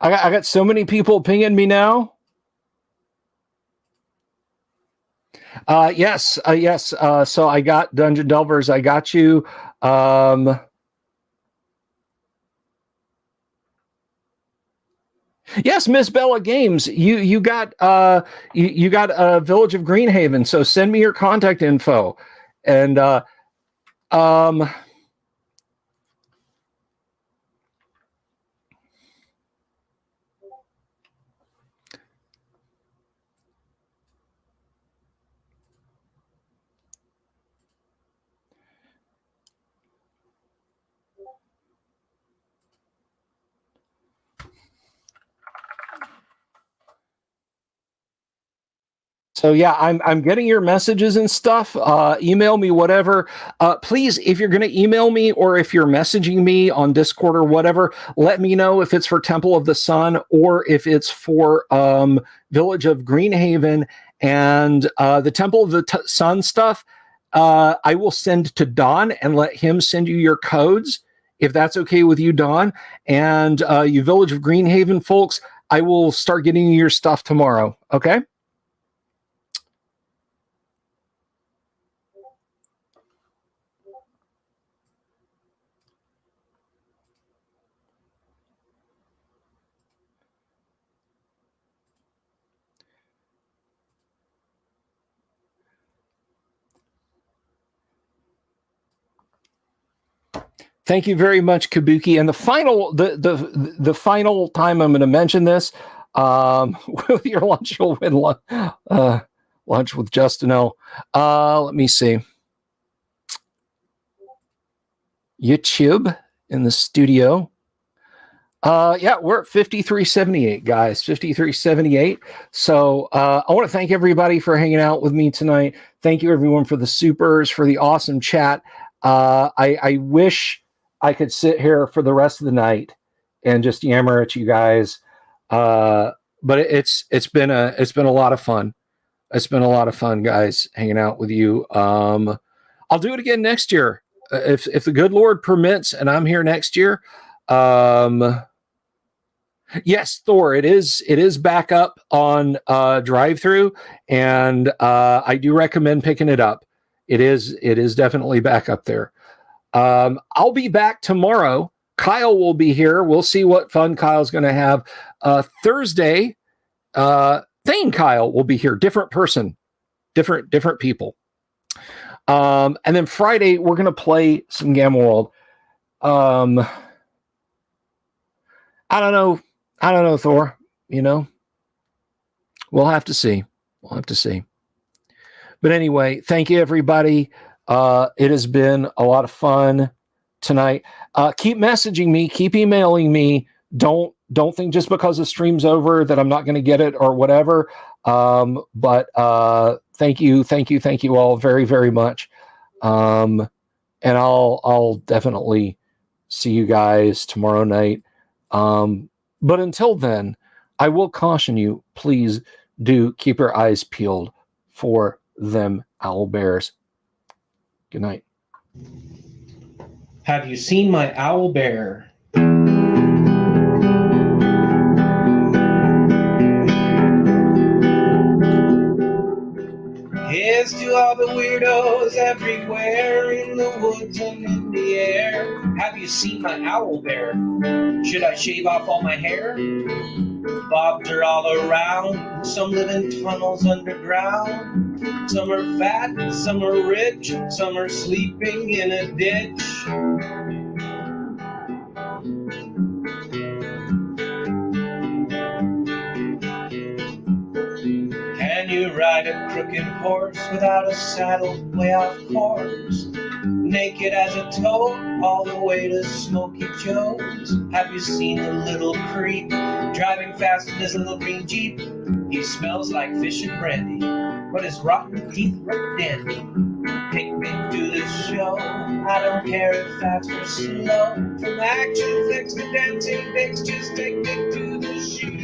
I got so many people pinging me now. Yes. So I got Dungeon Delvers. I got you. Yes, Miss Bella Games. You got you got a Village of Greenhaven. So send me your contact info, and so yeah, I'm getting your messages and stuff. Email me, whatever. Please, if you're going to email me or if you're messaging me on Discord or whatever, let me know if it's for Temple of the Sun or if it's for Village of Greenhaven. And the Temple of the Sun stuff, I will send to Don and let him send you your codes, if that's okay with you, Don. And you Village of Greenhaven folks, I will start getting you your stuff tomorrow. Okay? Thank you very much, Kabuki. And the final time I'm going to mention this, with your lunch, you'll win lunch with Justin L. Let me see. YouTube in the studio. Yeah, we're at 5378, guys. 5378. So I want to thank everybody for hanging out with me tonight. Thank you, everyone, for the supers, for the awesome chat. I wish I could sit here for the rest of the night and just yammer at you guys. But it's been a lot of fun. It's been a lot of fun, guys, hanging out with you. I'll do it again next year if the good Lord permits, and I'm here next year. Yes, Thor. It is back up on drive-through, and I do recommend picking it up. It is definitely back up there. I'll be back tomorrow. Kyle will be here. We'll see what fun Kyle's going to have. Thursday, Thane Kyle will be here. Different person, different people. And then Friday, we're going to play some Gamma World. I don't know. I don't know, Thor. You know, we'll have to see. We'll have to see. But anyway, thank you, everybody. It has been a lot of fun tonight. Keep messaging me. Keep emailing me. Don't think just because the stream's over that I'm not going to get it or whatever. But thank you all very, very much. And I'll definitely see you guys tomorrow night. But until then, I will caution you, please do keep your eyes peeled for them owl bears. Good night. Have you seen my owl bear? Here's to all the weirdos everywhere in the woods and in the air. Have you seen my owl bear? Should I shave off all my hair? Bobs are all around. Some live in tunnels underground. Some are fat, some are rich, some are sleeping in a ditch. Can you ride a crooked horse without a saddle way off course? Naked as a toad, all the way to Smoky Joe's. Have you seen the little creep driving fast in his little green Jeep? He smells like fish and brandy, but his rotten teeth look dandy. Take me to the show, I don't care if fast or slow. From action flicks to dancing dicks, just take me to the show.